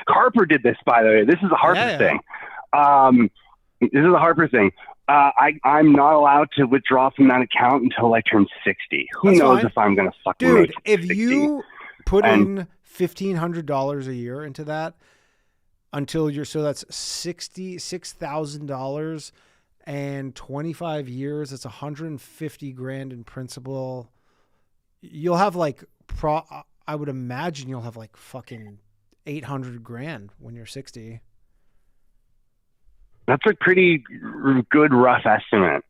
Speaker 14: Harper did this, by the way. This is a Harper thing. This is a Harper thing. I'm not allowed to withdraw from that account until I turn 60. Who knows if I'm going to fucking make it
Speaker 8: if
Speaker 14: 60.
Speaker 8: You put in $1,500 a year into that until so that's $66,000, and 25 years, that's 150 grand in principal. You'll have like, I would imagine you'll have like fucking 800 grand when you're 60.
Speaker 14: That's a pretty good rough estimate.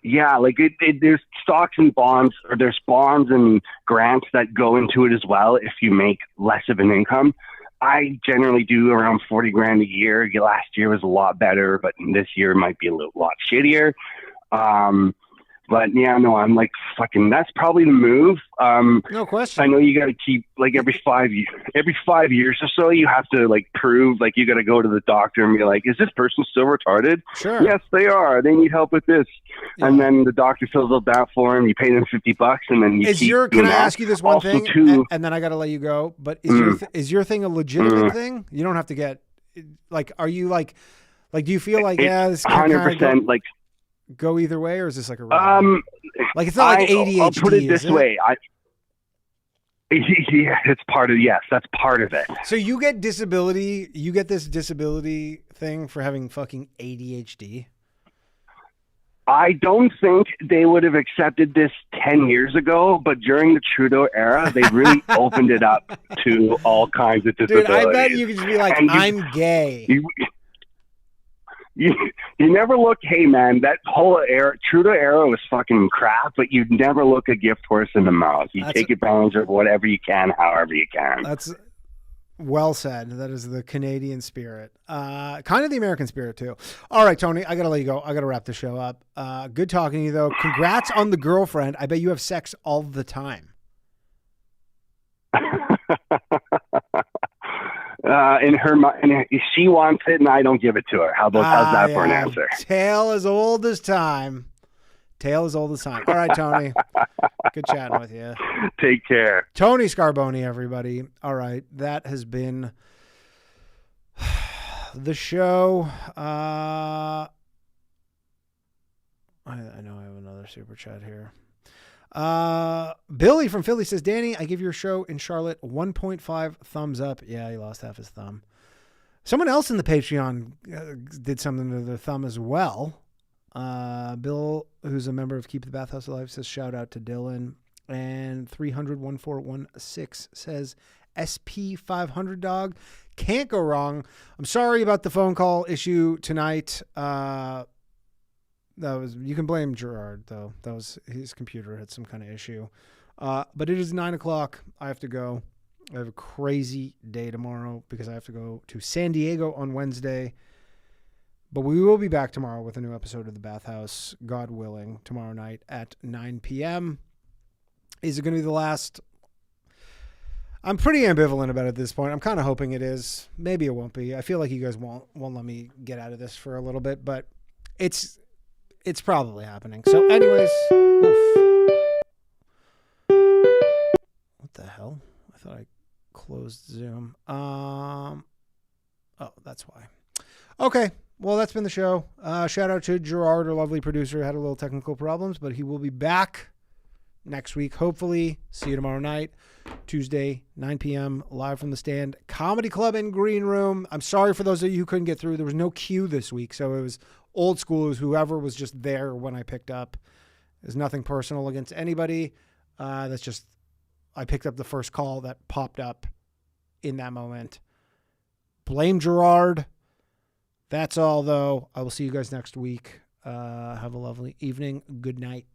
Speaker 14: Yeah, like there's stocks and bonds, or there's bonds and grants that go into it as well if you make less of an income. I generally do around 40 grand a year. Last year was a lot better, but this year might be a lot shittier. But yeah, no, I'm like, fucking, that's probably the move.
Speaker 8: No question.
Speaker 14: I know you got to keep, like, every 5 years or so, you have to like prove, like, you got to go to the doctor and be like, is this person still retarded?
Speaker 8: Sure.
Speaker 14: Yes, they are. They need help with this. Yeah. And then the doctor fills out that form. You pay them $50, and then you
Speaker 8: can I ask you this one thing? And then I got to let you go. But is your thing a legitimate thing? You don't have to get, like, are you like, do you feel like, this
Speaker 14: 100% like,
Speaker 8: go either way, or is this like a like, it's not like ADHD?
Speaker 14: I'll put it this way. Yeah, it's part of, yes, that's part of it.
Speaker 8: So you get disability, you get this disability thing for having fucking ADHD?
Speaker 14: I don't think they would have accepted this 10 years ago, but during the Trudeau era, they really opened it up to all kinds of disabilities.
Speaker 8: Dude, I bet you could just be like, I'm gay.
Speaker 14: You never look, hey man, that whole Trudeau era was fucking crap, but you'd never look a gift horse in the mouth. You take advantage of whatever you can, however you can.
Speaker 8: That's well said. That is the Canadian spirit. Kind of the American spirit too. All right, Tony, I got to let you go. I got to wrap the show up. Good talking to you though. Congrats on the girlfriend. I bet you have sex all the time.
Speaker 14: She wants it and I don't give it to her. How's that for an answer?
Speaker 8: Tale as old as time. All right, Tony. Good chatting with you.
Speaker 14: Take care.
Speaker 8: Tony Scarboni, everybody. All right. That has been the show. I know I have another super chat here. Billy from Philly says, Danny, I give your show in Charlotte 1.5 thumbs up. Yeah, he lost half his thumb. Someone else in the Patreon did something to their thumb as well. Bill, who's a member of Keep the Bathhouse Alive, says shout out to Dylan. And 3001416 says SP500 dog. Can't go wrong. I'm sorry about the phone call issue tonight. You can blame Gerard though. That was his computer had some kind of issue. But it is 9:00. I have to go. I have a crazy day tomorrow because I have to go to San Diego on Wednesday. But we will be back tomorrow with a new episode of The Bathhouse, God willing, tomorrow night at 9 p.m. Is it going to be the last? I'm pretty ambivalent about it at this point. I'm kind of hoping it is. Maybe it won't be. I feel like you guys won't let me get out of this for a little bit, but it's probably happening. So anyways, oof. What the hell? I thought I closed Zoom. Oh, that's why. Okay. Well, that's been the show. Shout out to Gerard, our lovely producer. Had a little technical problems, but he will be back next week, hopefully. See you tomorrow night, Tuesday, 9 p.m., live from the Stand Comedy Club in Green Room. I'm sorry for those of you who couldn't get through. There was no queue this week, so it was old school. It was whoever was just there when I picked up. There's nothing personal against anybody. That's just I picked up the first call that popped up in that moment. Blame Gerard. That's all, though. I will see you guys next week. Have a lovely evening. Good night.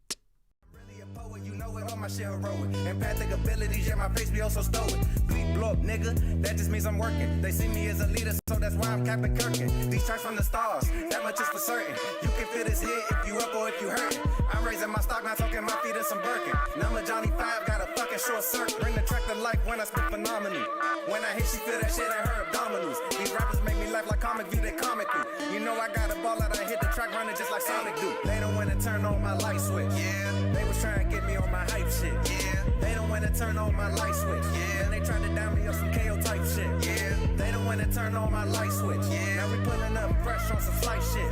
Speaker 6: You know it, all my shit heroic. Empathic abilities, yeah, my face be also stoic. Bleep, blow up, nigga, that just means I'm working. They see me as a leader, so that's why I'm Captain Kirkin. These tracks from the stars, that much is for certain. You can feel this hit if you up or if you hurt. I'm raising my stock, not talking my feet in some Birkin. Number Johnny 5, got a fucking short circuit. Bring the track to life when I spit phenomenally. When I hit, she feel that shit in her abdominals. These rappers make me laugh like comic view, they comical. You know I got a ball out, I hit the track running just like Sonic do. They don't wanna turn on my light switch. Yeah, they was trying to get me on my hype shit. Yeah, they don't wanna turn on my light switch. Yeah, and they tried to down me up some KO type shit. Yeah, they don't wanna turn on my light switch. Yeah, now we pulling up fresh on some flight shit.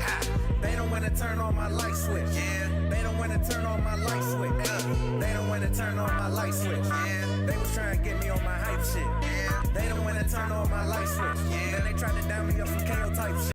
Speaker 6: They don't wanna turn on my light switch. Yeah, they don't wanna turn on my light switch. They don't wanna turn on my light switch. Yeah, they was trying to get me on my hype shit. Yeah, they don't wanna turn on my light switch. Yeah, and they tried to down me up some KO type shit.